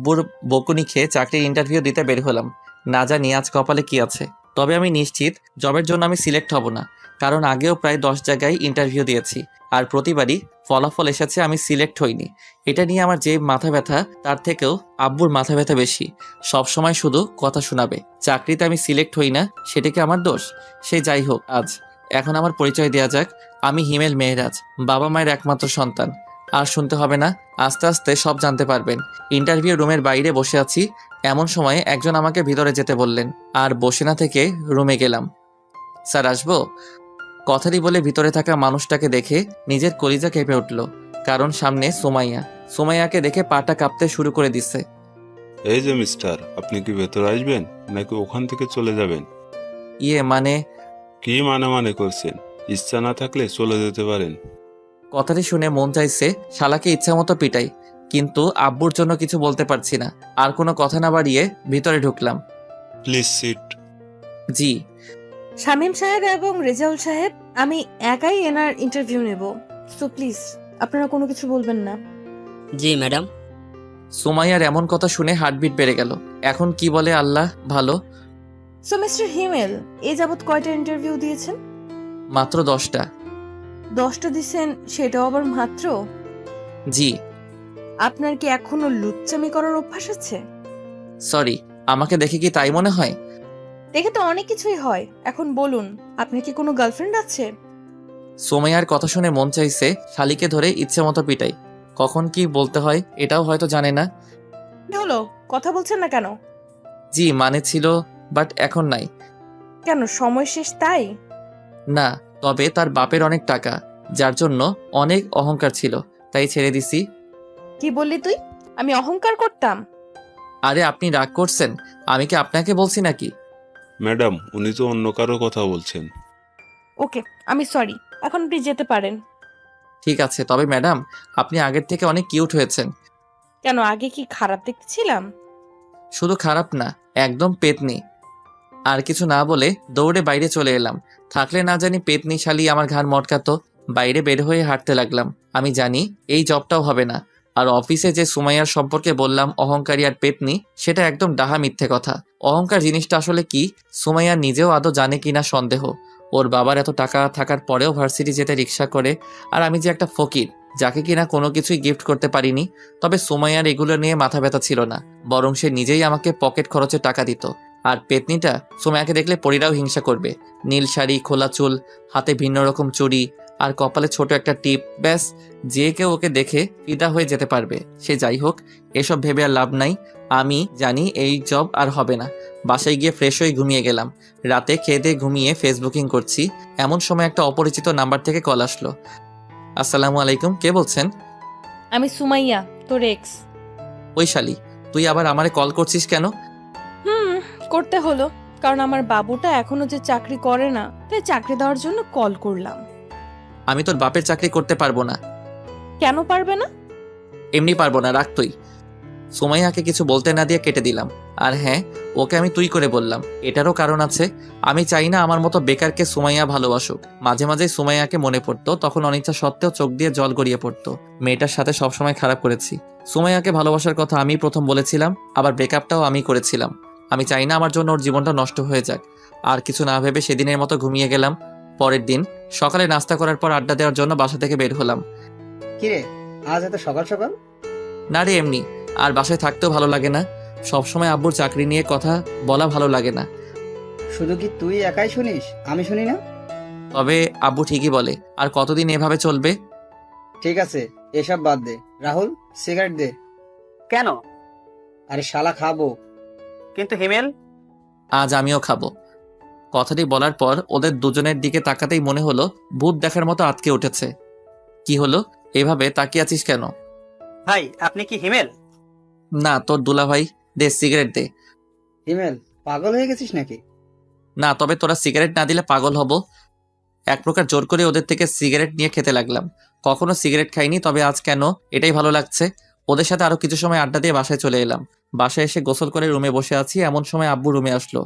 আব্বুর বকুনি খেয়ে চাকরির ইন্টারভিউ দিতে বের হলাম। না জানি আজ কপালে কি আছে। তবে আমি নিশ্চিত জবের জন্য আমি সিলেক্ট হব না, কারণ আগেও প্রায় 10 জায়গায় ইন্টারভিউ দিয়েছি আর প্রতিবারই ফলাফল এসেছে আমি সিলেক্ট হইনি। এটা নিয়ে আমার যে মাথা ব্যথা তার থেকেও আব্বুর মাথা ব্যথা বেশি। সব সময় শুধু কথা শোনাবে, চাকরিতে আমি সিলেক্ট হই না সেটা কি আমার দোষ? সে যাই হোক, আজ এখন আমার পরিচয় দেওয়া যাক। আমি হিমেল মেহরাজ, বাবা মায়ের একমাত্র সন্তান। আর শুনতে হবে না, আস্তে আস্তে সব জানতে পারবেন। ইন্টারভিউ রুমের বাইরে বসে আছি, এমন সময় একজন আমাকে ভিতরে যেতে বললেন, আর বসে না থেকে রুমে গেলাম। স্যার আসবো? কথাটি বলে ভিতরে থাকা মানুষটাকে দেখে নিজের কলিজা কেঁপে উঠল, কারণ সামনে সুমাইয়া। সুমাইয়াকে দেখে পাটা কাঁপতে শুরু করে দিচ্ছে। এই যে মিস্টার, আপনি কি ভেতরে আসবেন নাকি ওখান থেকে চলে যাবেন? মানে? কি মানে করছেন? ইচ্ছা না থাকলে চলে যেতে পারেন। কথাটি শুনে মন চাইছে শালাকে ইচ্ছা মতো পিটাই, কিন্তু আব্বুর জন্য কিছু বলতে পারছি না। আর কোনো কথা না বাড়িয়ে ভিতরে ঢুকলাম। Please sit. জি। শামীম সাহেব এবং রেজাউল সাহেব, আমি একাই এনার ইন্টারভিউ নেব, সো প্লিজ আপনারা কোনো কিছু বলবেন না। জি ম্যাডাম। সুমাইয়ার এমন কথা শুনে হার্টবিট বেড়ে গেল। এখন কি বলে আল্লাহ ভালো। সো মিস্টার হিমেল, এ যাবৎ কয়টা ইন্টারভিউ দিয়েছেন? মাত্র 10টা। 10টা দিছেন, সেটাও আবার মাত্র? জি। আপনার কি এখনো লুচ্চামি করার অভ্যাস আছে? সরি, আমাকে দেখে কি তাই মনে হয়? দেখে তো অনেক কিছুই হয়। এখন বলুন, আপনার কি কোনো গার্লফ্রেন্ড আছে? সুমাইয়ার কথা শুনে মন চাইছে শালিকে ধরে ইচ্ছে মতো পিটাই। কখন কি বলতে হয় এটাও হয়তো জানে না। কি হলো, কথা বলছেন না কেন? জি মানে ছিল, বাট এখন নাই। কেন, সময় শেষ তাই? না, তবে তার বাপের অনেক টাকা, যার জন্য অনেক অহংকার ছিল, তাই ছেড়ে দিছি। কি বললি তুই? আমি অহংকার করতাম? আরে আপনি রাগ করছেন? আমি কি আপনাকে বলছি নাকি? ম্যাডাম, উনি তো অন্য কারো কথা বলছেন। ওকে, আমি সরি, এখন আপনি যেতে পারেন। ঠিক আছে, তবে ম্যাডাম আপনি আগের থেকে অনেক কিউট হয়েছেন। কেন, আগে কি খারাপ দেখতেছিলাম? শুধু খারাপ না, একদম পেতনি। আর কিছু না বলে দৌড়ে বাইরে চলে এলাম। থাকলে না জানি পেতনি শালি আমার ঘাড় মটকাতো। বাইরে বের হয়ে হাঁটতে লাগলাম। আমি জানি এই জবটাও হবে না। আর অফিসে যে সুমাইয়ার সম্পর্কে বললাম অহংকারী আর পেতনি, সেটা একদম ডাহা মিথ্যে কথা। অহংকার জিনিসটা আসলে কি সুমাইয়া নিজেও আদৌ জানে কিনা সন্দেহ। ওর বাবার এত টাকা থাকার পরেও ভার্সিটি যেতে রিক্সা করে, আর আমি যে একটা ফকির যাকে কিনা কোনো কিছুই গিফট করতে পারিনি। তবে সুমাইয়ার এগুলো নিয়ে মাথা ব্যথা ছিল না, বরং সে নিজেই আমাকে পকেট খরচে টাকা দিত। আর পেতনিটা সুমাইয়াকে দেখলে পরীরাও হিংসা করবে। নীল শাড়ি, খোলা চুল, হাতে ভিন্ন রকম চুড়ি, আর কপালে ছোট একটা টিপ, ব্যাস যে কেউ ওকে দেখে ফিদা হয়ে যেতে পারবে। সে যাই হোক, এসব ভেবে আর লাভ নাই। আমি জানি এই জব আর হবে না। বাসায় গিয়ে ফ্রেশ হয়ে ঘুমিয়ে গেলাম। রাতে খেয়ে দিয়ে ঘুমিয়ে ফেসবুকিং করছি, এমন সময় একটা অপরিচিত নাম্বার থেকে কল আসলো। আসসালামু আলাইকুম, কে বলছেন? আমি সুমাইয়া, তোর এক্স। ওই শালি, তুই আবার আমারে কল করছিস কেন? করতে হলো, কারণ আমার বাবুটা এখনো যে চাকরি করে না, তাই চাকরি দেওয়ার জন্য কল করলাম। আমি তোর বাপের চাকরি করতে পারবো না। কেন পারবে না? এমনি পারবো না, রাখ তুই। সুমাইয়াকে কিছু বলতে না দিয়ে কেটে দিলাম। আর হ্যাঁ, ওকে আমি তুই করে বললাম, এটারও কারণ আছে। আমি চাই না আমার মতো বেকারকে সুমাইয়া ভালোবাসুক। মাঝে মাঝে সুমাইয়াকে মনে পড়তো, তখন অনিচ্ছা সত্ত্বেও চোখ দিয়ে জল গড়িয়ে পড়তো। মেয়েটার সাথে সবসময় খারাপ করেছি। সুমাইয়াকে ভালোবাসার কথা আমি প্রথম বলেছিলাম, আবার ব্রেকআপটাও আমি করেছিলাম। আমি চাই না আমার জন্য ওর জীবনটা নষ্ট হয়ে যাক। আর কিছু না ভেবে সেদিনের মতো ঘুমিয়ে গেলাম। পরের দিন সকালে নাস্তা করার পর আড্ডা দেওয়ার জন্য বাসা থেকে বের হলাম। কিরে, আজ এত সকাল সকাল? না রে, এমনি। আর বাসায় থাকতেও ভালো লাগে না। সবসময় আব্বুর চাকরি নিয়ে কথা বলা ভালো লাগে না। শুধু কি তুই একাই শুনিস, আমি শুনি না? তবে আব্বু ঠিকই বলে, আর কতদিন এভাবে চলবে? ঠিক আছে, এসব বাদ দে। রাহুল, সিগারেট দে। কেন? আরে শালা, খাবো। কিন্তু হিমেল। আজ আমিও খাবো। কথাটি বলার পর ওদের দুজনের দিকে তাকাতেই মনে হলো ভূত দেখার মতো আটকে উঠেছে। কি হলো, এভাবে তাকিয়ে আছিস কেন? ভাই, আপনি কি হিমেল? না, তোর দুলা ভাই। দে সিগারেট দে। হিমেল, পাগল হয়ে গেছিস নাকি? না, তবে তোরা সিগারেট না দিলে পাগল হব। এক প্রকার জোর করে ওদের থেকে সিগারেট নিয়ে খেতে লাগলাম। কখনো সিগারেট খাইনি, তবে আজ কেন এটাই ভালো লাগছে। ওদের সাথে আরো কিছু সময় আড্ডা দিয়ে বাসায় চলে এলাম। বাসায় এসে গোসল করে রুমে বসে আছি, এমন সময় আব্বু রুমে আসলো।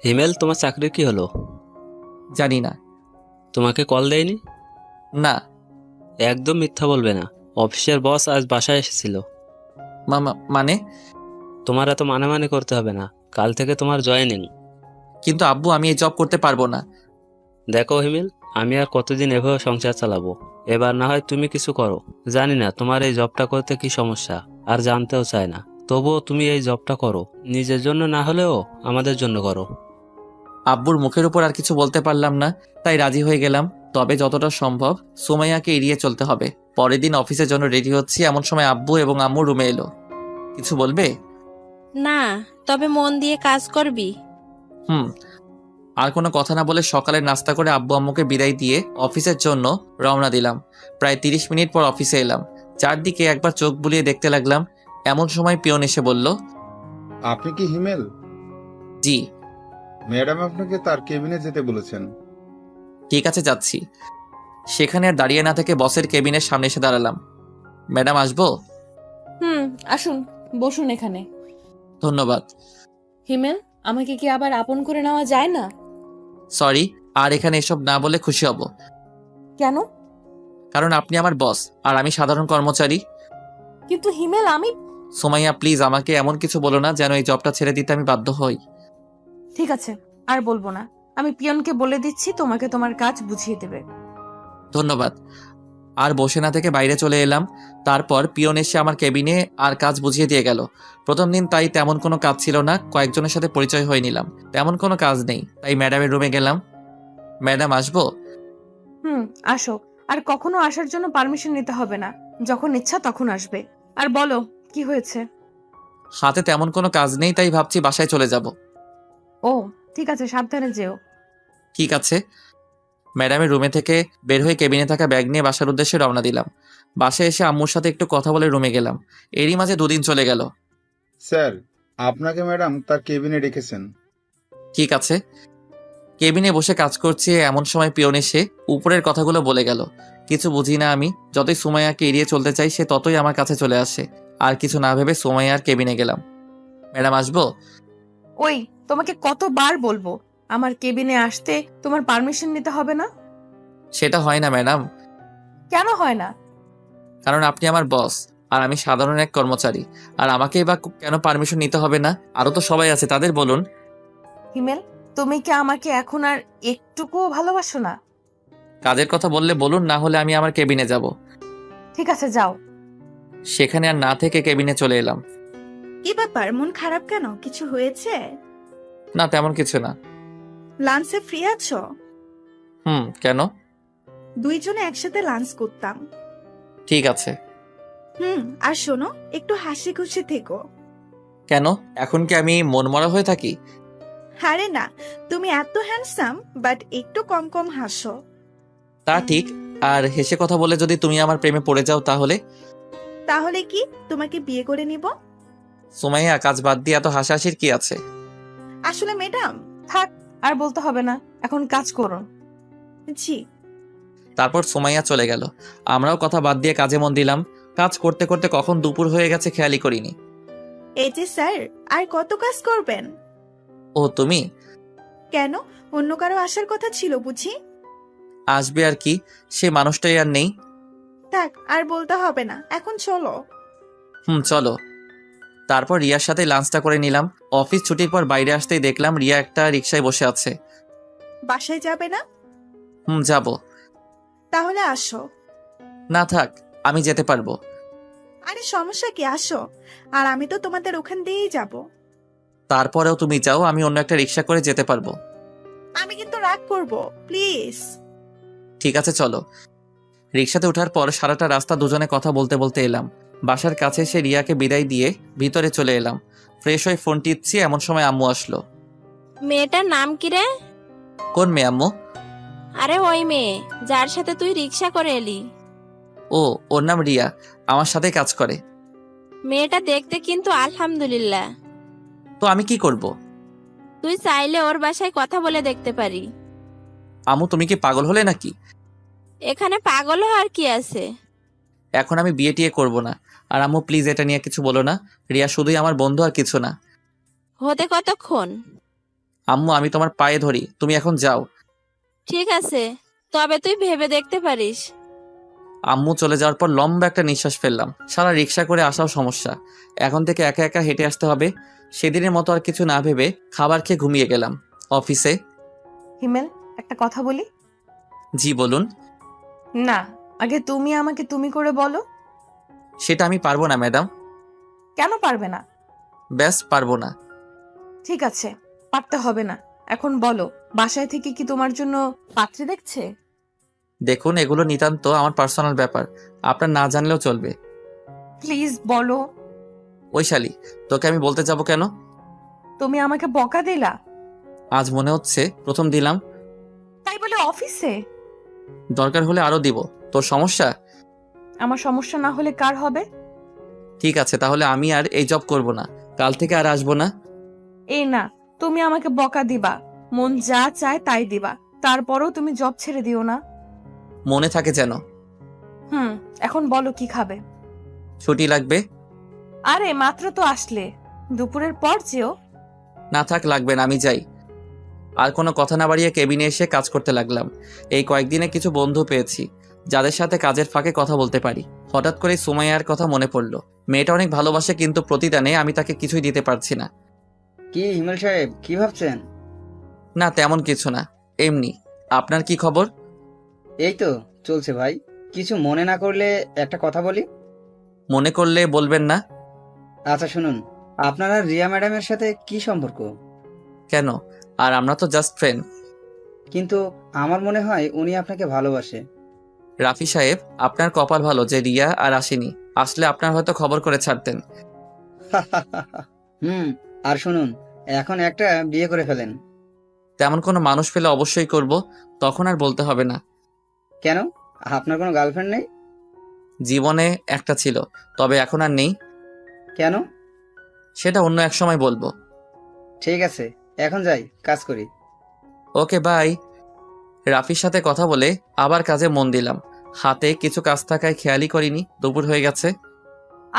হিমেল, তোমার চাকরির কি হলো? জানি না। তোমাকে কল দেয়নি? না। একদম মিথ্যা বলবে না। অফিসের বস আজ বাসায় এসেছিল। মানে? তোমার এত মানে মানে করতে হবে না, কাল থেকে তোমার জয়েনিং। কিন্তু আব্বু, আমি এই জব করতে পারবো না। দেখো হিমেল, আমি আর কতদিন এভাবে সংসার চালাবো? এবার না হয় তুমি কিছু করো। জানি না তোমার এই জবটা করতে কি সমস্যা, আর জানতেও চাই না। তবুও তুমি এই জবটা করো, নিজের জন্য না হলেও আমাদের জন্য করো। আব্বুর মুখের উপর আর কিছু বলতে পারলাম না, তাই রাজি হয়ে গেলাম। তবে যতটা সম্ভব সুমাইয়াকে এড়িয়ে চলতে হবে। পরের দিন অফিসের জন্য রেডি হচ্ছি, এমন সময় আব্বু এবং আম্মু রুমে এলো। কিছু বলবে? না, তবে মন দিয়ে কাজ করবি। হুম। আর কোনো কথা না বলে সকালে নাস্তা করে আব্বু আম্মুকে বিদায় দিয়ে অফিসের জন্য রওনা দিলাম। প্রায় 30 মিনিট পর অফিসে এলাম। চারদিকে একবার চোখ বুলিয়ে দেখতে লাগলাম। এমন সময় পিয়ন এসে বলল, আপনি কি হিমেল? জি। ম্যাডাম আপনাকে তার কেবিনে যেতে বলেছেন। ঠিক আছে, যাচ্ছি। সেখানে আর দাঁড়িয়ে না থেকে বসের কেবিনের সামনে এসে দাঁড়ালাম। ম্যাডাম, আসবো? আসুন, বসুন এখানে। ধন্যবাদ। হিমেল, আমাকে কি আবার আপন করে নেওয়া যায় না? সরি, আর এখানে এসব না বলে খুশি হব। কেন? কারণ আপনি আমার বস আর আমি সাধারণ কর্মচারী। কিন্তু হিমেল, আমি... সুমাইয়া, প্লিজ আমাকে এমন কিছু বলো না যেন এই জবটা ছেড়ে দিতে আমি বাধ্য হই। ঠিক আছে, আর বলবো না। আমি পিয়নকে বলে দিচ্ছি, তোমাকে তোমার কাজ বুঝিয়ে দেবে। ধন্যবাদ। আর বসে না থেকে বাইরে চলে এলাম। তারপর পিয়ন এসে আমার কেবিনে আর কাজ বুঝিয়ে দিয়ে গেল। প্রথম দিন তাই তেমন কোনো কাজ ছিল না, কয়েকজনের সাথে পরিচয় হয়ে নিলাম। তেমন কোনো কাজ নেই, তাই ম্যাডামের রুমে গেলাম। ম্যাডাম, আসবো? আসো। আর কখনো আসার জন্য পারমিশন নিতে হবে না, যখন ইচ্ছা তখন আসবে। আর বলো, কি হয়েছে? হাতে তেমন কোনো কাজ নেই, তাই ভাবছি বাসায় চলে যাব। ও, ঠিক আছে, সাবধানে যেও। ঠিক আছে। ম্যাডামের রুমে থেকে বের হয়ে কেবিনে থাকা ব্যাগ নিয়ে বাসার উদ্দেশ্যে রওনা দিলাম। বাসায় এসে আম্মুর সাথে একটু কথা বলে রুমে গেলাম। এরই মাঝে 2 দিন চলে গেল। স্যার, আপনাকে ম্যাডাম তার কেবিনে রেখেছেন। ঠিক আছে। কেবিনে বসে কাজ করছি, এমন সময় পিয়ন এসে উপরের কথাগুলো বলে গেল। কিছু বুঝি না আমি। যতই সুমাইয়াকে এড়িয়ে চলতে চাই, সে ততই আমার কাছে চলে আসে। আর কিছু না ভেবে সুমাইয়ার কেবিনে গেলাম। ম্যাডাম, আসবো? ওই, তোমাকে কতবার বলবো আমার কেবিনে আসতে তোমার পারমিশন নিতে হবে না? সেটা হয় না ম্যাডাম। কেন হয় না? কারণ আপনি আমার বস আর আমি সাধারণ এক কর্মচারী। আর আমাকেই বা কেন পারমিশন নিতে হবে না? আরো তো সবাই আছে, তাদের বলুন। হিমেল, তুমি কি আমাকে এখন আর একটুকুও ভালোবাসো না? কাজের কথা বললে বলুন, না হলে আমি আমার কেবিনে যাব। ঠিক আছে, যাও। সেখানে আর না থেকে কেবিনে চলে এলাম। কি ব্যাপার, মন খারাপ কেন? কিছু হয়েছে? না, তেমন কিছু না। লাঞ্চে ফ্রি আছো? কেন? দুইজনে একসাথে লাঞ্চ করতাম। ঠিক আছে। আর শোনো, একটু হাসি খুশি থেকো। কেন, এখন কি আমি মনমরা হয়ে থাকি? আরে না, তুমি এত হ্যান্ডসাম, বাট একটু কম কম হাসো। তা ঠিক। আর হেসে কথা বলে যদি তুমি আমার প্রেমে পড়ে যাও তাহলে? তাহলে কি তোমাকে বিয়ে করে নিব? সুমাইয়া, কাজ বাদ দিয়ে এত হাসাহাসির কি আছে? আসলে ম্যাডাম... থাক, আর বলতে হবে না, এখন কাজ করুন। জি। তারপর সুমাইয়া চলে গেল। আমরাও কথা বাদ দিয়ে কাজে মন দিলাম। কাজ করতে করতে কখন দুপুর হয়ে গেছে খেয়ালই করিনি। এই যে স্যার, আর কত কাজ করবেন? ও, তুমি? কেন, অন্য কারো আসার কথা ছিল বুঝি? আসবে আর কি, সে মানুষটাই আর নেই। থাক, আর বলতে হবে না, এখন চলো। চলো। তারপর রিয়ার সাথে লাঞ্চটা করে নিলাম। অফিস ছুটির পর বাইরে আসতেই দেখলাম রিয়া একটা রিকশায় বসে আছে। বাসায় যাবে না? যাব। তাহলে আসো। না থাক, আমি যেতে পারবো। আরে সমস্যা কি, আসো। আর আমি তো তোমাদের ওখান দিয়েই যাব। তারপরেও তুমি যাও, আমি অন্য একটা রিকশা করে যেতে পারবো। আমি কিন্তু রাগ করব, প্লিজ। ঠিক আছে, চলো। রিকশাতে ওঠার পর সারাটা রাস্তা দুজনে কথা বলতে বলতে এলাম। বাসার কাছে এসে রিয়াকে বিদায় দিয়ে ভিতরে চলে এলাম। ফ্রেশ হয়ে ফোন টিপছি, এমন সময় আম্মু আসলো। মেয়েটার নাম কি রে? কোন মেয়ে আম্মু? আরে ওই মেয়ে যার সাথে তুই রিক্সা করে এলি। ও, ওর নাম রিয়া, আমার সাথে কাজ করে। মেয়েটা দেখতে কিন্তু আলহামদুলিল্লাহ। তো আমি কি করব? তুই চাইলে ওর বাসায় কথা বলে দেখতে পারি। আম্মু, তুমি কি পাগল হলে নাকি? এখানে পাগল হওয়ার কি আছে? এখন আমি বিয়ে টিয়ে করবো না। আর আম্মু প্লিজ এটা নিয়ে কিছু বলো না। রিয়া শুধুই আমার বন্ধু, আর কিছু না। হতে কতক্ষণ? আম্মু, আমি তোমার পায়ে ধরি, তুমি এখন যাও। ঠিক আছে, তবে তুই ভেবে দেখতে পারিস। আম্মু চলে যাওয়ার পর লম্বা একটা নিঃশ্বাস ফেললাম। সারা রিক্সা করে আসাও সমস্যা, এখন থেকে একা একা হেঁটে আসতে হবে। সেদিনের মতো আর কিছু না ভেবে খাবার খেয়ে ঘুমিয়ে গেলাম। অফিসে। হিমেল, একটা কথা বলি? জি বলুন। না, আগে তুমি আমাকে তুমি করে বলো। সেটা আমি পারবো না ম্যাডাম। কেন পারবে না? ব্যাস পারবো না। ঠিক আছে, পারতে হবে না। এখন বলো, বাসায় থেকে কি তোমার জন্য পাত্রী দেখছে? দেখুন, এগুলো নিতান্ত আমার পার্সোনাল ব্যাপার, আপনার না জানলেও চলবে। প্লিজ বলো। ওই শালি, তোকে আমি বলতে যাব কেন? তুমি আমাকে বকা দিলা, আজ মনে হচ্ছে প্রথম দিলাম। তাই বলে অফিসে? দরকার হলে আরো দিব। তোর সমস্যা? আমার সমস্যা না হলে কার হবে? ঠিক আছে, তাহলে আমি আর এই জব করব না, কাল থেকে আর আসবো না। এই না, তুমি আমাকে বকা দিবা, মন যা চায় তাই দিবা, তারপরও তুমি জব ছেড়ে দিও না। মনে থাকে যেন। এখন বলো কি খাবে? ছুটি লাগবে। আরে মাত্র তো আসলে, দুপুরের পর যেও। না থাক, লাগবে না, আমি যাই। আর কোনো কথা না বাড়িয়ে কেবিনে এসে কাজ করতে লাগলাম। এই কয়েকদিনে কিছু বন্ধু পেয়েছি যাদের সাথে কাজের ফাঁকে কথা বলতে পারি। হঠাৎ করে সুমাইয়ার কথা মনে পড়লো। মেয়েটা অনেক ভালোবাসে, কিন্তু প্রতিদানে আমি তাকে কিছুই দিতে পারছি না। কি হিমেল সাহেব, কি ভাবছেন? না তেমন কিছু না, এমনি। আপনার কি খবর? এই তো চলছে ভাই। কিছু মনে না করলে একটা কথা বলি? মনে করলে বলবেন না। আচ্ছা শুনুন, আপনার আর রিয়া ম্যাডামের সাথে কি সম্পর্ক? কেন? আর আমরা তো জাস্ট ফ্রেন্ড। কিন্তু আমার মনে হয় উনি আপনাকে ভালোবাসে। রাফি সাহেব, আপনার কপাল ভালো যে রিয়া আর আসেনি, আসলে আপনার হয়তো খবর করে ছাড়তেন। আর শুনুন, এখন একটা বিয়ে করে ফেলেন। তেমন কোনো মানুষ পেলে অবশ্যই করব, তখন আর বলতে হবে না। কেন, আপনার কোনো গার্লফ্রেন্ড নেই? জীবনে একটা ছিল, তবে এখন আর নেই। কেন? সেটা অন্য এক সময় বলবো। ঠিক আছে, এখন যাই, কাজ করি। Okay bye. রাফির সাথে কথা বলে আবার কাজে মন দিলাম। হাতে কিছু কাজ থাকায় খেয়ালই করিনি দুপুর হয়ে গেছে।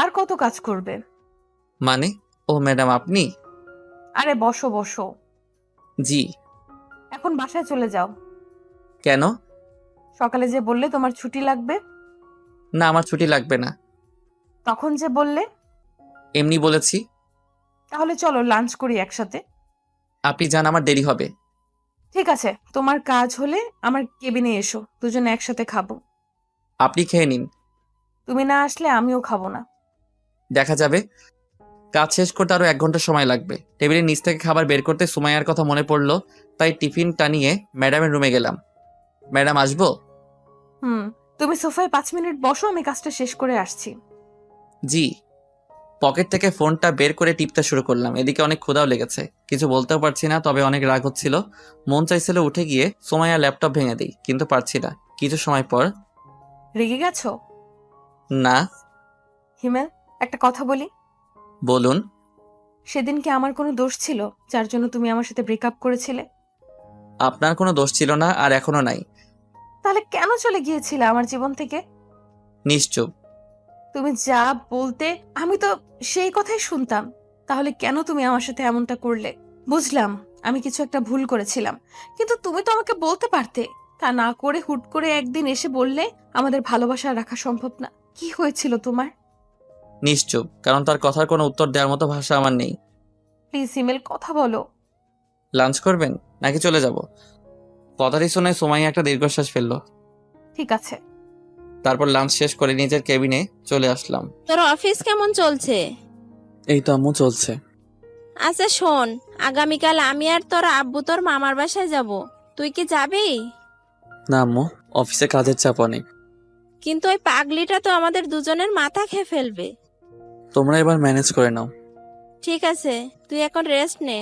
আর কত কাজ করবে? মানে? ও ম্যাডাম আপনি? আরে বসো বসো। জি। এখন বাসায় চলে যাও। কেন? সকালে যে বললে তোমার ছুটি লাগবে। না, আমার ছুটি লাগবে না। তখন যে বললে। এমনি বলেছি। তাহলে চলো লাঞ্চ করি একসাথে। আপনি যান, আমার দেরি হবে। ঠিক আছে, তোমার কাজ হলে আমার কেবিনে এসো, দুজনে একসাথে খাবো। আপনি খেয়ে নিন। তুমি না আসলে আমিও খাবো না। দেখা যাবে। কাজ শেষ করতে আরো 1 ঘন্টা সময় লাগবে। টেবিলের নিচ থেকে খাবার বের করতে সুমাইয়ার কথা মনে পড়লো, তাই টিফিনটা নিয়ে ম্যাডামের রুমে গেলাম। ম্যাডাম আসবো? তুমি সোফায় 5 মিনিট বসো, আমি কাজটা শেষ করে আসছি। জি। পকেট থেকে ফোনটা বের করে টিপতে শুরু করলাম। এদিকে অনেক ক্ষুধাও লেগেছে, কিছু বলতেও পারছি না, তবে অনেক রাগ হচ্ছিল। মন চাইছিল উঠে গিয়ে সুমাইয়ার ল্যাপটপ ভেঙে দিই, কিন্তু পারছি না। কিছু সময় পর। রেগে গেছো? না। হিমেল, একটা কথা বলি। বলুন। সেদিন কি আমার কোনো দোষ ছিল যার জন্য তুমি আমার সাথে ব্রেকআপ করেছিলে? আপনার কোনো দোষ ছিল না, আর এখনো নাই। তাহলে কেন চলে গিয়েছিলে আমার জীবন থেকে? নিশ্চুপ। তুমি যা বলতে আমি তো সেই কথাই শুনতাম। তাহলে কেন তুমি আমার সাথে এমনটা করলে? বুঝলাম আমি কিছু একটা ভুল করেছিলাম, কিন্তু তুমি তো আমাকে বলতে পারতে। তা না করে হুট করে একদিন এসে বললে আমাদের ভালোবাসা রাখা সম্ভব না। কি হয়েছিল তোমার? নিশ্চুপ, কারণ তার কথার কোনো উত্তর দেওয়ার মতো ভাষা আমার নেই। প্লিজ হিমেল, কথা বলো। লাঞ্চ করবেন নাকি চলে যাব? কথাটি শুনে সুমাইয়া একটা দীর্ঘশ্বাস ফেললো। ঠিক আছে। তারপর লাঞ্চ শেষ করে নিজের কেবিনে চলে আসলাম। তোর অফিস কেমন চলছে? এই তো আম্মু, চলছে। আচ্ছা শোন, আগামীকাল আমি আর তোর আব্বু তোর মামার বাসায় যাব, তুই কি যাবি? না আম্মু, অফিসে কাজের চাপ অনেক। কিন্তু ওই পাগলিটা তো আমাদের দুজনের মাথা খেয়ে ফেলবে। তোমরা এবার ম্যানেজ করে নাও। ঠিক আছে, তুই এখন রেস্ট নে।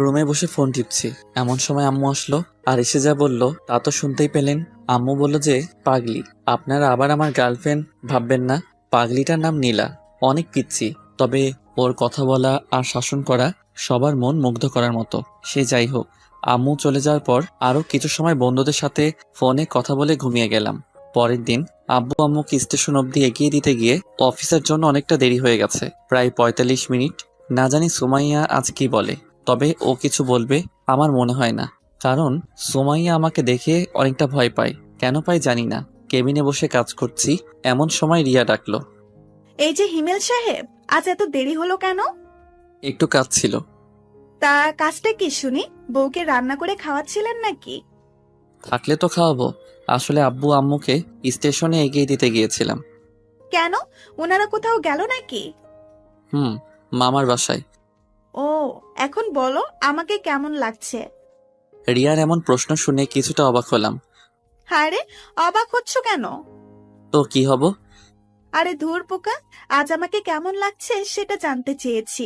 রুমে বসে ফোন টিপছি, এমন সময় আম্মু আসলো। আর এসে যা বললো তা তো শুনতেই পেলেন। আম্মু বলল যে পাগলি, আপনারা আবার আমার গার্লফ্রেন্ড ভাববেন না। পাগলিটার নাম নীলা, অনেক পিচ্ছি, তবে ওর কথা বলা আর শাসন করা সবার মন মুগ্ধ করার মতো। সে যাই হোক, আম্মু চলে যাওয়ার পর আরো কিছু সময় বন্ধুদের সাথে ফোনে কথা বলে ঘুমিয়ে গেলাম। পরের দিন আব্বু আম্মুকে স্টেশন অবধি এগিয়ে দিতে গিয়ে অফিসের জন্য অনেকটা দেরি হয়ে গেছে, প্রায় 45 মিনিট। না জানি সুমাইয়া আজ কি বলে, তবে ও কিছু বলবে আমার মনে হয় না, কারণ সুমাইয়া আমাকে দেখে অনেকটা ভয় পায়। কেন পায় জানি না, কেবিনে বসে কাজ করছি, এমন সময় রিয়া ডাকলো। এই যে হিমেল সাহেব, আজ এত দেরি হলো কেন? একটু কাজ ছিল। তা কাজটা কি শুনি? বউকে রান্না করে খাওয়াচ্ছিলেন নাকি? থাকলে তো খাওয়াবো। আসলে আব্বু আম্মুকে স্টেশনে এগিয়ে দিতে গিয়েছিলাম। কেন, ওনারা কোথাও গেল নাকি? মামার বাসায়। ও, এখন বলো আমাকে কেমন লাগছে? রিয়ার এমন প্রশ্ন শুনে কিছুটা অবাক হলাম। আরে অবাক হচ্ছ কেন? তো কি হব? আরে ধুর পোকা, আজ আমাকে কেমন লাগছে সেটা জানতে চেয়েছি।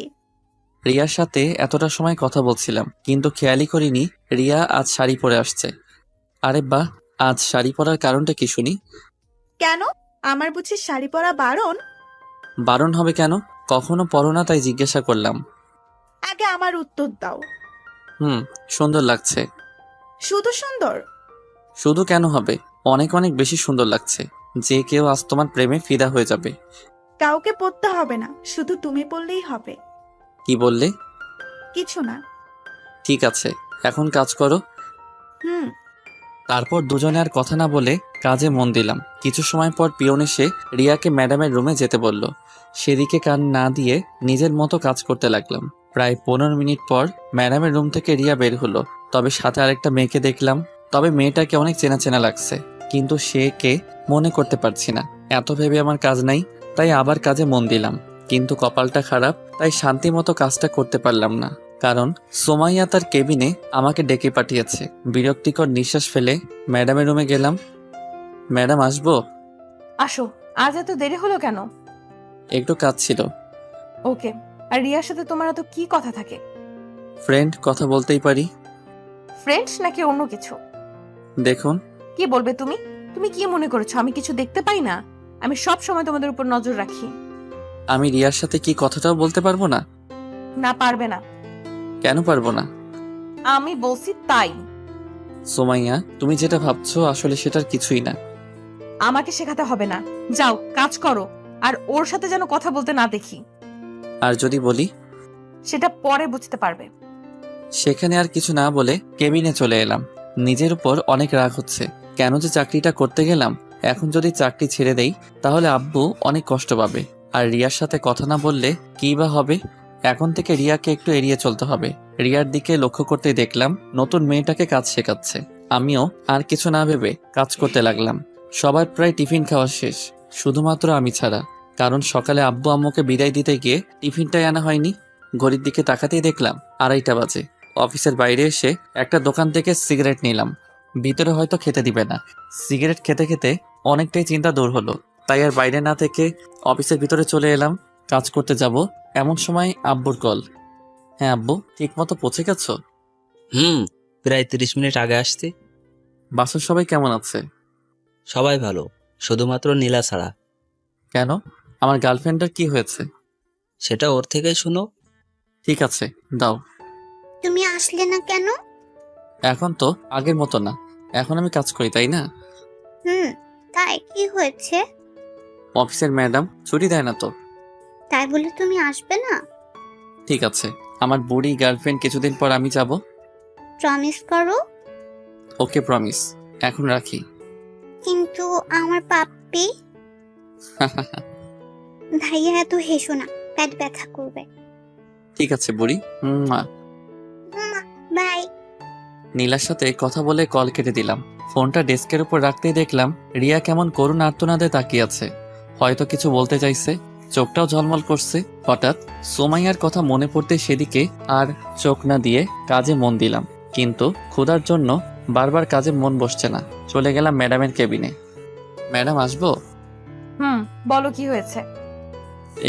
রিয়ার সাথে এতটা সময় কথা বলছিলাম, কিন্তু খেয়ালই করিনি রিয়া আজ শাড়ি পরে আসছে। আরে বাহ, আজ শাড়ি পরার কারণটা কি শুনি। কেন, আমার বুঝি শাড়ি পরা বারণ? বারণ হবে কেন? কখনো পরো না তাই জিজ্ঞাসা করলাম। আগে আমার উত্তর দাও। সুন্দর লাগছে। শুধু সুন্দর? শুধু কেন হবে, অনেক অনেক বেশি সুন্দর লাগছে। যে কেউ আজ তোমার প্রেমে ফিদা হয়ে যাবে। কাউকে পড়তে হবে না, শুধু তুমি বললেই হবে। কি বললে? কিছু না। ঠিক আছে, এখন কাজ করো। হুম। তারপর দুজনে আর কথা না বলে কাজে মন দিলাম। কিছু সময় পর পিয়ন এসে রিয়াকে ম্যাডামের রুমে যেতে বলল। সেদিকে কান না দিয়ে নিজের মতো কাজ করতে লাগলাম। প্রায় 15 মিনিট পর ম্যাডামের রুম থেকে রিয়া বের হলো। তবে সাথে আরেকটা মেয়েকে দেখলাম। তবে মেয়েটাকে অনেক চেনা চেনা লাগছে, কিন্তু সে কে মনে করতে পারছি না। এত ভেবে আমার কাজ নাই, তাই আবার কাজে মন দিলাম। কিন্তু কপালটা খারাপ, তাই শান্তি মতো কাজটা করতে পারলাম না। কারণ সোমাইয়া তার কেবিনে আমাকে ডেকে পাঠিয়েছে। বিরক্তিকর নিঃশ্বাস ফেলে ম্যাডামের রুমে গেলাম। ম্যাডাম আসবো? আসো। আজ এত দেরি হলো কেন? একটু কাজ ছিল। ওকে। আর রিয়ার সাথে তোমার এত কি কথা থাকে? ফ্রেন্ড, কথা বলতেই পারি। ফ্রেন্ডস নাকি অন্য কিছু? দেখুন। কি বলবে তুমি? তুমি কি মনে করেছো আমি কিছু দেখতে পাই না? আমি সব সময় তোমাদের উপর নজর রাখি। আমি রিয়ার সাথে কি কথাটাও বলতে পারবো না? না, পারবে না। কেন পারবো না? আমি বলছি তাই। সোমাইয়া, তুমি যেটা ভাবছো আসলে সেটার কিছুই না। আমাকে শেখাতে হবে না। যাও কাজ করো, আর ওর সাথে যেন কথা বলতে না দেখি। আর যদি বলি? সেটা পরে বুঝতে পারবে। সেখানে আর কিছু না বলে কেবিনে চলে এলাম। নিজের উপর অনেক রাগ হচ্ছে। কেন যে চাকরিটা করতে গেলাম। এখন যদি চাকরি ছেড়ে দেই তাহলে আব্বু অনেক কষ্ট পাবে। আর রিয়ার সাথে কথা না বললে কী বা হবে। এখন থেকে রিয়াকে একটু এড়িয়ে চলতে হবে। রিয়ার দিকে লক্ষ্য করতেই দেখলাম নতুন মেয়েটাকে কাজ শেখাচ্ছে। আমিও আর কিছু না ভেবে কাজ করতে লাগলাম। সবার প্রায় টিফিন খাওয়া শেষ, শুধুমাত্র আমি ছাড়া। কারণ সকালে আব্বু আম্মুকে বিদায় দিতে গিয়ে টিফিনটাই আনা হয়নি। ঘড়ির দিকে তাকাতেই দেখলাম 2:30 বাজে। অফিসের বাইরে এসে একটা দোকান থেকে সিগারেট নিলাম। ভিতরে হয়তো খেতে দিবে না। সিগারেট খেতে খেতে অনেকটাই চিন্তা দূর হলো, তাই আর বাইরে না থেকে অফিসের ভিতরে চলে এলাম। কাজ করতে যাব এমন সময় আব্বুর কল। হ্যাঁ আব্বু, ঠিক মতো পৌঁছে গেছো? প্রায় 30 মিনিট আগে আসছি। বাসার সবাই কেমন আছে? সবাই ভালো, শুধুমাত্র নীলা ছাড়া। কেন, আমার গার্লফ্রেন্ডের কি হয়েছে? সেটা ওর থেকেই শুনো। ঠিক আছে, দাও। তুমি আসলে না কেন? এখন তো আগের মতো না, এখন আমি কাজ করি, তাই না? তাই কি হয়েছে? অফিসের ম্যাডাম ছুটি দেয় না তো। তাই বলে তুমি আসবে না? ঠিক আছে, আমার বুড়ি গার্লফ্রেন্ড কিছুদিন পর আমি যাব। প্রমিস করো। ওকে, প্রমিস। এখন রাখি। কিন্তু আমার পাপ্পি। ভাইয়া এত হেসো না, পেট ব্যথা করবে। ঠিক আছে বুড়ি। বাই। নীলার সাথে কথা বলে কল কেটে দিলাম। ফোনটা ডেস্কের উপর রাখতেই দেখলাম রিয়া কেমন করুণ আর্তনাদে তাকিয়ে আছে। হয়তো কিছু বলতে চাইছে, চোখটাও ঝলমল করছে। হঠাৎ সোমাইয়ার কথা মনে পড়তে সেদিকে আর চোখ না দিয়ে কাজে মন দিলাম। কিন্তু ক্ষুধার জন্য বারবার কাজে মন বসছে না। চলে গেলাম ম্যাডামের কেবিনে। ম্যাডাম আসবো? বলো কি হয়েছে?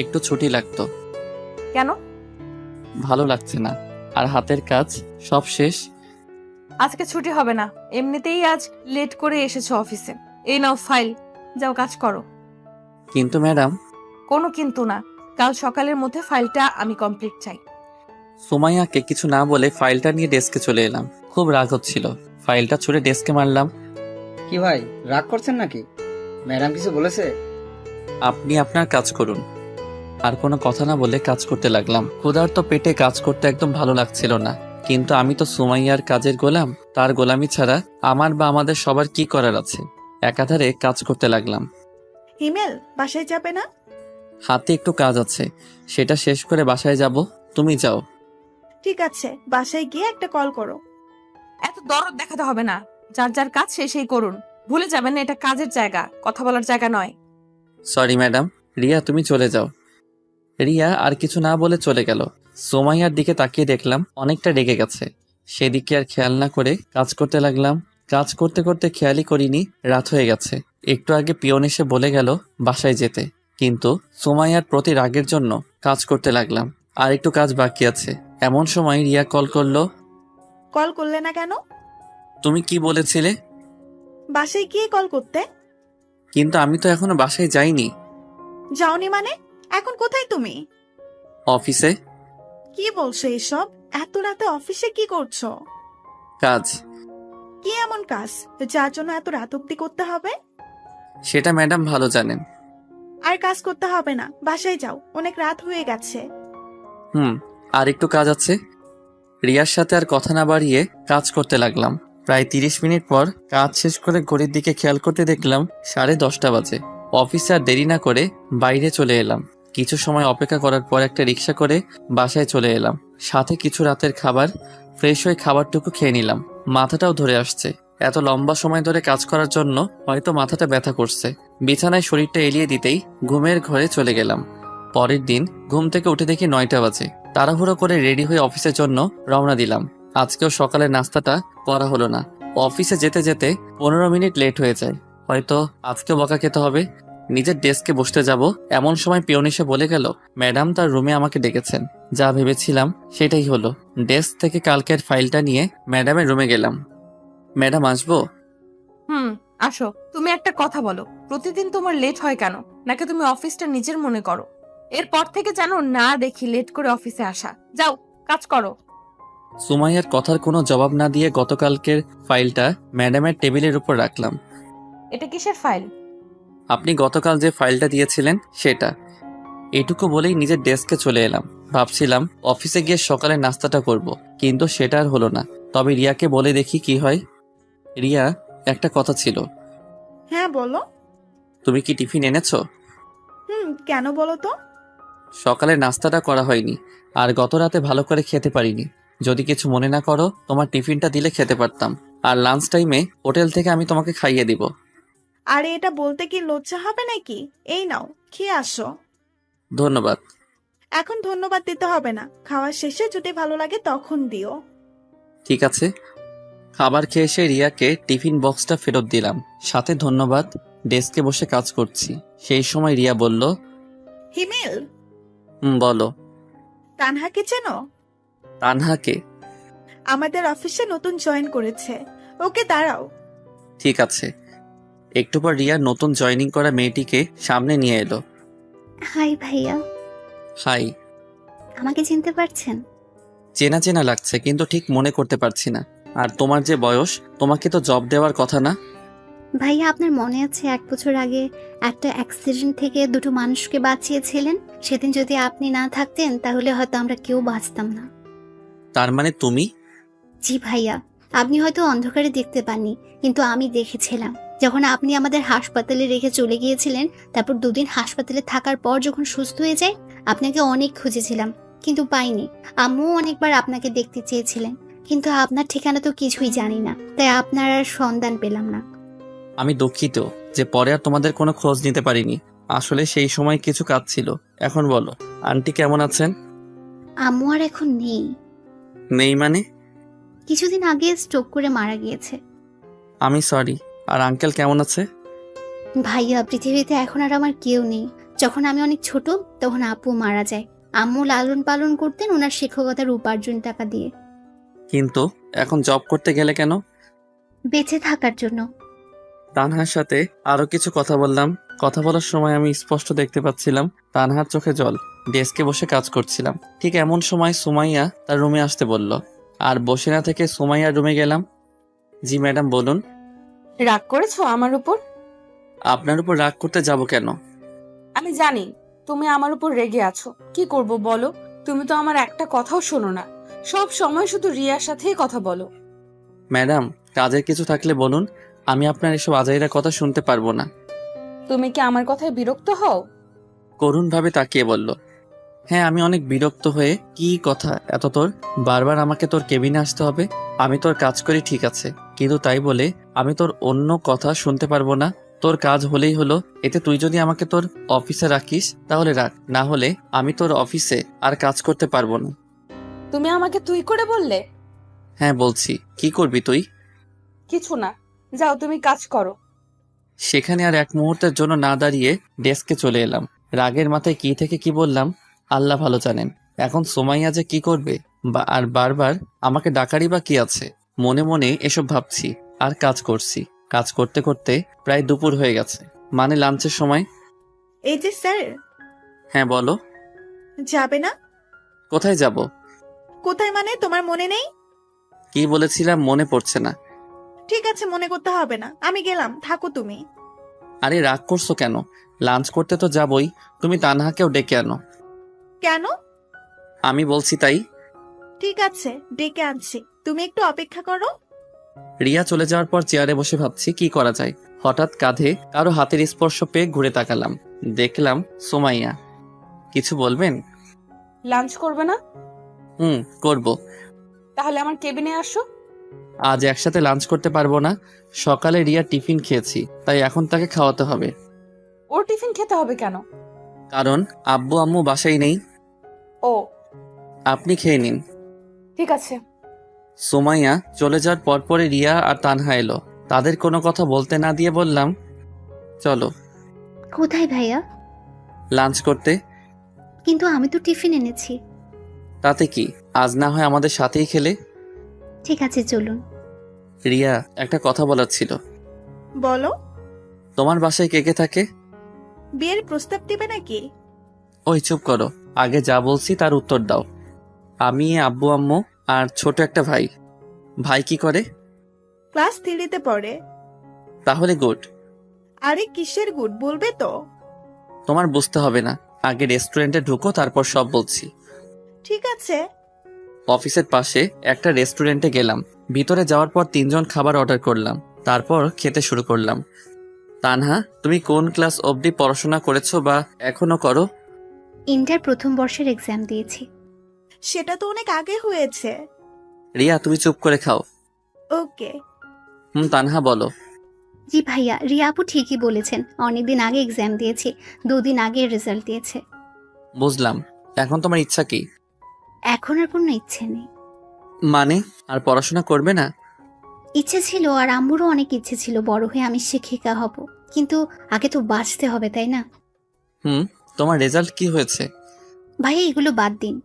একটু ছুটি লাগতো। কেন? ভালো লাগছে না, আর হাতের কাজ সব শেষ। আজকে ছুটি হবে না, এমনিতেই আজ লেট করে এসেছো অফিসে। এই নাও ফাইল, যাও কাজ করো। কিন্তু ম্যাডাম। কোনো কিন্তু না, কাল সকালের মধ্যে ফাইলটা আমি কমপ্লিট চাই। সুমাইয়াকে কিছু না বলে ফাইলটা নিয়ে ডেস্কে চলে এলাম। খুব রাগ হচ্ছিল, ফাইলটা ছুঁড়ে ডেস্কে মারলাম। কি ভাই, রাগ করছেন নাকি? ম্যাডাম কিছু বলেছে? আপনি আপনার কাজ করুন। আর কোনো কথা না বলে কাজ করতে লাগলাম। ক্ষুধার্ত পেটে কাজ করতে একদম ভালো লাগছিল না। কিন্তু আমি তো সুমাইয়ার কাজের গোলাম, তার গোলামি ছাড়া আমার বা আমাদের সবার কি করার আছে? একাধারে কাজ করতে লাগলাম। হিমেল বাসায় যাবে না? হাতে একটু কাজ আছে, সেটা শেষ করে বাসায় যাব। তুমি যাও। ঠিক আছে, বাসায় গিয়ে একটা কল করো। এত দরদ দেখাতে হবে না, যার যার কাজ সে সেই করুন। ভুলে যাবেন না, এটা কাজের জায়গা, কথা বলার জায়গা নয়। Sorry madam. রিয়া তুমি চলে যাও। রিয়া আর কিছু না বলে চলে গেল। সোমাইয়ার দিকে তাকিয়ে দেখলাম অনেকটা রেগে গেছে। সেদিকে আর খেয়াল না করে কাজ করতে লাগলাম। কাজ করতে করতে খেয়ালই করিনি রাত হয়ে গেছে। একটু আগে পিয়ন এসে বলে গেল বাসায় যেতে, কিন্তু সোমাইয়ার প্রতি রাগের জন্য কাজ করতে লাগলাম। আর একটু কাজ বাকি আছে। এমন সময় রিয়া কল করলো। কল করলে না কেন? তুমি কি বলেছিলে? বাসায় গিয়ে কল করতে। কিন্তু আমি তো এখনো বাসায় যাইনি। যাওনি মানে? এখন কোথায় তুমি? অফিসে। কি বলছো এসব? এত রাতে অফিসে কি করছো? কাজ। কি এমন কাজ যার জন্য এত রাত অব্দি করতে হবে? সেটা ম্যাডাম ভালো জানেন। আর কাজ করতে হবে না, বাসায় যাও, অনেক রাত হয়ে গেছে। আর একটু কাজ আছে। রিয়ার সাথে আর কথা না বাড়িয়ে কাজ করতে লাগলাম। প্রায় 30 মিনিট পর কাজ শেষ করে ঘড়ির দিকে খেয়াল করতে দেখলাম 10:30 বাজে। অফিসে আর দেরি না করে বাইরে চলে এলাম। কিছু সময় অপেক্ষা করার পর একটা রিক্সা করে বাসায় চলে এলাম। সাথে কিছু রাতের খাবার। ফ্রেশ হয়ে খাবারটুকু খেয়ে নিলাম। মাথাটাও ধরে আসছে। এত লম্বা সময় ধরে কাজ করার জন্য হয়তো মাথাটা ব্যথা করছে। বিছানায় শরীরটা এলিয়ে দিতেই ঘুমের ঘরে চলে গেলাম। পরের দিন ঘুম থেকে উঠে দেখি 9টা বাজে। তাড়াহুড়ো করে রেডি হয়ে অফিসের জন্য রওনা দিলাম। আজকেও সকালের নাস্তাটা করা হলো না। অফিসে যেতে যেতে 15 মিনিট লেট হয়ে যায়। হয়তো আজকেও বকা খেতে হবে। নিজের ডেস্কে বসতে যাব, এমন সময় পিয়ন এসে বলে গেল ম্যাডাম তার রুমে আমাকে ডেকেছেন। যা ভেবেছিলাম সেটাই হলো। ডেস্ক থেকে কালকের ফাইলটা নিয়ে ম্যাডামের রুমে গেলাম। ম্যাডাম আসবো? আসো। তুমি একটা কথা বলো, প্রতিদিন তোমার লেট হয় কেন? নাকি তুমি অফিসটা নিজের মনে করো? এরপর থেকে যেন না দেখি লেট করে অফিসে আসা। যাও, কাজ করো। সুমাইয়ার কথার কোনো জবাব না দিয়ে গতকালকের ফাইলটা ম্যাডামের টেবিলের উপর রাখলাম। এটা কিসের ফাইল? আপনি গতকাল যে ফাইলটা দিয়েছিলেন সেটা। এটুকু বলেই নিজের ডেস্কে চলে এলাম। ভাবছিলাম অফিসে গিয়ে সকালে নাস্তাটা করব, কিন্তু সেটা আর হলো না। তবে রিয়াকে বলে দেখি কি হয়। রিয়া, একটা কথা ছিল। হ্যাঁ বলো। তুমি কি টিফিন এনেছো? কেন বলো তো? সকালে নাস্তাটা করা হয়নি, আর গত রাতে ভালো করে খেতে পারিনি। যদি কিছু মনে না করো, তোমার টিফিনটা দিলে খেতে পারতাম। আর লাঞ্চ টাইমে হোটেল থেকে আমি তোমাকে খাইয়ে দিব। আরে এটা বলতে কি লজ্জা হবে নাকি? এই নাও, খেয়ে আসো। ধন্যবাদ। এখন ধন্যবাদ দিতে হবে না, খাওয়ার শেষে যদি ভালো লাগে তখন দিও। ঠিক আছে। খাবার খেয়ে এসে রিয়াকে টিফিন বক্সটা ফেরত দিলাম, সাথে ধন্যবাদ। ডেস্কে বসে কাজ করছি। সেই সময় রিয়া বলল, হিমেল, বলো। তানহাকে চেনো? তানহাকে? আমাদের অফিসে নতুন জয়েন করেছে। ওকে দাঁড়াও। ঠিক আছে। একটু পর রিয়া নতুন জয়েনিং করা মেয়েটিকে সামনে নিয়ে এলো। হাই ভাইয়া। হাই। আমাকে চিনতে পারছেন? চেনা চেনা লাগছে, কিন্তু ঠিক মনে করতে পারছি না। আর তোমার যে বয়স, তোমাকে তো জব দেওয়ার কথা না? ভাইয়া, আপনার মনে আছে 1 বছর আগে একটা অ্যাক্সিডেন্ট থেকে 2টো মানুষকে বাঁচিয়েছিলেন? সেদিন যদি আপনি না থাকতেন তাহলে হয়তো আমরা কেউ বাঁচতাম না। তার মানে তুমি? জি ভাইয়া, আপনি হয়তো অন্ধকারে দেখতে পাননি, কিন্তু আমি দেখেছিলাম। যখন আপনি আমাদের হাসপাতালে রেখে চলে গিয়েছিলেন, তারপর 2 দিন হাসপাতালে থাকার পর যখন সুস্থ হয়ে যায়, আপনাকে অনেক খুঁজেছিলাম কিন্তু পাইনি। আম্মুও অনেকবার আপনাকে দেখতে চেয়েছিলেন, কিন্তু আপনার ঠিকানা তো কিছুই জানি না, তাই আপনার আর সন্ধান পেলাম না। আমি দুঃখিত যে পরে আর তোমাদের কোনো খোঁজ নিতে পারিনি। আসলে সেই সময় কিছু কাজ ছিল। এখন বলো, আন্টি কেমন আছেন? আম্মু আর এখন নেই। নেই মানে? কিছুদিন আগে স্ট্রোক করে মারা গিয়েছে। আমি সরি। আর আঙ্কেল কেমন আছে? ভাইয়া, পৃথিবীতে এখন আর আমার কেউ নেই। যখন আমি অনেক ছোট তখন আপু মারা যায়। আম্মু লালন পালন করতেন ওনার শিক্ষকতার উপার্জন টাকা দিয়ে। কিন্তু এখন জব করতে গেলে কেন? বেঁচে থাকার জন্য। তানহার সাথে আরো কিছু কথা বললাম। কথা বলার সময় আমি স্পষ্ট দেখতে পাচ্ছিলাম তানহার চোখে জল। ডেস্কে বসে কাজ করছিলাম। ঠিক এমন সময় সুমাইয়া তার রুমে আসতে বলল, আর বসে না থেকে সুমাইয়ার রুমে গেলাম। জি ম্যাডাম, বলুন। রাগ করেছো আমার উপর? আপনার উপর রাগ করতে যাব কেন? আমি জানি তুমি আমার উপর রেগে আছো। কি করব বলো? তুমি তো আমার একটা কথাও শোনো না, সব সময় শুধু রিয়ার সাথেই কথা বলো। ম্যাডাম, কাজের কিছু থাকলে বলুন, আমি আপনার এসব আজাইরা কথা শুনতে পারবো না। তুমি কি আমার কথায় বিরক্ত হও? করুণভাবে তাকিয়ে বলল, হ্যাঁ আমি অনেক বিরক্ত হয়ে। কি কথা এত তোর? বারবার আমাকে তোর কেবিনে আসতে হবে? আমি তোর কাজ করি ঠিক আছে, কিন্তু তাই বলে আমি তোর অন্য কথা শুনতে পারবো না? তোর কাজ হলেই হলো। এতে তুই যদি আমাকে তোর অফিসে রাখিস তাহলে রাখ, না হলে আমি তোর অফিসে আর কাজ করতে পারবো না। তুমি আমাকে তুই করে বললে? হ্যাঁ বলছি, কি করবি তুই? কিছু না, যাও তুমি কাজ করো। সেখানে আর এক মুহূর্তের জন্য না দাঁড়িয়ে ডেস্কে চলে এলাম। রাগের মাথায় কি থেকে কি বললাম আল্লাহ ভালো জানেন। এখন সোমাইয়া যে কি করবে আর বারবার আমাকে ডাকারই বা কি আছে। মনে মনে এসব ভাবছি আর কাজ করছি। কাজ করতে করতে প্রায় দুপুর হয়ে গেছে, মানে লাঞ্চের সময়। এই যে স্যার, হ্যাঁ বলো। যাবে না? কোথায় যাব? কোথায় মানে তোমার মনে নেই? কি বলেছিলাম মনে পড়ছে না। ঠিক আছে, মনে করতে হবে না, আমি গেলাম, থাকো তুমি। আরে রাগ করছো কেন? লাঞ্চ করতে তো যাবই, তুমি তানহাকেও ডেকে আনো। কেন? আমি বলছি তাই। ঠিক আছে, ডেকে আনছি, তুমি একটু অপেক্ষা করো। রিয়া চলে যাওয়ার পর চেয়ারে বসে ভাবছি কি করা যায়। হঠাৎ কাঁধে কারো হাতের স্পর্শ পেয়ে ঘুরে তাকালাম, দেখলাম সোমাইয়া। কিছু বলবেন? লাঞ্চ করবে না? করব। তাহলে আমার কেবিনে আসো। আজ একসাথে লাঞ্চ করতে পারবো না। সকালে রিয়া টিফিন খেয়েছি, তাই এখন তাকে খাওয়াতে হবে। ওর টিফিন খেতে হবে কেন? কারণ আব্বু আম্মু বাসায় নেই। ও আপনি খেয়ে নিন। ঠিক আছে। সোমাইয়া চলে যাওয়ার পরপরই রিয়া আর তানহা এলো। তাদের কোনো কথা বলতে না দিয়ে বললাম, চলো। কোথায় ভাইয়া? লাঞ্চ করতে। কিন্তু আমি তো টিফিন এনেছি। তাতে কি, আজ না হয় আমাদের সাথেই খেলে। ঠিক আছে চলুন। রিয়া, একটা কথা বলার ছিল। বলো। তোমার বাসায় কে কে থাকে? বিয়ের প্রস্তাব দিবে নাকি? ওই চুপ করো, আগে যা বলছি তার উত্তর দাও। আমি, আব্বু আম্মু আর ছোট একটা ভাই। ভাই কি করে? ক্লাস 3-তে পড়ে। তাহলে গুড। আরে কিসের গুড, বলবে তো? তোমার বুঝতে হবে না, আগে রেস্টুরেন্টে ঢুকো, তারপর সব বলছি। ঠিক আছে। অফিসের পাশে একটা রেস্টুরেন্টে গেলাম। ভিতরে যাওয়ার পর 3জন খাবার অর্ডার করলাম, তারপর খেতে শুরু করলাম। তানহা, তুমি কোন ক্লাস অবধি পড়াশোনা করেছো বা এখনো করো? ইন্টার প্রথম বর্ষের এক্সাম দিয়েছি। সেটা তো অনেক আগে হয়েছে। রিয়া, তুমি চুপ করে খাও। ওকে। তানহা বলো। জি ভাইয়া, রিয়া আপু ঠিকই বলেছেন, অনেকদিন আগে এক্সাম দিয়েছি, 2 দিন আগে রেজাল্ট দিয়েছে। বুঝলাম। এখন তোমার ইচ্ছা কি? এখন আর কোনো ইচ্ছে নেই। মানে আর পড়াশোনা করবে না? ইচ্ছে ছিল, আর আম্মুরও অনেক ইচ্ছে ছিল বড় হয়ে আমি শিক্ষিকা হব, কিন্তু আগে তো বাঁচতে হবে তাই না? তোমার রেজাল্ট কি হয়েছে? ভাইয়া এগুলো বাদ দিন।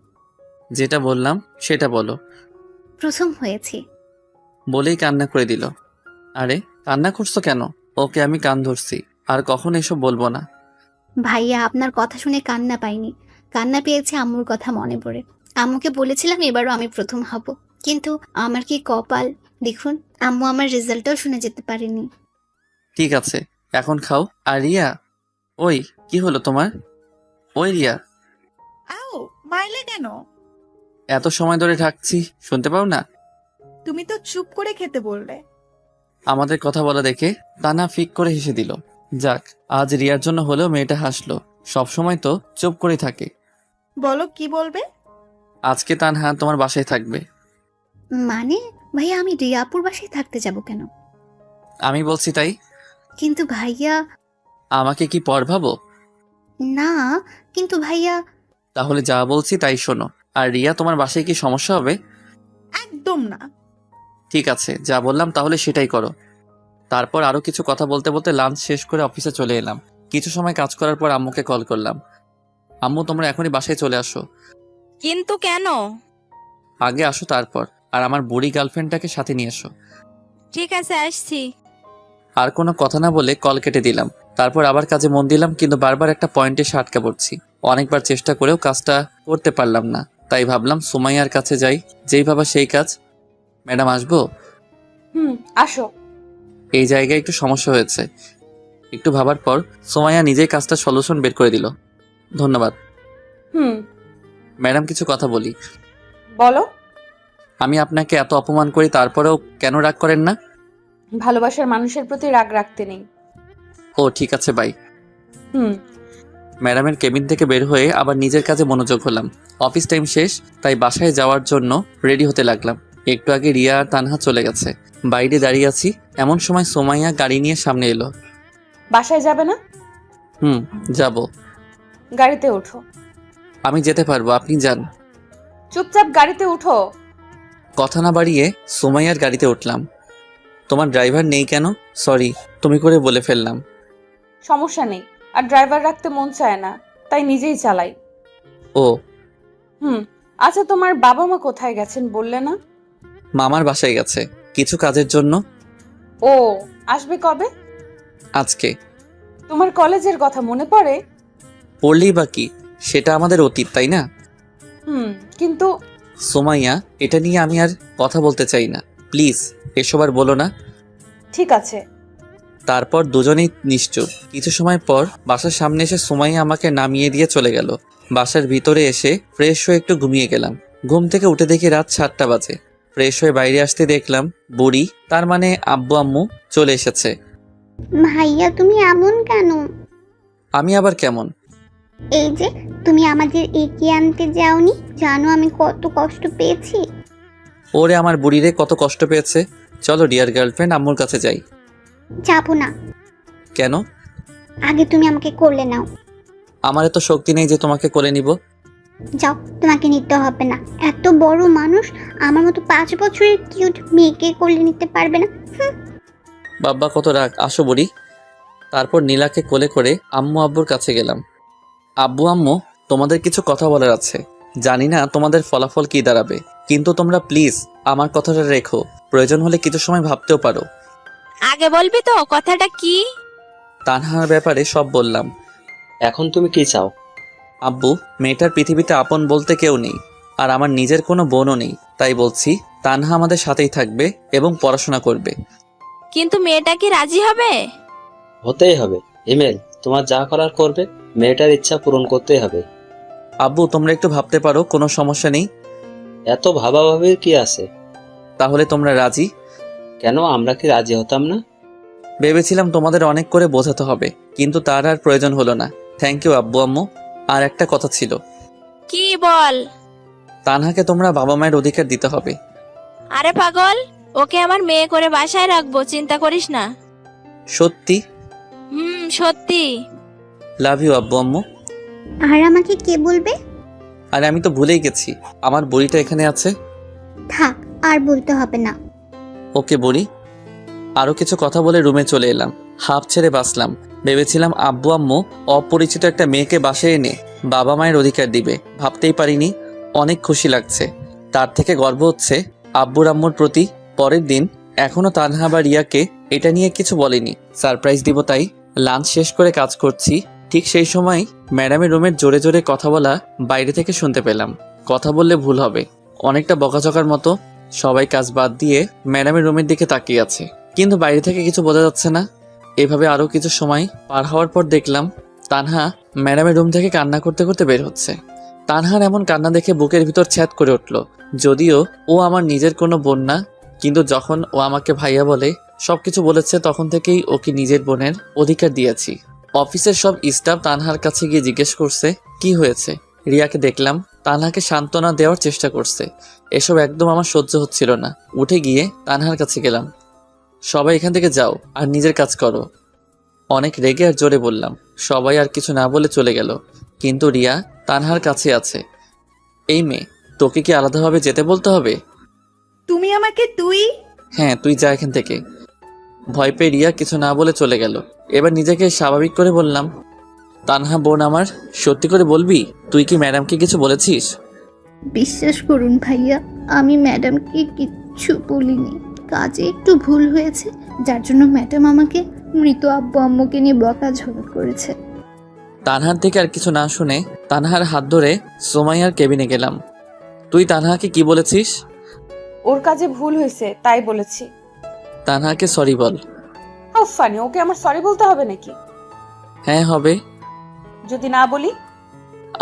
যেটা বললাম সেটা বলো। প্রথম হয়েছি। বলেই কান্না করে দিল। আরে কান্না করছো কেন? ওকে আমি কান ধরছি, আর কখন এসব বলবো না। ভাইয়া আপনার কথা শুনে কান্না পাইনি, কান্না পেয়েছে আম্মুর কথা মনে পড়ে। আম্মুকে বলেছিলাম এবারও আমি প্রথম হব, কিন্তু আমার কি কপাল দেখুন, আম্মু আমার রেজাল্টটাও শুনে যেতে পারেনি। ঠিক আছে, এখন খাও। আর রিয়া, ওই কি হলো তোমার? ওই রিয়া, আও, মারলে কেন? এত সময় ধরে ঢাকছি, শুনতে পাও না? তুমি তো চুপ করে খেতে বললে। আমাদের কথা বলা দেখে তানা ফিক করে হেসে দিল। যাক, আজ রিয়ার জন্য হলেও মেয়েটা হাসলো। সবসময় তো চুপ করে থাকে। বলো কি বলবে? আজকে তানহা তোমার বাসায় থাকবে। মানে ভাইয়া আমি রিয়াপুর বাসায় থাকতে যাব কেন? আমি বলছি তাই। কিন্তু ভাইয়া। আমাকে কি পর ভাবো? না, কিন্তু ভাইয়া। তাহলে যা বলছি তাই শোনো। আর রিয়া, তোমার বাসায় কি সমস্যা হবে? একদম না। ঠিক আছে, যা বললাম তাহলে সেটাই করো। তারপর আরো কিছু কথা বলতে বলতে লাঞ্চ শেষ করে অফিসে চলে এলাম। কিছু সময় কাজ করার পর আম্মুকে কল করলাম। আম্মু, তোমরা এখনই বাসায় চলে আসো। কিন্তু কেন? আগে আসো, তারপর আর আমার বুড়ি গার্লফ্রেন্ডটাকে সাথে নিয়ে এসো। ঠিক আছে, আসছি। আর কোনো কথা না বলে কল কেটে দিলাম। তারপর আবার কাজে মন দিলাম, কিন্তু বারবার একটা পয়েন্টে এসে আটকা পড়ছি। অনেকবার চেষ্টা করেও কাজটা করতে পারলাম না। তাই ভাবলাম সুমাইয়ার কাছে যাই, যেই ভাবা সেই কাজ। ম্যাডাম আসবো? আসো। এই জায়গায় একটু সমস্যা হয়েছে। একটু ভাবার পর সুমাইয়া নিজেই কাজটা সলিউশন বের করে দিল। ধন্যবাদ। ম্যাডাম, কিছু কথা বলি। বলো। আমি আপনাকে এত অপমান করি, তারপরেও কেন রাগ করেন না? ভালোবাসার মানুষের প্রতি রাগ রাখতে নেই। ও ঠিক আছে বাই। হুম। ম্যাডামের কেবিন থেকে বের হয়ে আবার নিজের কাজে মনোযোগ হলাম। অফিস টাইম শেষ, তাই বাসায় যাওয়ার জন্য রেডি হতে লাগলাম। একটু আগে রিয়া আর তানহা চলে গেছে। বাইরে দাঁড়িয়ে আছি, এমন সময় সোমাইয়া গাড়ি নিয়ে সামনে এলো। বাসায় যাবে না? যাব। গাড়িতে ওঠো। আমি যেতে পারবো, আপনি যান। চুপচাপ গাড়িতে উঠো। কথা না বাড়িয়ে সোমাইয়ার গাড়িতে উঠলাম। তোমার ড্রাইভার নেই কেন? সরি, তুমি করে বলে ফেললাম। সমস্যা নেই, আর ড্রাইভার রাখতে মন চায় না, তাই নিজেই চালাই। ও আচ্ছা, তোমার বাবা মা কোথায় গেছেন বললে না? মামার বাসায় গেছে কিছু কাজের জন্য। ও আসবে কবে? আজকে। তোমার কলেজের কথা মনে পড়ে? পড়লেই বা কি, সেটা আমাদের অতীত, তাই না? কিন্তু সোমাইয়া, এটা নিয়ে আমি আর কথা বলতে চাই না, প্লিজ এসব আর বলো না। ঠিক আছে। তারপর দুজনেই নিশ্চুপ। কিছু সময় পর বাসার সামনে এসে সোমাইয়া আমাকে নামিয়ে দিয়ে চলে গেল। বাসার ভিতরে এসে ফ্রেশ হয়ে একটু ঘুমিয়ে গেলাম। ঘুম থেকে উঠে দেখি রাত 7টা বাজে। ফ্রেশ হয়ে বাইরে আসতে দেখলাম বুড়ি, তার মানে আব্বু আম্মু চলে এসেছে। ভাইয়া তুমি এমন কেন? আমি আবার কেমন? এই যে তুমি আমাদের এগিয়ে আনতে যাওনি, জানো আমি কত কষ্ট পেয়েছি। ওরে আমার বুড়িরে কত কষ্ট পেয়েছে। চলো ডিয়ার গার্লফ্রেন্ড, আম্মুর কাছে যাই। যাবো না। কেন? আগে তুমি আমাকে কোলে নাও। আমার এত শক্তি নেই যে তোমাকে কোলে নিব। যাও, তোমাকে নিতে হবে না। এত বড় মানুষ আমার মতো 5 বছরের কিউট মেয়েকে কোলে নিতে পারবে না। বাবা কত রাগ, আসো বুড়ি। তারপর নীলাকে কোলে করে আম্মু আব্বুর কাছে গেলাম। আব্বু আম্মু, তোমাদের কিছু কথা বলার আছে। জানি না তোমাদের ফলাফল কি দাঁড়াবে, কিন্তু তোমরা প্লিজ আমার কথাটা রেখো। প্রয়োজন হলে কিছু সময় ভাবতেও পারো। আগে বলবি তো কথাটা কি? তানহার ব্যাপারে সব বললাম। এখন তুমি কি চাও? আব্বু, মেয়েটার পৃথিবীতে আপন বলতে কেউ নেই, আর আমার নিজের কোনো বোনও নেই। তাই বলছি তানহা আমাদের সাথেই থাকবে এবং পড়াশোনা করবে। কিন্তু মেয়েটা কি রাজি হবে? হতেই হবে। হিমেল, তোমার যা করার করবে, মেয়েটার ইচ্ছা পূরণ করতেই হবে। আব্বু, তোমরা একটু ভাবতে পারো, কোনো সমস্যা নেই। এত ভাবাভাবির কি আছে? তাহলে তোমরা রাজি? কেন, আমরা কি রাজি হতাম না? ভেবেছিলাম তোমাদের অনেক করে বোঝাতে হবে, কিন্তু তার আর প্রয়োজন হলো না। থ্যাংক ইউ আব্বু আম্মু। আর একটা কথা ছিল, কি বল? তানহাকে তোমরা বাবা মায়ের অধিকার দিতে হবে। আরে পাগল, ওকে আমার মেয়ে করে বাসায় রাখবো, চিন্তা করিস না। সত্যি? সত্যি। লাভ ইউ আব্বু আম্মু। আর আমাকে কে বলবে? আরে আমি তো ভুলেই গেছি, আমার বুড়িটা এখানে আছে। থাক, আর বলতে হবে না। ওকে বুড়ি। আরও কিছু কথা বলে রুমে চলে এলাম। হাফ ছেড়ে বাঁচলাম। ভেবেছিলাম আব্বু আম্মু অপরিচিত একটা মেয়েকে বাসায় এনে বাবা মায়ের অধিকার দিবে, ভাবতেই পারিনি। অনেক খুশি লাগছে, তার থেকে গর্ব হচ্ছে আব্বুর আম্মুর প্রতি। পরের দিন এখনো তানহা বা রিয়াকে এটা নিয়ে কিছু বলেনি, সারপ্রাইজ দিব তাই। লাঞ্চ শেষ করে কাজ করছি, ঠিক সেই সময় ম্যাডামের রুমের জোরে জোরে কথা বলা বাইরে থেকে শুনতে পেলাম। কথা বললে ভুল হবে, অনেকটা বকাঝকার মতো। সবাই কাজ বাদ দিয়ে ম্যাডামের রুমের দিকে তাকিয়ে আছে, কিন্তু বাইরে থেকে কিছু বোঝা যাচ্ছে না। এভাবে আরও কিছু সময় পার হওয়ার পর দেখলাম তানহা ম্যাডামের রুম থেকে কান্না করতে করতে বের হচ্ছে। তানহার এমন কান্না দেখে বুকের ভিতর ছ্যাদ করে উঠল। যদিও ও আমার নিজের কোনো বোন না, কিন্তু যখন ও আমাকে ভাইয়া বলে সবকিছু বলেছে, তখন থেকেই ওকে নিজের বোনের অধিকার দিয়েছি। অফিসের সব স্টাফ তানহার কাছে গিয়ে জিজ্ঞেস করছে কি হয়েছে। রিয়াকে দেখলাম তানহাকে সান্ত্বনা দেওয়ার চেষ্টা করছে। এসব একদম আমার সহ্য হচ্ছিল না। উঠে গিয়ে তানহার কাছে গেলাম। সবাই এখান থেকে যাও আর নিজের কাজ করো। অনেক রেগে আর জোরে বললাম। সবাই আর কিছু না বলে চলে গেল, কিন্তু রিয়া তানহার কাছে আছে। এই মেয়ে, তোকে কি আলাদাভাবে যেতে বলতে হবে? তুমি আমাকে তুই? হ্যাঁ, তুই যা এখান থেকে। ভয় পেয়ে রিয়া কিছু না বলে চলে গেল। এবার নিজেকে স্বাভাবিক করে বললাম, তানহা বোন আমার, সত্যি করে বলবি তুই কি ম্যাডামকে কিছু বলেছিস? বিশ্বাস করুন ভাইয়া, আমি ম্যাডামকে কিচ্ছু বলিনি। কাজে একটু ভুল হয়েছে, যার জন্য ম্যাডাম আমাকে মৃত আব্বু আম্মুকে নিয়ে বকাঝকা করেছে। তানহার থেকে আর কিছু না শুনে তানহার হাত ধরে সোমাইয়ার কেবিনে গেলাম। তুই তানহাকে কি বলেছিস? ওর কাজে ভুল হয়েছে তাই বলেছি। তানহাকে সরি বল। হাউ ফানি, ওকে আমার সরি বলতে হবে নাকি? হ্যাঁ হবে। যদি না বলি?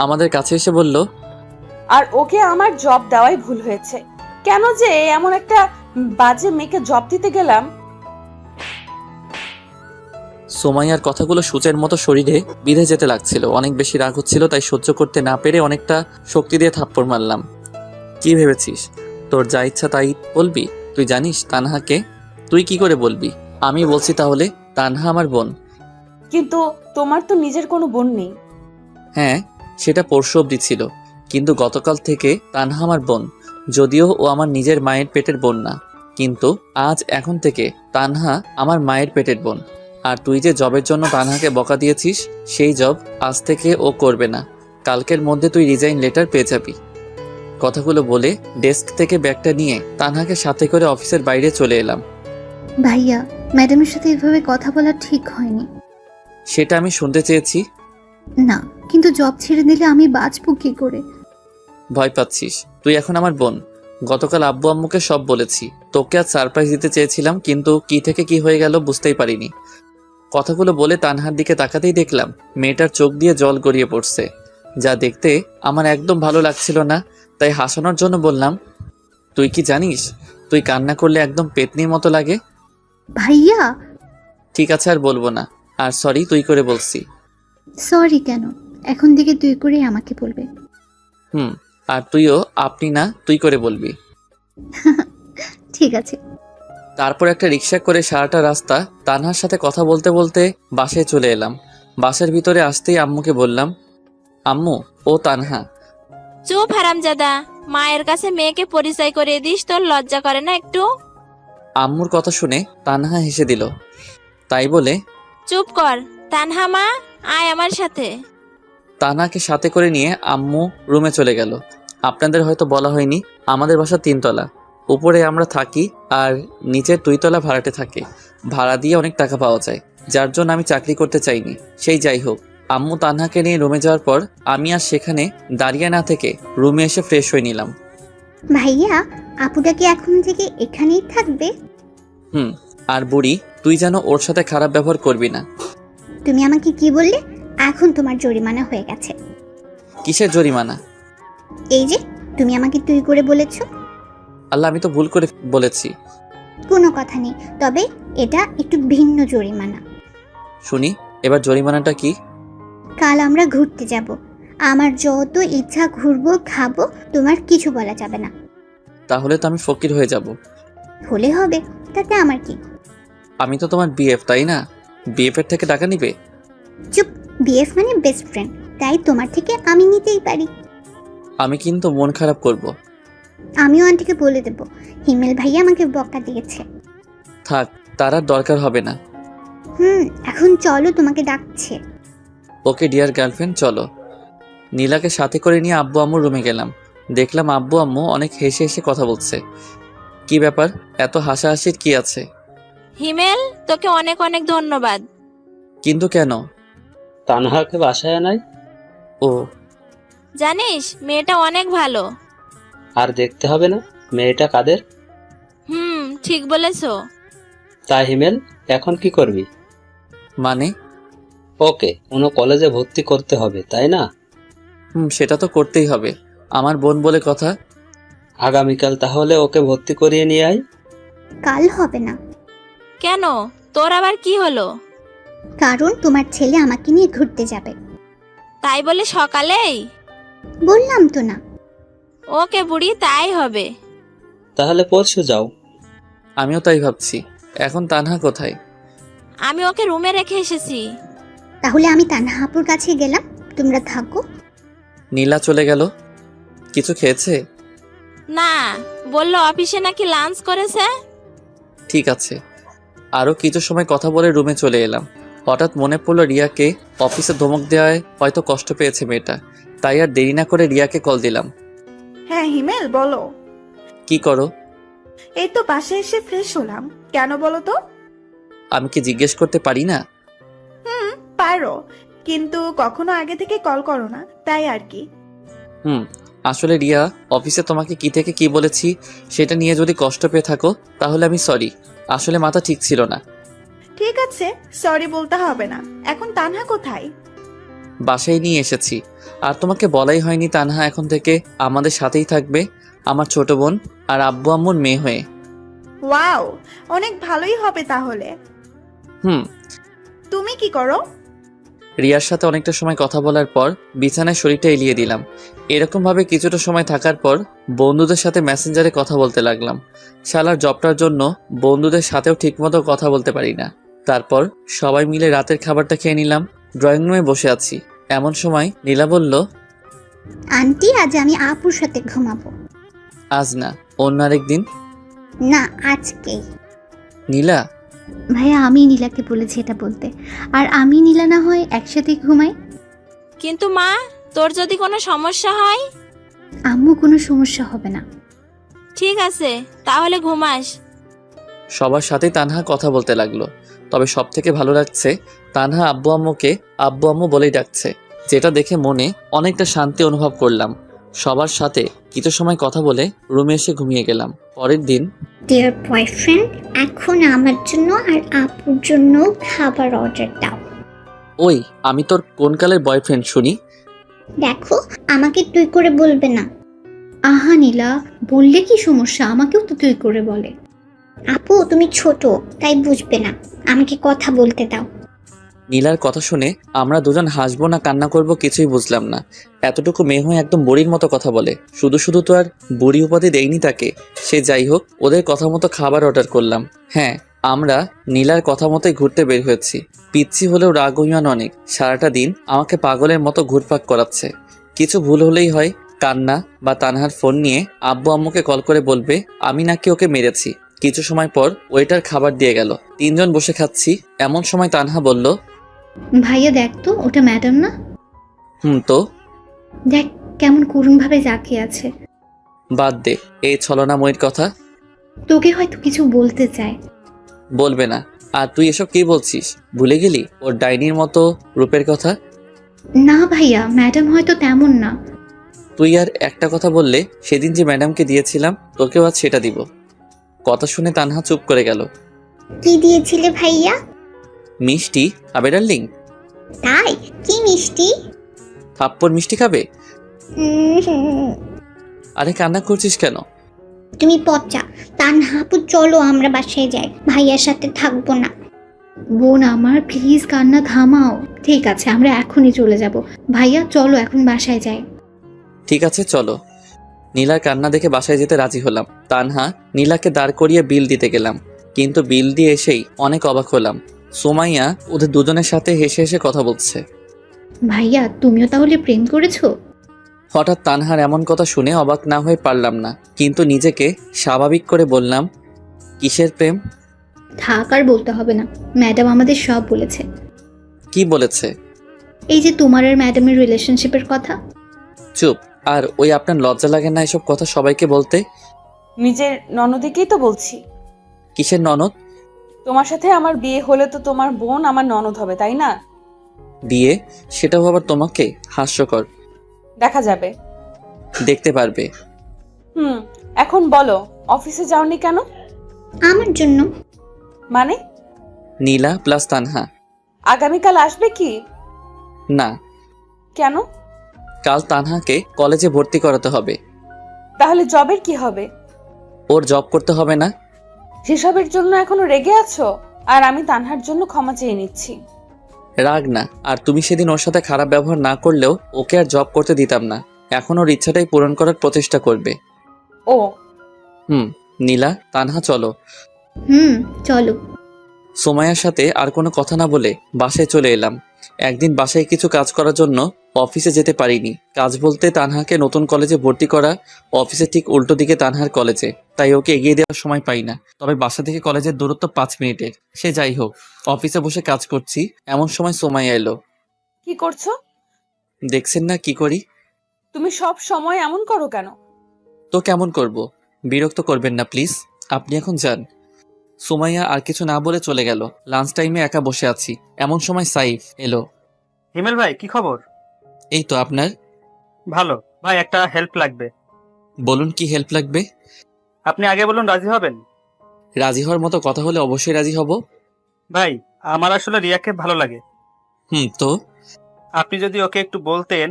আমাদের কাছে এসে বলল। আর ওকে আমার জব দেওয়াই ভুল হয়েছে। কেন যে এমন একটা বাজে মেয়েকে জব দিতে গেলাম। সোমাইয়ার কথাগুলো সূচের মতো শরীরে বিঁধে যেতে লাগছিল। অনেক বেশি রাগ হচ্ছিল, তাই সহ্য করতে না পেরে অনেকটা শক্তি দিয়ে থাপ্পড় মারলাম। কি ভেবেছিস তোর যা ইচ্ছা তাই বলবি? তুই জানিস তানহাকে? তুই কি করে বলবি? আমি বলছি তাহলে, তানহা আমার বোন। কিন্তু তোমার তো নিজের কোনো বোন নেই। হ্যাঁ, সেটা পরশু অবধি ছিল, কিন্তু গতকাল থেকে তানহা আমার বোন। যদিও ও আমার নিজের মায়ের পেটের বোন না, কিন্তু এখন থেকে তানহা আমার মায়ের পেটের বোন। আর তুই যে জবের জন্য তানহাকে বকা দিয়েছিস, সেই জব আজ থেকে ও করবে না। কালকের মধ্যে তুই রিজাইন লেটার পেয়ে যাবি। কথাগুলো বলে ডেস্ক থেকে ব্যাগটা নিয়ে তানহাকে সাথে করে অফিসের বাইরে চলে এলাম। ভাইয়া, ম্যাডামের সাথে এভাবে কথা বলা ঠিক হয়নি। সেটা আমি শুনতে চেয়েছি। না, কিন্তু জব ছেড়ে দিলে আমি বাঁচবো কি করে? ভয় পাচ্ছিস? তুই এখন আমার বোন। গতকাল আব্বু আম্মুকে সব বলেছি। তোকে আজ সারপ্রাইজ দিতে চেয়েছিলাম, কিন্তু কি থেকে কি হয়ে গেল বুঝতেই পারিনি। কথাগুলো বলে তানহার দিকে তাকাতেই দেখলাম মেয়েটার চোখ দিয়ে জল গড়িয়ে পড়ছে, যা দেখতে আমার একদম ভালো লাগছিল না। তাই হাসানোর জন্য বললাম, তুই কি জানিস তুই কান্না করলে একদম পেতনির মতো লাগে। ভাইয়া, ঠিক আছে, আর বলবো না। আর সরি তুই করে বলছি। সরি কেন? এখন থেকে তুই করেই আমাকে বলবে। আর তুইও আপনি না তুই করে বলবি। ঠিক আছে। তারপর একটা রিক্সা করে সারাটা রাস্তা তানহার সাথে কথা বলতে বলতে বাসায় চলে এলাম। বাসার ভিতরে আসতেই আম্মুকে বললাম, আম্মু, ও তানহা। চুপ হারামজাদা, মায়ের কাছে মেয়েকে পরিচয় করিয়ে দিস, তোর লজ্জা করে না একটু? আম্মুর কথা শুনে তানহা হেসে দিল। তাই বলে, চুপ কর। তানহা মা, আয় আমার সাথে। তানহাকে সাথে করে নিয়ে আম্মু রুমে চলে গেল। আপনাদের হয়তো বলা হয়নি, আমাদের বাসা 3 তলা। উপরে আমরা থাকি আর নিচের 2 তলা ভাড়াটে থাকে। ভাড়া দিয়ে অনেক টাকা পাওয়া যায়, যার জন্য আমি চাকরি করতে চাইনি। সেই যাই হোক, আম্মু তানহাকে নিয়ে রুমে যাওয়ার পর আমি আর সেখানে দাঁড়িয়ে না থেকে রুমে এসে ফ্রেশ হয়ে নিলাম। ভাইয়া, আপুটা কি এখন থেকে এখানেই থাকবে? আর বুড়ি, তুই যেন ওর সাথে খারাপ ব্যবহার করবি না। তুমি আমাকে কি বললে? এখন তোমার জরিমানা হয়ে গেছে। কিসের জরিমানা? এই যে তুমি আমাকে তুই করে বলেছো। আল্লাহ, আমি তো ভুল করে বলেছি। কোনো কথা নেই, তবে এটা একটু ভিন্ন জরিমানা। শুনি, এবার জরিমানাটা কি? কাল আমরা ঘুরতে যাব। আমার যত ইচ্ছা ঘুরবো, খাবো, তোমার কিছু বলা যাবে না। তাহলে তো আমি ফকির হয়ে যাব। হলে হবে, তাতে আমার কি? আমি তো তোমার বিএফ, তাই না? বিএফ এর থেকে টাকা নিবে? চুপ, বিএফ মানে বেস্ট ফ্রেন্ড, তাই তোমার থেকে আমি নিতেই পারি। আমি কিন্তু মন খারাপ করব। আমিও আন্টিকে বলে দেব হিমেল ভাইয়া আমাকে বকা দিয়েছে। থাক, তার আর দরকার হবে না। এখন চলো, তোমাকে ডাকছে। ওকে ডিয়ার গার্লফ্রেন্ড, চলো। নীলাকে সাথে করে নিয়ে আব্বু আম্মুর রুমে গেলাম। দেখলাম আব্বু আম্মু অনেক হেসে হেসে কথা বলছে। কি ব্যাপার, এত হাসাহাসির কি আছে? হিমেল, তোকে অনেক অনেক ধন্যবাদ। কিন্তু কেন? তানহাকে বাসায় নাই? ও, জানিস মেয়েটা অনেক ভালো। আর দেখতে হবে না? মেয়েটা কাদের? ঠিক বলেছো। তা হিমেল, এখন কি করবি? মানে? ওকে কোনো কলেজে ভর্তি করতে হবে, তাই না? সেটা তো করতেই হবে, আমার বোন বলে কথা। আগামীকাল তাহলে ওকে ভর্তি করিয়ে নিয়ে আয়। কাল হবে না। কেন, তোর আবার কি হলো? কারণ তোমার ছেলে আমাকে নিয়ে ঘুরতে যাবে। তাই বলে সকালেই? বললাম তো না। ওকে বুড়ি, তাই হবে। তাহলে পরশু যাও। আমিও তাই ভাবছি। এখন তানহা কোথায়? আমি ওকে রুমে রেখে এসেছি। তাহলে আমি তানহা আপুর কাছে গেলাম, তোমরা থাকো। নীলা চলে গেল। কিছু খেয়েছে? না, বললো অফিসে নাকি লাঞ্চ করেছে। ঠিক আছে। আরও কিছু সময় কথা বলে রুমে চলে এলাম। হঠাৎ মনে পড়লো রিয়াকে অফিসে ধমক দেওয়ায় হয়তো কষ্ট পেয়েছে মেয়েটা। তাই আর দেরি না করে রিয়াকে কল দিলাম। হ্যাঁ হিমেল, বলো। কি করো? এই তো বাসায় এসে ফ্রেশ হলাম। কেন বলো তো? আমি কি জিজ্ঞেস করতে পারি না? পারো, কিন্তু কখনো আগে থেকে কল করো না, তাই আর কি। আসলে রিয়া, অফিসে তোমাকে কি থেকে কি বলেছি সেটা নিয়ে যদি কষ্ট পেয়ে থাকো তাহলে আমি সরি। আসলে মাথা ঠিক ছিল না। ঠিক আছে, সরি বলতে হবে না। এখন তানহা কোথায়? বাসায় নিয়ে এসেছি। আর তোমাকে বলাই হয়নি তানহা এখন থেকে আমাদের সাথেই থাকবে, আমার ছোট বোন আর আব্বু আম্মুর মেয়ে হয়ে। ওয়াও, অনেক ভালোই হবে তাহলে। তুমি কি করো? রিয়ার সাথে অনেকটা সময় কথা বলার পর বিছানায় শরীরটা এলিয়ে দিলাম। এরকম ভাবে কিছুটা সময় থাকার পর বন্ধুদের সাথে মেসেঞ্জারে কথা বলতে লাগলাম। শালার জবটার জন্য বন্ধুদের সাথেও ঠিকমতো কথা বলতে পারি না। তারপর সবাই মিলে রাতের খাবারটা খেয়ে নিলাম। ড্রয়িং রুমে বসে আছি, এমন সময় নীলা বলল, আন্টি আজ আমি আপুর সাথে ঘুমাবো। আজ না, অন্য আরেকদিন। না, আজকেই। নীলা, ভাইয়া আমি নীলাকে বলেছি এটা বলতে, আর আমি নীলা না হয় একসাথে ঘুমাই। কিন্তু মা, তোর যদি কোনো সমস্যা হয়? আম্মু কোনো সমস্যা হবে না। ঠিক আছে, তাহলে ঘুমাস। সবার সাথেই তানহা কথা বলতে লাগলো। তবে সব থেকে ভালো লাগছে তানহা আব্বু আম্মুকে আব্বু আম্মু বলেই ডাকছে, যেটা দেখে মনে অনেকটা শান্তি অনুভব করলাম। সবার সাথে কিছু সময় কথা বলে রুমে এসে ঘুমিয়ে গেলাম। পরের দিন, ডিয়ার বয়ফ্রেন্ড, এখন আমার জন্য আর আপুর জন্য খাবার অর্ডার দাও। ওই আমি তোর কোন কালের বয়ফ্রেন্ড শুনি? দেখো, আমাকে তুই করে বলবে না। আহা নীলা, বললে কি সমস্যা? আমাকেও তো তুই করে বলে। আপু তুমি ছোট, তাই বুঝবে না, আমাকে কথা বলতে দাও। নীলার কথা শুনে আমরা দুজন হাসবো না কান্না করব কিছুই বুঝলাম না। এতটুকু মেয়ে হয়ে একদম বুড়ির মতো কথা বলে। শুধু শুধু তো আর বুড়ি উপাধি দেয়নি তাকে। সে যাই হোক, ওদের কথা মতো খাবার অর্ডার করলাম। হ্যাঁ, আমরা নীলার কথা মতোই ঘুরতে বের হয়েছি। পিচ্ছি হলেও রাগ অভিমান অনেক। সারাটা দিন আমাকে পাগলের মতো ঘুরপাক করাচ্ছে। কিছু ভুল হলেই হয় কান্না বা তানহার ফোন নিয়ে আব্বু আম্মুকে কল করে বলবে আমি নাকি ওকে মেরেছি। কিছু সময় পর ওয়েটার খাবার দিয়ে গেল। তিনজন বসে খাচ্ছি, এমন সময় তানহা বলল, ভাইয়া দেখ তো, ওটা ম্যাডাম না? তো দেখ কেমন করুণ ভাবে জাকিয়ে আছে। বাদ দে এই ছলনাময়ীর কথা। তোকে হয়তো কিছু বলতে চায়। বলবে না। আর তুই এসব কি বলছিস? ভুলে গেলি ওর ডাইনির মতো রূপের কথা? না ভাইয়া, ম্যাডাম হয়তো তেমন না। তুই আর একটা কথা বললে সেদিন যে ম্যাডামকে দিয়েছিলাম তোকেও আজ সেটা দিব। কথা শুনে তানহা চুপ করে গেল। কি দিয়েছিলে ভাইয়া? মিষ্টি খাবে ডার্লিং? তাই? কি মিষ্টি? থাপ্পড় মিষ্টি খাবে? আরে কান্না করছিস কেন? তুমি পচা। তানহা আপু চলো আমরা বাসায় যাই, ভাইয়ার সাথে থাকবো না। বোন আমার, প্লিজ কান্না থামাও। ঠিক আছে, আমরা এখনই চলে যাব। ভাইয়া চলো এখন বাসায় যাই। ঠিক আছে চলো। নীলার কান্না দেখে বাসায় যেতে রাজি হলাম। তানহা নীলাকে দাঁড় করিয়ে বিল দিতে গেলাম, কিন্তু বিল দিয়ে এসেই অনেক অবাক হলাম। সুমাইয়া ওদের দুজনের সাথে হেসে হেসে কথা বলছে। ভাইয়া তুমিও তাহলে প্রেম করেছো? হঠাৎ তানহার এমন কথা শুনে অবাক না হয়ে পারলাম না, কিন্তু নিজেকে স্বাভাবিক করে বললাম, কিসের প্রেম? থাক আর বলতে হবে না, ম্যাডাম আমাদের সব বলেছে। কি বলেছে? এই যে তোমার আর ম্যাডামের রিলেশনশিপের কথা। চুপ। আর ওই আপনার লজ্জা লাগে না এসব কথা সবাইকে বলতে? নিজের ননদিকেই তো বলছি। কিসের ননদ? তোমার সাথে আমার বিয়ে হলে তো তোমার বোন আমার ননদ হবে, তাই না? বিয়ে? সেটাও আবার তোমাকে? হাস্যকর। দেখা যাবে। দেখতে পারবে। এখন বলো, অফিসে যাওনি কেন? আমার জন্য। মানে? নীলা প্লাস তানহা। আগামীকাল আসবে কি? না। কেন? কাল তানহাকে কলেজে ভর্তি করাতে হবে। তাহলে জবের কি হবে? ওর জব করতে হবে না? সেসবের জন্য এখনো রেগে আছো? আর আমি তানহার জন্য ক্ষমা চেয়ে নিচ্ছি। রাগ না। আর তুমি সেদিন ওর সাথে খারাপ ব্যবহার না করলেও ওকে আর জব করতে দিতাম না। এখন ওর ইচ্ছাটাই পূরণ করার প্রচেষ্টা করবে। ও নীলা, তানহা চলো। চলো। সুমাইয়ার সাথে আর কোনো কথা না বলে বাসায় চলে এলাম। একদিন বাসায় কিছু কাজ করার জন্য অফিসে যেতে পারিনি। কাজ বলতে তানহাকে নতুন কলেজে ভর্তি করা, অফিসে ঠিক উল্টো দিকে তানহার কলেজে, তাই ওকে এগিয়ে দেওয়ার সময় পাই না। তবে বাসা থেকে কলেজের দূরত্ব 5 মিনিটের। সে যাই হোক, অফিসে বসে কাজ করছি, এমন সময় সুমাইয়া এলো। কি করছো? দেখছেন না কি করি? তুমি সব সময় এমন করো কেন? তো কেমন করব? বিরক্ত করবেন না প্লিজ, আপনি এখন যান। সুমাইয়া আর কিছু না বলে চলে গেল। লাঞ্চ টাইমে একা বসে আছি, এমন সময় সাইফ এলো। হিমেল ভাই, কি খবর? এই তো আপনার। ভালো ভাই, একটা হেল্প লাগবে। বলুন কি হেল্প লাগবে? আপনি আগে বলুন, রাজি হবেন? রাজি হওয়ার মতো কথা হলে অবশ্যই রাজি হব। ভাই, আমার আসলে রিয়াকে ভালো লাগে। তো আপনি যদি ওকে একটু বলতেন।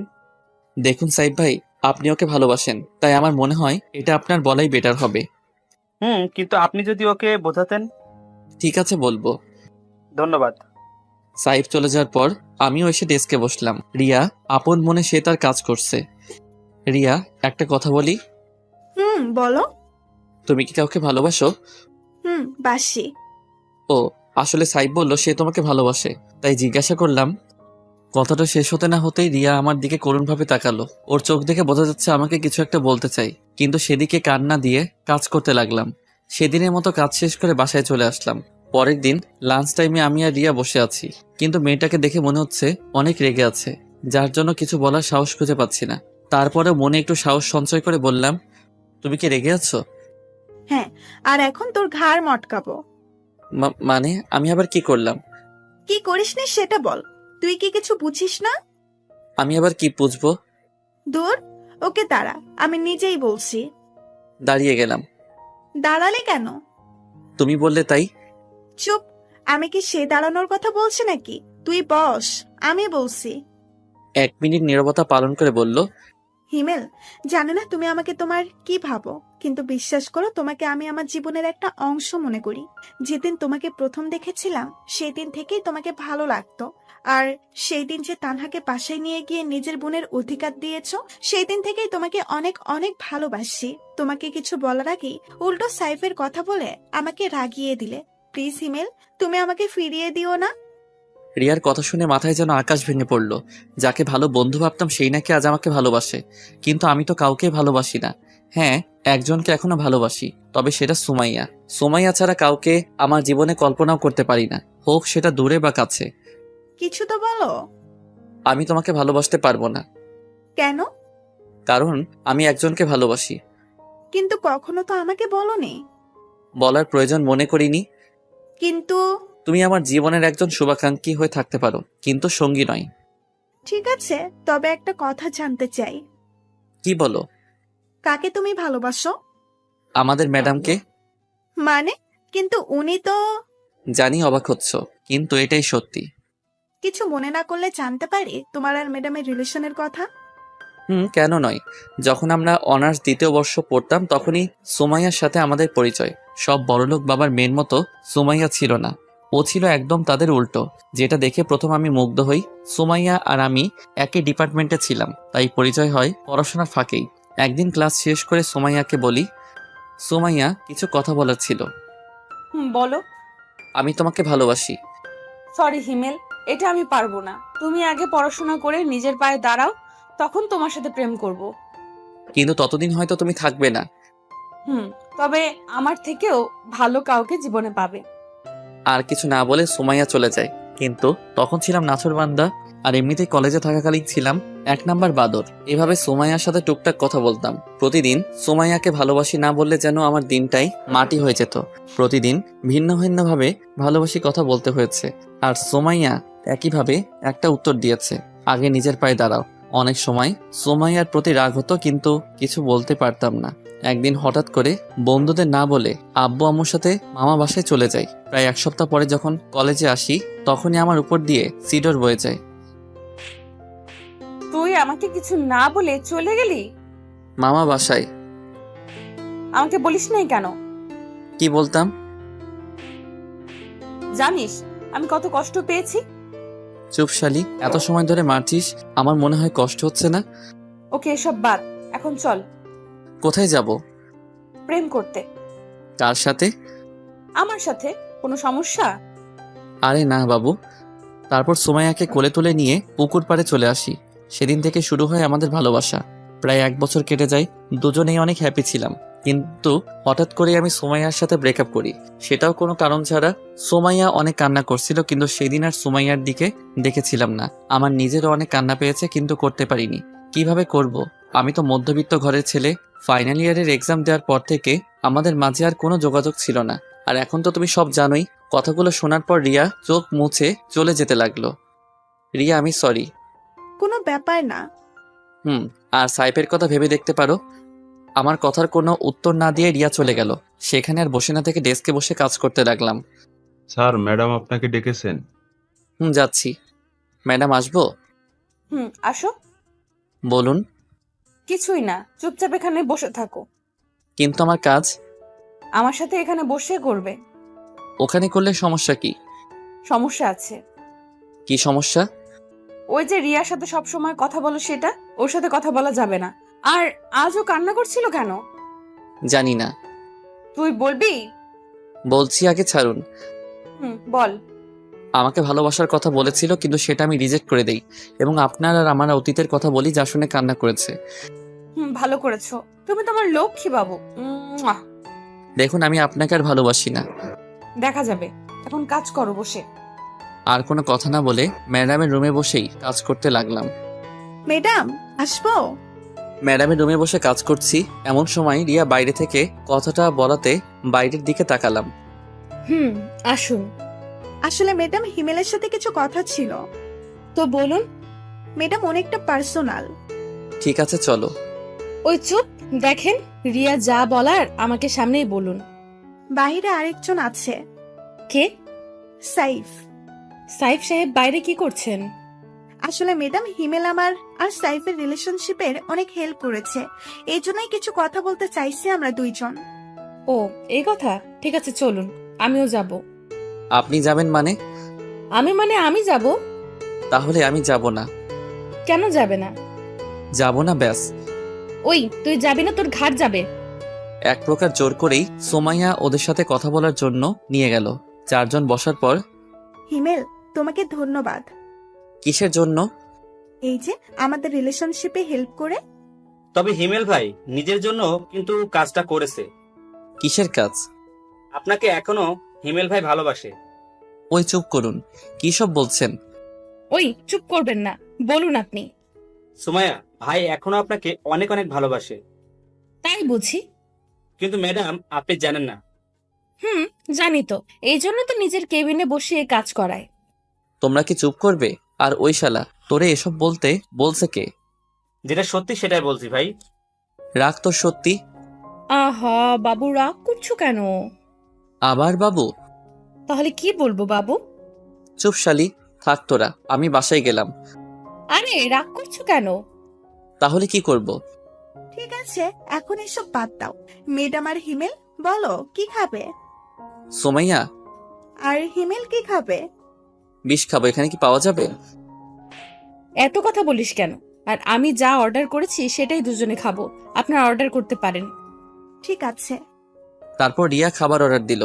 দেখুন সাইফ ভাই, আপনি ওকে ভালোবাসেন, তাই আমার মনে হয় এটা আপনার বলাই বেটার হবে। কিন্তু আপনি যদি ওকে বোঝাতেন। ঠিক আছে, বলবো। ধন্যবাদ। সাইফ চলে যাওয়ার পর আমিও এসে ডেস্কে বসলাম। রিয়া আপন মনে সে তার কাজ করছে। রিয়া, একটা কথা বলি, বলো। তুমি কি কাউকে ভালোবাসো? বাসি। ও, আসলে সাইফ বলল সে তোমাকে ভালোবাসে, তাই জিজ্ঞাসা করলাম। কথাটা শেষ হতে না হতেই রিয়া আমার দিকে করুণভাবে তাকালো। ওর চোখ দেখে বোঝা যাচ্ছে আমাকে কিছু একটা বলতে চাই, কিন্তু সেদিকে কান না দিয়ে কাজ করতে লাগলাম। সেদিনের মতো কাজ শেষ করে বাসায় চলে আসলাম। পরের দিন লাঞ্চ টাইমে আমি আর রিয়া বসে আছি, কিন্তু মেয়েটাকে দেখে মনে হচ্ছে অনেক রেগে আছে, যার জন্য কিছু বলার সাহস খুঁজে পাচ্ছি না। তারপরে মনে একটু সাহস সঞ্চয় করে বললাম, তুমি কি রেগে আছো? হ্যাঁ, আর এখন তোর ঘাড় মটকাবো। মানে আমি আবার কি করলাম? কি করিসনি সেটা বল। তুই কি কিছু বুঝিস না? আমি আবার কি বুঝবো? দূর, ওকে দাঁড়া, আমি নিজেই বলছি। দাঁড়িয়ে গেলাম। দাঁড়ালে কেন? তুমি বললে তাই। চুপ, আমি কি সে দাঁড়ানোর কথা বলছি নাকি? তুই বস, আমি বলছি। 1 মিনিট নীরবতা পালন করে বলল, হিমেল, জানো না তুমি আমাকে তোমার কি ভাবো, কিন্তু বিশ্বাস করো তোমাকে আমি আমার জীবনের একটা অংশ মনে করি। যেদিন তোমাকে প্রথম দেখেছিলাম সেই দিন থেকেই তোমাকে ভালো লাগতো। আর সেই দিন যে তানহাকে বাসায় নিয়ে গিয়ে নিজের বোনের অধিকার দিয়েছো, সেই দিন থেকেই তোমাকে অনেক অনেক ভালোবাসি। তোমাকে কিছু বলার আগেই উল্টো সাইফের কথা বলে আমাকে রাগিয়ে দিলে। প্লিজ হিমেল, তুমি আমাকে ফিরিয়ে দিও না। রিয়ার কথা শুনে মাথায় যেন আকাশ ভেঙে পড়ল। যাকে ভালো বন্ধু ভাবতাম সেই নাকি আজ আমাকে ভালোবাসে, কিন্তু আমি তো কাউকে ভালোবাসি না। হ্যাঁ, একজনকে এখনো ভালোবাসি, তবে সেটা সুমাইয়া। সুমাইয়া ছাড়া কাউকে আমার জীবনে কল্পনাও করতে পারি না, হোক সেটা দূরে বা কাছে। কিছু তো বলো। আমি তোমাকে ভালোবাসতে পারবো না, কেন? কারণ আমি একজনকে ভালোবাসি। কিন্তু কখনো তো আমাকে বলোনি। বলার প্রয়োজন মনে করিনি। কিন্তু তুমি আমার জীবনের একজন শুভাকাঙ্ক্ষী হয়ে থাকতে পারো, কিন্তু সঙ্গী নয়। ঠিক আছে, তবে একটা কথা জানতে চাই। কি বলো? কাকে তুমি ভালোবাসো? আমাদের ম্যাডামকে। মানে? কিন্তু উনি তো। জানি অবাক হচ্ছ, কিন্তু এটাই সত্যি। কিছু মনে না করলে জানতে পারি তোমার আর ম্যাডামের রিলেশনের কথা? কেন নয়। যখন আমরা অনার্স 2য় বর্ষ পড়তাম তখনই সুমাইয়ার সাথে আমাদের পরিচয়। সব বড়লোক বাবার মেয়ের মতো সুমাইয়া ছিল না, ও ছিল একদম তাদের উল্টো। যেটা দেখে প্রথম আমি মুগ্ধ হই। সুমাইয়া আর আমি একই ডিপার্টমেন্টে ছিলাম, তাই পরিচয় হয় পড়াশোনার ফাঁকেই। একদিন ক্লাস শেষ করে সুমাইয়াকে বলি, সুমাইয়া, কিছু কথা বলার ছিল। বলো। আমি তোমাকে ভালোবাসি। সরি হিমেল, এটা আমি পারবো না। তুমি আগে পড়াশোনা করে নিজের পায়ে দাঁড়াও, তখন তোমার সাথে প্রেম করব। কিন্তু ততদিন হয়তো তুমি থাকবে না। তবে আমার থেকেও ভালো কাউকে জীবনে পাবে। আর কিছু না বলে সুমাইয়া চলে যায়। কিন্তু তখন ছিলাম নাছোড়বান্দা, আর এমনিতেই কলেজে থাকাকালীন ছিলাম 1 নাম্বার বাদর। এভাবে সুমাইয়ার সাথে টুকটাক কথা বলতাম। প্রতিদিন সুমাইয়াকে ভালোবাসি না বললে যেন আমার দিনটাই মাটি হয়ে যেত। প্রতিদিন ভিন্ন ভিন্ন ভাবে ভালোবাসি কথা বলতে হয়েছে, আর সুমাইয়া একইভাবে একটা উত্তর দিয়েছে, আগে নিজের পায়ে দাঁড়াও। অনেক সময় সুমাইয়ার প্রতি রাগ হতো, কিন্তু কিছু বলতে পারতাম না। একদিন হঠাৎ করে বন্ধুদের না বলে আব্বু আম্মুর সাথে মামা বাসায় চলে যাই। প্রায় 1 সপ্তাহ পরে যখন কলেজে আসি তখনই আমার উপর দিয়ে সিডর বয়ে যায়। তুই আমাকে কিছু না বলে চলে গেলি? মামা বাসায়। আমাকে বলিস নাই কেন? কি বলতাম? জানিস আমি কত কষ্ট পেয়েছি? চুপ শালি, এত সময় ধরে মারছিস, আমার মনে হয় কষ্ট হচ্ছে না। ওকে, এসব বাদ, এখন চল। কোথায় যাব? প্রেম করতে। কার সাথে? আমার সাথে। কোনো সমস্যা? আরে না বাবু। তারপর সুমাইয়াকে কোলে তুলে নিয়ে পুকুর পাড়ে চলে আসি। সেদিন থেকে শুরু হয় আমাদের ভালোবাসা। প্রায় 1 বছর কেটে যায়, দুজনেই অনেক হ্যাপি ছিলাম। কিন্তু হঠাৎ করে আমি সুমাইয়ার সাথে ব্রেকআপ করি, সেটাও কোনো কারণ ছাড়া। সুমাইয়া অনেক কান্না করছিল, কিন্তু সেদিন আর সুমাইয়ার দিকে দেখেছিলাম না। আমার নিজেরও অনেক কান্না পেয়েছে, কিন্তু করতে পারিনি। কিভাবে করব? আমি তো মধ্যবিত্ত ঘরের ছেলে। ফাইনাল ইয়ারের এক্সাম দেওয়ার পর থেকে আমাদের মাঝে আর কোনো যোগাযোগ ছিল না। আর এখন তো তুমি সব জানোই। কথাগুলো শোনার পর রিয়া চোখ মুছে চলে যেতে লাগলো। রিয়া, আমি সরি। কোনো ব্যাপার না। আর সাইফের কথা ভেবে দেখতে পারো। আমার কথার কোনো উত্তর না দিয়ে রিয়া চলে গেল। সেখানে আর বসে না থেকে ডেস্কে বসে কাজ করতে লাগলাম। স্যার, ম্যাডাম আপনাকে ডেকেছেন। যাচ্ছি। ম্যাডাম, আসবো? আসো। বলুন। কিছুই না, চুপচাপ এখানে বসে থাকো। কিন্তু আমার কাজ আমার সাথে এখানে বসে করবে। ওখানে করলে সমস্যা কি? সমস্যা আছে। কি সমস্যা? ওই যে রিয়ার সাথে সব সময় কথা বলো সেটা, ওর সাথে কথা বলা যাবে না। আর আজও কান্না করছিল কেন? জানি না। তুই বলবি? বলছি, আগে ছাড়ুন। বল। আমাকে ভালোবাসার কথা বলেছিল, কিন্তু সেটা আমি রিজেক্ট করে দেই এবং আপনার আর আমার অতীতের কথা বলি, যা শুনে কান্না করেছে। ভালো করেছো, তুমি তোমার লক্ষ্মী বাবু। মুয়া। দেখুন, আমি আপনাকে আর ভালোবাসি না। দেখা যাবে, এখন কাজ করো বসে। আর কোনো কথা না বলে ম্যাডামের রুমে বসেই কাজ করতে লাগলাম। ম্যাডাম আসবো? ম্যাডামের রুমে বসে কাজ করছি, এমন সময় রিয়া বাইরে থেকে কথাটা বলাতে বাইরের দিকে তাকালাম। আসুন। আসলে ম্যাডাম হিমেলের সাথে কিছু কথা ছিল। তো বলুন। ম্যাডাম অনেকটা পার্সোনাল। ঠিক আছে, চলো। ওই চুপ, দেখেন রিয়া যা বলার আমাকে সামনেই বলুন। বাইরে আরেকজন আছে। কে? সাইফ। সাইফ সাহেব বাইরে কি করছেন? আসলে ম্যাডাম হিমেল আমার আর সাইফের রিলেশনশিপের অনেক হেল্প করেছে, এই জন্যই কিছু কথা বলতে চাইছি আমরা দুইজন। ও, এই কথা। ঠিক আছে, চলুন, আমিও যাব। আপনি যাবেন মানে? আমি যাব। তাহলে আমি যাব না। কেন যাবে না? যাব না, ব্যাস। ওই, তুই যাবি না, তোর ঘাট যাবে। এক প্রকার জোর করেই সোমাইয়া ওদের সাথে কথা বলার জন্য নিয়ে গেল। চারজন বসার পর, হিমেল, তোমাকে ধন্যবাদ। কিসের জন্য? এই যে আমাদের রিলেশনশিপে হেল্প করে। তবে হিমেল ভাই নিজের জন্য কিন্তু কাজটা করেছে। কিসের কাজ? আপনাকে এখনো হিমেল ভাই ভালোবাসে। ওই চুপ করুন, কি সব বলছেন? ওই চুপ করবেন না, বলুন আপনি। সুমাইয়া, ভাই এখনো আপনাকে অনেক অনেক ভালোবাসে। তাই বুঝি? কিন্তু ম্যাডাম আপনি জানেন না। জানি তো, এই জন্য তো নিজের কেবিনে বসিয়ে কাজ করায়। তোমরা কি চুপ করবে? আর ওই শালা তোরে এসব বলতে বলছে কে? যেটা সত্যি সেটাই বলছি ভাই। রাগ তোর সত্যি? আহা বাবু, রাগ করছো কেন? আবার বাবু? তাহলে কি বলবো বাবু? চুপ শালি, থাক তোরা, আমি বাসায় গেলাম। আরে রাগ করছো কেন? তাহলে কি করব? ঠিক আছে, এখন এসব বাদ দাও। ম্যাডাম আর হিমেল বলো কি খাবে? সোমাইয়া, আর হিমেল কি খাবে? বিষ খাবো, এখানে কি পাওয়া যাবে? এত কথা বলিস কেন? আর আমি যা অর্ডার করেছি সেটাই দুজনে খাবো, আপনারা অর্ডার করতে পারেন। ঠিক আছে। তারপর রিয়া খাবার অর্ডার দিল।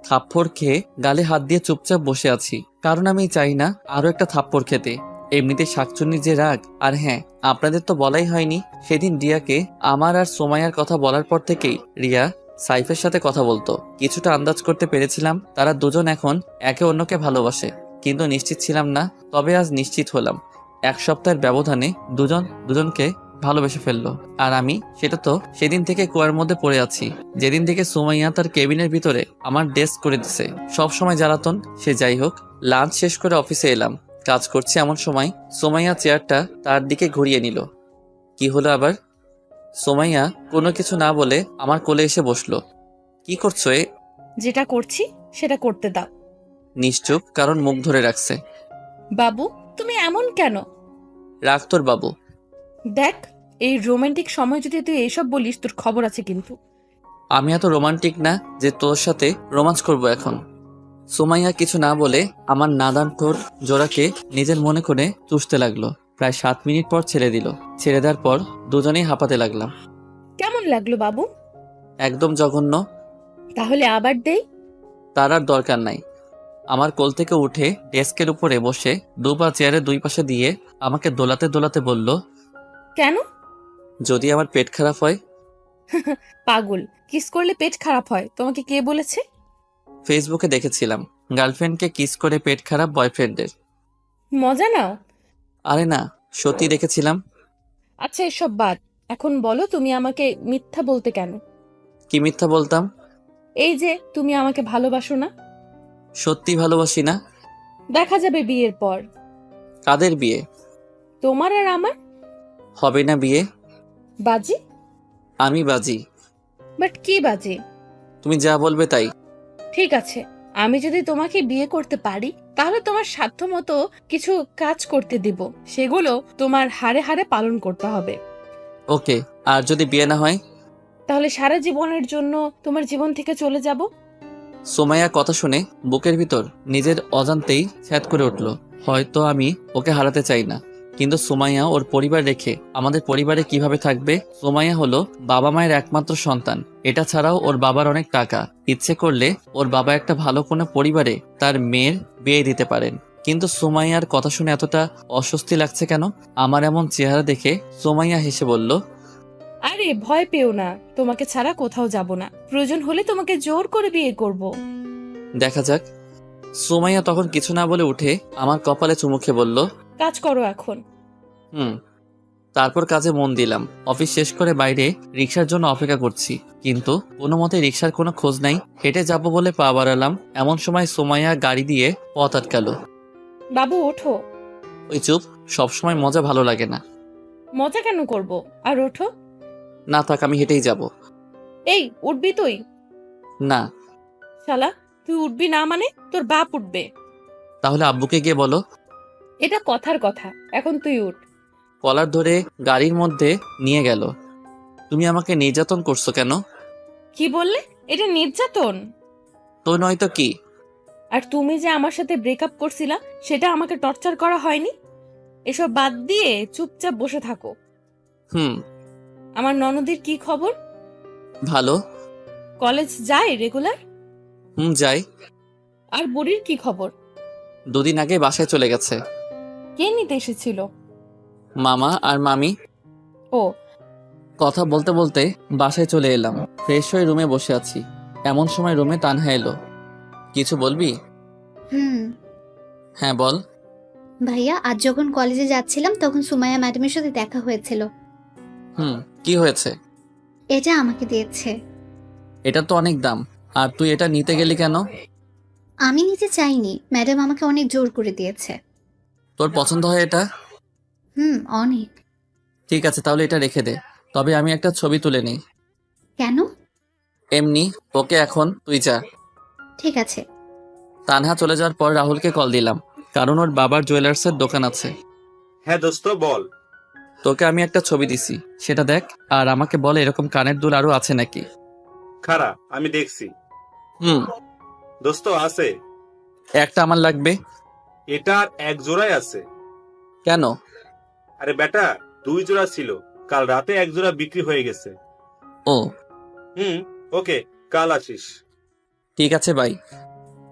থাপ্পড় খেয়ে গালে হাত দিয়ে চুপচাপ বসে আছি, কারণ আমি চাই না আরো একটা থাপ্পড় খেতে। এমনিতে শাকচুন্নির যে রাগ। আর হ্যাঁ, আপনাদের তো বলাই হয়নি, সেদিন রিয়াকে আমার আর সোমাইয়ার কথা বলার পর থেকেই রিয়া সাইফের সাথে কথা বলতো। কিছুটা আন্দাজ করতে পেরেছিলাম তারা দুজন এখন একে অন্যকে ভালোবাসে, কিন্তু নিশ্চিত ছিলাম না। তবে আজ নিশ্চিত হলাম। এক সপ্তাহের ব্যবধানে দুজন দুজনকে ভালোবেসে ফেললো। আর আমি সেটা তো সেদিন থেকে কুয়ার মধ্যে পড়ে আছি, যেদিন থেকে সুমাইয়া তার কেবিনের ভিতরে আমার ডেস্ক করে দিছে। সব সময় জ্বালাতন, সে যাই হোক। লাঞ্চ শেষ করে অফিসে এলাম, কাজ করছি এমন সময় সুমাইয়া চেয়ারটা তার দিকে ঘুরিয়ে নিল। কি হলো আবার? সুমাইয়া কোনো কিছু না বলে আমার কোলে এসে বসলো। কি করছো এ? যেটা করছি সেটা করতে দাও। নিশ্চুপ, কারণ মুখ ধরে রাখছে। বাবু, তুমি এমন কেন? রাখ তোর বাবু। দেখ, এই রোমান্টিক সময় যদি তুই এইসব বলিস, তোর খবর আছে কিন্তু। আমি এত রোমান্টিক না যে তোর সাথে রোমান্স করব এখন। সুমাইয়া কিছু না বলে আমার নাদান ঠোঁট জোড়াকে নিজের মনে করে চুষতে লাগলো। প্রায় 7 মিনিট পর ছেড়ে দিল। ছেড়ে দেওয়ার পর দুজনেই হাঁপাতে লাগলাম। কেমন লাগলো বাবু? একদম জঘন্য। তাহলে আবার দেই? তার আর দরকার নাই। আমার কোল থেকে উঠে ডেস্কের উপরে বসে দুপা চেয়ারের দুই পাশে দিয়ে আমাকে দোলাতে দোলাতে বলল, কেন? যদি আমার পেট খারাপ হয়? পাগল, কিস করলে পেট খারাপ হয় তোমাকে কে বলেছে? ফেসবুকে দেখেছিলাম গার্লফ্রেন্ডকে কিস করে পেট খারাপ বয়ফ্রেন্ডের। মজা নাও। আরে না, সত্যি দেখেছিলাম। আচ্ছা এসব বাদ, এখন বলো তুমি আমাকে মিথ্যা বলতে কেন? কি মিথ্যা বলতাম? এই যে তুমি আমাকে ভালোবাসো না। সত্যি ভালোবাসি না। দেখা যাবে বিয়ের পর। কাদের বিয়ে? তোমার আর আমার। হবে না বিয়ে। বাজি? আমি বাজি। বাট কি বাজি? তুমি যা বলবে তাই। ঠিক আছে, আমি যদি তোমাকে বিয়ে করতে পারি তাহলে তোমার সাধ্য মতো কিছু কাজ করতে দিব, সেগুলো তোমার হাড়ে হাড়ে পালন করতে হবে। ওকে, আর যদি বিয়ে না হয়? তাহলে সারা জীবনের জন্য তোমার জীবন থেকে চলে যাব। সোমাইয়া কথা শুনে বুকের ভিতর নিজের অজান্তেই ছ্যাদ করে উঠল। হয়তো আমি ওকে হারাতে চাই না, কিন্তু সুমাইয়া ওর পরিবার রেখে আমাদের পরিবারে কিভাবে থাকবে? সুমাইয়া হলো বাবা মায়ের একমাত্র সন্তান। এটা ছাড়াও ওর বাবার অনেক টাকা। ইচ্ছে করলে ওর বাবা একটা ভালো কোনো পরিবারে তার মেয়ের বিয়ে দিতে পারেন। কিন্তু সুমাইয়ার কথা শুনে এতটা অস্বস্তি লাগছে কেন? আমার এমন চেহারা দেখে সুমাইয়া হেসে বলল, আরে ভয় পেও না, তোমাকে ছাড়া কোথাও যাব না। প্রয়োজন হলে তোমাকে জোর করে বিয়ে করব। দেখা যাক। সুমাইয়া তখন কিছু না বলে উঠে আমার কপালে চুমু খেয়ে বলল, কাজ করো এখন। তারপর কাজে মন দিলাম। অফিস শেষ করে বাইরে রিক্সার জন্য অপেক্ষা করছি, কিন্তু কোনো মতে রিক্সার কোনো খোঁজ নাই। হেঁটে যাব বলে পা বাড়ালাম, এমন সময় সুমাইয়া গাড়ি দিয়ে পথ আটকালো। বাবু ওঠো। ওই চুপ, সবসময় মজা ভালো লাগে না। মজা কেন করব? আর ওঠো। না থাক, আমি হেঁটেই যাব। এই উঠবি তুই? না। শালা, তুই উঠবি না মানে তোর বাপ উঠবে। তাহলে আব্বুকে গিয়ে বলো। এটা কথার কথা, এখন তুই উঠ। কলার ধরে গাড়ির মধ্যে নিয়ে গেল। তুমি আমাকে নির্যাতন করছো কেন? কি বললে? এটা নির্যাতন? তো নয়তো কি? আর তুমি যে আমার সাথে ব্রেকআপ করছিলা, সেটা আমাকে টর্চার করা হয়নি? এসব বাদ দিয়ে চুপচাপ বসে থাকো। আমার ননদের কি খবর? ভালো। কলেজ যায় রেগুলার? যাই। আর বুড়ির কি খবর? 2 দিন আগে বাসায় চলে গেছে। কে নিতে এসেছিল? মামা আর মামি। ও। কথা বলতে বলতে বাসায় চলে এলাম। ফ্রেশ হয়ে রুমে বসে আছি, এমন সময় রুমে তানহা এলো। কিছু বলবি? হ্যাঁ বল। ভাইয়া, আজ যখন কলেজে যাচ্ছিলাম তখন সুমাইয়া ম্যাডামের সাথে দেখা হয়েছিল। কি হয়েছে? এটা আমাকে দিয়েছে। এটা তো অনেক দাম, আর তুই এটা নিতে গেলি কেন? আমি নিতে চাইনি, ম্যাডাম আমাকে অনেক জোর করে দিয়েছে। তোর পছন্দ হয় এটা? অনেক। ঠিক আছে, তাহলে এটা রেখে দে। তবে আমি একটা ছবি তুলে নিই। কেন? এমনি। ওকে, এখন তুই যা। ঠিক আছে। তানহা চলে যাওয়ার পর রাহুলকে কল দিলাম, কারণ ওর বাবার জুয়েলার্সের দোকান আছে। হ্যাঁ দোস্ত বল। তোকে আমি একটা ছবি দিছি, সেটা দেখ, আর আমাকে বলে এরকম কানের দুল আরো আছে নাকি। খারা, আমি দেখছি। দোস্ত আছে। একটা আমার লাগবে। এটার এক জোড়াই আছে। কেন? আরে বেটা, 2 জোড়া ছিল, কাল রাতে 1 জোড়া বিক্রি হয়ে গেছে। ও। ওকে, কাল আসিস। ঠিক আছে ভাই।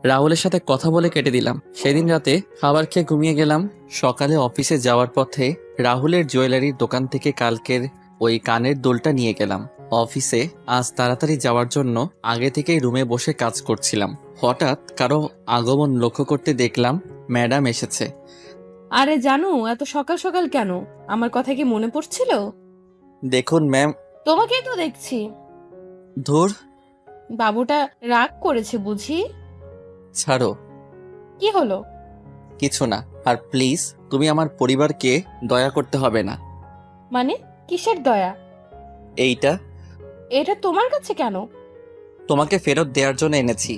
রাহুলের সাথে কথা বলে কেটে দিলাম। সেদিন রাতে খাবার খেয়ে ঘুমিয়ে গেলাম। সকালে অফিসে যাওয়ার পথে রাহুলের জুয়েলারির দোকান থেকে কালকের ওই কানের দুলটা নিয়ে গেলাম। অফিসে আজ তাড়াতাড়ি যাওয়ার জন্য আগে থেকেই রুমে বসে কাজ করছিলাম। হঠাৎ কারো আগমন লক্ষ্য করতে দেখলাম ম্যাডাম এসেছে। আরে জানু, এত সকাল সকাল কেন? আমার কথা কি মনে পড়ছিল? দেখুন ম্যাম। তোমাকেই তো দেখছি। ধুর। বাবুটা রাগ করেছে বুঝি? ছাড়ো। কি হলো? কিছু না। আর প্লিজ, তুমি আমার পরিবারকে দয়া করতে হবে না। মানে কিসের দয়া? এইটা। এটা তোমার কাছে কেন? তোমাকে ফেরত দেওয়ার জন্য এনেছি।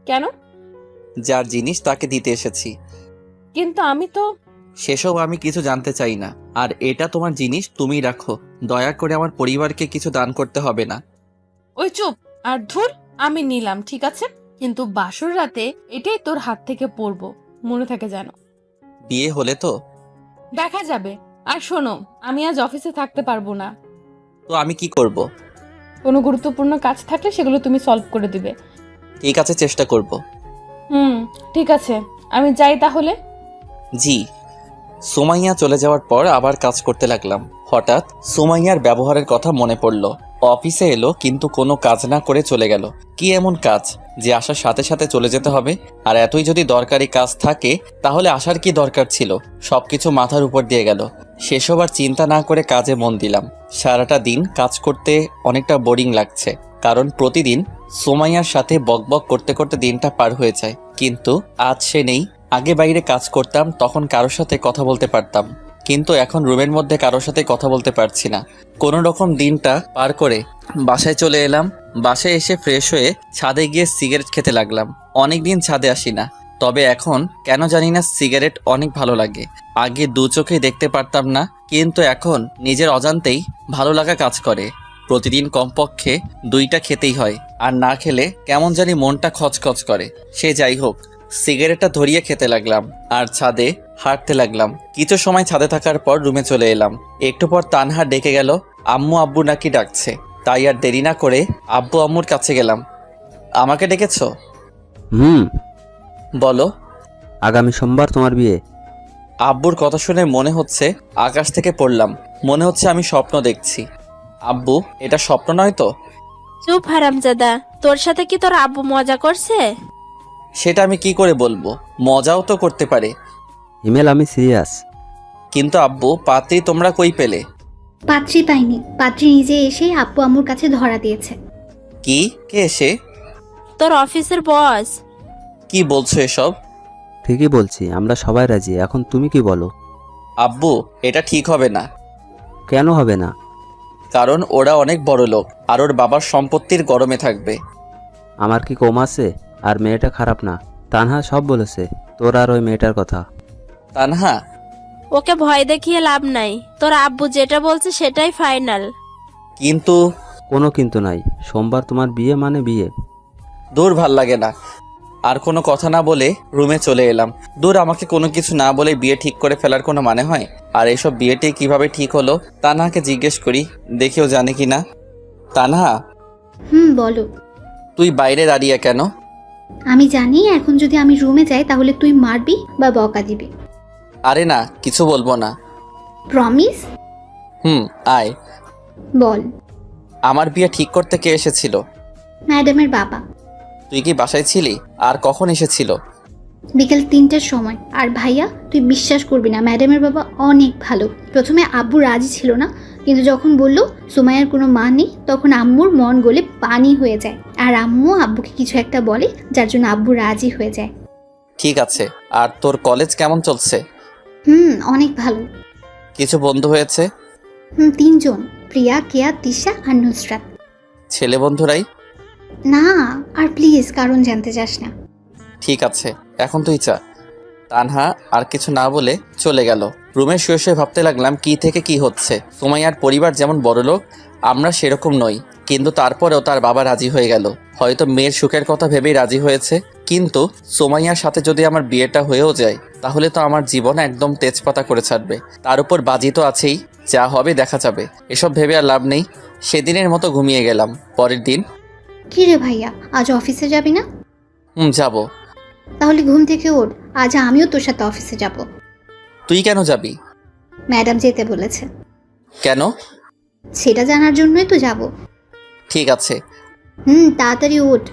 কেন? যার জিনিস তাকে দিতে এসেছি। কিন্তু আমি তো। সেসব আমি কিছু জানতে চাই না। আর এটা তোমার জিনিস, তুমি রাখো। দয়া করে আমার পরিবারকে কিছু দান করতে হবে না। ওই চুপ। আর ধুর, আমি নিলাম ঠিক আছে, কিন্তু বাসর রাতে এটাই তোর হাত থেকে পড়বো, মনে থাকে যেন। বিয়ে হলে তো দেখা যাবে। আর শোনো, আমি আজ অফিসে থাকতে পারবো না। তো আমি কি করব? কোনো গুরুত্বপূর্ণ কাজ থাকলে সেগুলো তুমি সলভ করে দিবে। ঠিক আছে, চেষ্টা করব। ঠিক আছে, আমি যাই তাহলে। জি। সুমাইয়া চলে যাওয়ার পর আবার কাজ করতে লাগলাম। হঠাৎ সুমাইয়ার ব্যবহারের কথা মনে পড়ল। অফিসে এলো কিন্তু কোনো কাজ না করে চলে গেল। কি এমন কাজ যে আসার সাথে সাথে চলে যেতে হবে? আর এতই যদি দরকারি কাজ থাকে তাহলে আসার কি দরকার ছিল? সবকিছু মাথার উপর দিয়ে গেল। সেসব আর চিন্তা না করে কাজে মন দিলাম। সারাটা দিন কাজ করতে অনেকটা বোরিং লাগছে, কারণ প্রতিদিন সুমাইয়ার সাথে বকবক করতে করতে দিনটা পার হয়ে যায়। কিন্তু আজ সে নেই। আগে বাইরে কাজ করতাম, তখন কারোর সাথে কথা বলতে পারতাম, কিন্তু এখন রুমের মধ্যে কারোর সাথে কথা বলতে পারছি না। কোনো রকম দিনটা পার করে বাসায় চলে এলাম। বাসায় এসে ফ্রেশ হয়ে ছাদে গিয়ে সিগারেট খেতে লাগলাম। অনেকদিন ছাদে আসি না, তবে এখন কেন জানি না সিগারেট অনেক ভালো লাগে। আগে 2 চোখেই দেখতে পারতাম না, কিন্তু এখন নিজের অজান্তেই ভালো লাগা কাজ করে। প্রতিদিন কমপক্ষে 2টা খেতেই হয়, আর না খেলে কেমন জানি মনটা খচখচ করে। সে যাই হোক, সিগারেটটা ধরিয়ে খেতে লাগলাম আর ছাদে হাঁটতে লাগলাম। কিছু সময় ছাদে থাকার পর রুমে চলে এলাম। একটু পর তানহা ডেকে গেল, আম্মু আব্বু নাকি ডাকছে। তাই আর দেরি না করে আব্বু আম্মুর কাছে গেলাম। আমাকে ডেকেছো? বলো। আগামী সোমবার তোমার বিয়ে। আব্বুর কথা শুনে মনে হচ্ছে আকাশ থেকে পড়লাম। মনে হচ্ছে আমি স্বপ্ন দেখছি। আব্বু, এটা স্বপ্ন নয় তো? চুপ হারামজাদা, তোর সাথে কি তোর আব্বু মজা করছে? সেটা আমি কি করে বলবো? মজাও তো করতে পারে। হিমেল, আমি সিরিয়াস। কিন্তু আব্বু, পাত্রী তোমরা কই পেলে? পাত্রী পাইনি, পাত্রী নিজে এসে আব্বু আম্মুর কাছে ধরা দিয়েছে। কি? কে এসে? তোর অফিসের বস। কি বলছো এসব? ঠিকই বলছি, আমরা সবাই রাজি। এখন তুমি কি বলো? আব্বু, এটা ঠিক হবে না। কেন হবে না? কারণ ওরা অনেক বড় লোক আর ওর বাবার সম্পত্তির গরমে থাকবে। আমার কি কম আছে? আর মেয়েটা খারাপ না। তানহা সব বলেছে তোর আর ওই মেয়েটার কথা। তানহা, ওকে ভয় দেখিয়ে লাভ নাই, তোর আব্বু যেটা বলছে সেটাই ফাইনাল। কিন্তু কোনো কিন্তু নাই। সোমবার তোমার বিয়ে মানে বিয়ে। দূর, ভাল লাগে না। আর কোনো কথা না বলে রুমে চলে এলাম। দূর, আমাকে কোনো কিছু না বলে বিয়ে ঠিক করে ফেলার কোনো মানে হয়? আর এসব বিয়েটি কিভাবে ঠিক হলো? তানহাকে জিজ্ঞেস করি, দেখেও জানে কি না। তানহা, বলো। তুই বাইরে দাঁড়িয়ে কেন? আমি জানি এখন যদি আমি রুমে যাই তাহলে তুই মারবি বা বকা দিবি। আরে না, কিছু বলবো না। প্রমিস? আয়। বল। আমার বিয়ে ঠিক করতে কে এসেছিল? ম্যাডামের বাবা। তুই কি বাসায় ছিলি? আর কখন এসেছিল? বিকেল 3টার সময়। আর ভাইয়া, তুই বিশ্বাস করবি না, ম্যাডামের বাবা অনেক ভালো। প্রথমে আব্বু রাজি ছিল না, কিন্তু যখন বলল সুমাইয়ার কোনো মা নেই, তখন আম্মুর মন গলে পানি হয়ে যায়। আর আম্মু আব্বুকে কিছু একটা বলে, যার জন্য আব্বু রাজি হয়ে যায়। ঠিক আছে। আর তোর কলেজ কেমন চলছে? অনেক ভালো। কিছু বন্ধু হয়েছে? 3জন, প্রিয়া, কেয়া, তিশা আর নুসরাত। ছেলে বন্ধুরাই? না, আর প্লিজ কারণ জানতে চাস না। ঠিক আছে, এখন তুই চা। তানহা আর কিছু না বলে চলে গেল। রুমে শুয়ে শুয়ে ভাবতে লাগলাম কি থেকে কি হচ্ছে। সুমাইয়ার পরিবার যেমন বড়লোক, আমরা সেরকম নই, কিন্তু তারপরেও তার বাবা রাজি হয়ে গেল। হয়তো মেয়ের সুখের কথা ভেবেই রাজি হয়েছে। কিন্তু সুমাইয়ার সাথে যদি আমার বিয়েটা হয়েও যায়, তাহলে তো আমার জীবন একদম তেজপাতা করে ছাড়বে। তার উপর বাজি তো আছেই, যা হবে দেখা যাবে। এসব ভেবে আর লাভ নেই। সেদিনের মতো ঘুমিয়ে গেলাম। পরের দিন। কি রে ভাইয়া, আজ অফিসে যাবি না? যাব। তাহলে ঘুম থেকে ওঠ, আজ আমিও তোর সাথে অফিসে যাব। তুই কেন যাবি? ম্যাডাম যেতে বলেছে। কেন? সেটা জানার জন্যই তো যাব। ঠিক আছে। তাড়াতাড়ি ওঠ।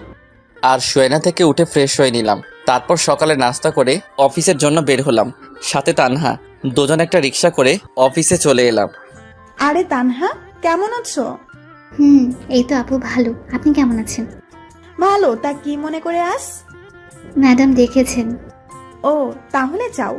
আর শোয়না থেকে উঠে ফ্রেশ হয়ে নিলাম। তারপর সকালে নাস্তা করে অফিসের জন্য বের হলাম। সাথে তানহা। দুজন একটা রিক্সা করে অফিসে চলে এলাম। আরে তানহা, কেমন আছো? এই তো আপু ভালো। আপনি কেমন আছেন? ভালো। তা কি মনে করে আস? ম্যাডাম দেখেছেন। ও, তাহলে যাও।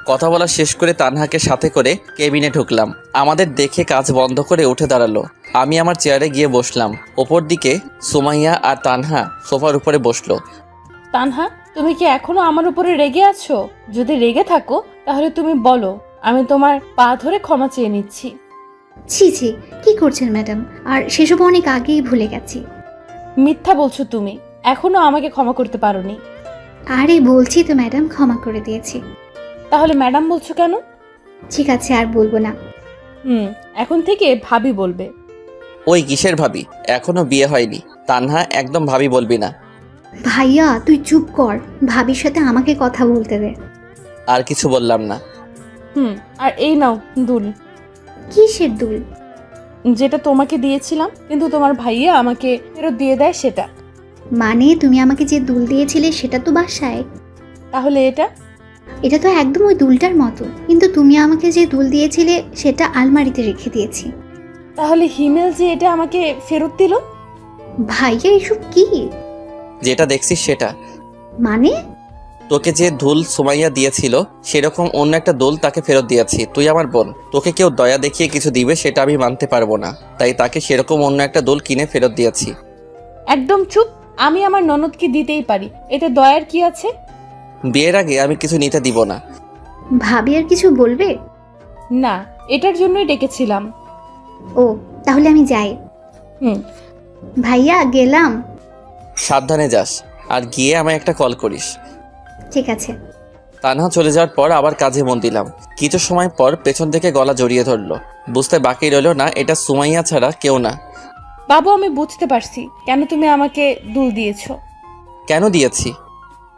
কথা বলা শেষ করে তানহাকে সাথে করে কেবিনে ঢুকলাম। আমাদের দেখে কাজ বন্ধ করে উঠে দাঁড়ালো। আমি আমার চেয়ারে গিয়ে বসলাম। ওপর দিকে সুমাইয়া আর তানহা সোফার উপরে বসলো। তানহা, তুমি কি এখনো আমার উপরে রেগে আছো? যদি রেগে থাকো তাহলে তুমি বলো, আমি তোমার পা ধরে ক্ষমা চেয়ে নিচ্ছি। ছি ছি, কি করছেন ম্যাডাম? আর সেসব অনেক আগেই ভুলে গেছি। মিথ্যা বলছো তুমি, এখনো আমাকে ক্ষমা করতে পারোনি। আরে বলছি তো ম্যাডাম, ক্ষমা করে দিয়েছি। তাহলে ম্যাডাম বলছো কেন? ঠিক আছে, আর বলবো না। এখন থেকে ভাবি বলবে। ওই কিসের ভাবি? এখনো বিয়ে হয়নি। তানহা, একদম ভাবি বলবি না। ভাইয়া তুই চুপ কর, ভাবির সাথে আমাকে কথা বলতে দে। আর কিছু বললাম না। আর এই নাও দুল। কিসের দুল? যেটা তোমাকে দিয়েছিলাম কিন্তু তোমার ভাইয়া আমাকে ফেরত দিয়ে দেয় সেটা। মানে তুমি আমাকে যে দুল দিয়েছিলে সেটা তো বাসায়। তাহলে এটা? এটা তো একদম ওই দুলটার মতো, কিন্তু তুমি আমাকে যে দুল দিয়েছিলে সেটা আলমারিতে রেখে দিয়েছি। তাহলে হিমেল যে এটা আমাকে ফেরত দিল? ভাইয়া এসব কি? যেটা দেখছিস সেটা। মানে? তোকে যে দুল সুমাইয়া দিয়েছিল সেরকম অন্য একটা দুল তাকে ফেরত দিয়েছি। তুই আমার বোন, তোকে কেউ দয়া দেখিয়ে কিছু দিবে সেটা আমি মানতে পারবো না, তাই তাকে সেরকম অন্য একটা দুল কিনে ফেরত দিয়েছি। একদম চুপ। আমি আমার ননদকে দিতেই পারি, এতে দয়ার কি আছে? বিয়ের আগে আমি কিছু নিতে দিব না। ভাবি আর কিছু বলবে না, এটার জন্যই ডেকেছিলাম। ও, তাহলে আমি যাই। হুম। ভাইয়া গেলাম। সাবধানে যাস। আর গিয়ে আমায় একটা কল করিস। ঠিক আছে। তানহা চলে যাওয়ার পর আবার কাজে মন দিলাম। কিছু সময় পর পেছন থেকে গলা জড়িয়ে ধরলো। বুঝতে বাকি রইল না এটা সুমাইয়া ছাড়া কেউ না। বাবু, আমি বুঝতে পারছি কেন তুমি আমাকে দুল দিয়েছো। কেন দিয়েছি?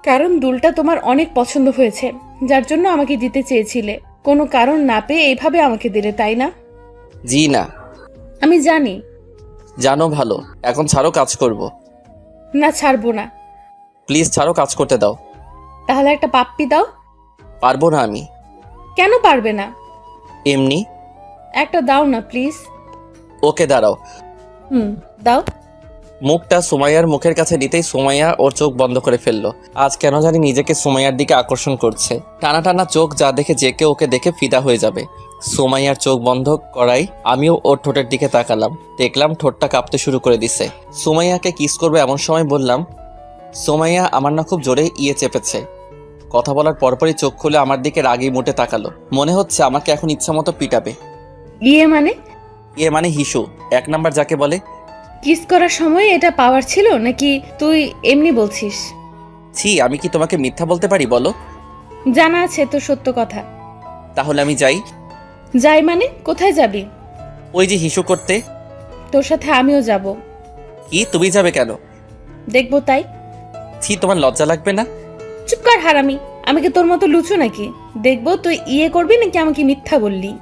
কারণ দুলটা তোমার অনেক পছন্দ হয়েছে, যার জন্য আমাকে দিতে চেয়েছিলে। কোনো কারণ না পেয়ে এইভাবে আমাকে দিলে, তাই না? জি না। আমি জানি। জানো ভালো। এখন ছাড়ো, কাজ করব। না, ছাড়বো না। প্লিজ ছাড়ো, কাজ করতে দাও। তাহলে একটা পাপ্পি দাও। পারবো না আমি। কেন পারবে না? এমনি। একটা দাও না প্লিজ। ওকে দাঁড়াও। দাও। মুখটা সুমাইয়ার মুখের কাছে নিতেই সুমাইয়া ওর চোখ বন্ধ করে ফেললো। আজ কেন জানি নিজেকে সুমাইয়ার দিকে আকর্ষণ করছে। টানা টানা চোখ যা দেখে যে কেউ ওকে দেখে ফিদা হয়ে যাবে। সুমাইয়ার চোখ বন্ধ করাই আমিও ওর ঠোঁটের দিকে তাকালাম। দেখলাম ঠোঁটটা কাঁপতে শুরু করে দিছে। সুমাইয়াকে কিস করবে এমন সময় বললাম, সুমাইয়া আমার না খুব জোরে চেপেছে। কথা বলার পরপরই চোখ খুলে আমার দিকে রাগি মুটে তাকালো। মনে হচ্ছে আমাকে এখন ইচ্ছা মতো পিটাবে। মানে হিসু, 1 নাম্বার যাকে বলে। কিস করার সময় এটা পাওয়ার ছিল নাকি তুই এমনি বলছিস? ছি, আমি কি তোমাকে মিথ্যা বলতে পারি বলো? জানা আছে তো সত্য কথা। তাহলে আমি যাই। যাই মানে? কোথায় যাবি? ওই যে হিসু করতে। তোর সাথে আমিও যাব। কি, তুমি যাবে কেন? দেখবো তাই। ছি, তোমার লজ্জা লাগবে না? চুপ কর হারামি। আমি কি তোর মতো লুচু নাকি? দেখবো তুই করবি নাকি আমাকে মিথ্যা বললি।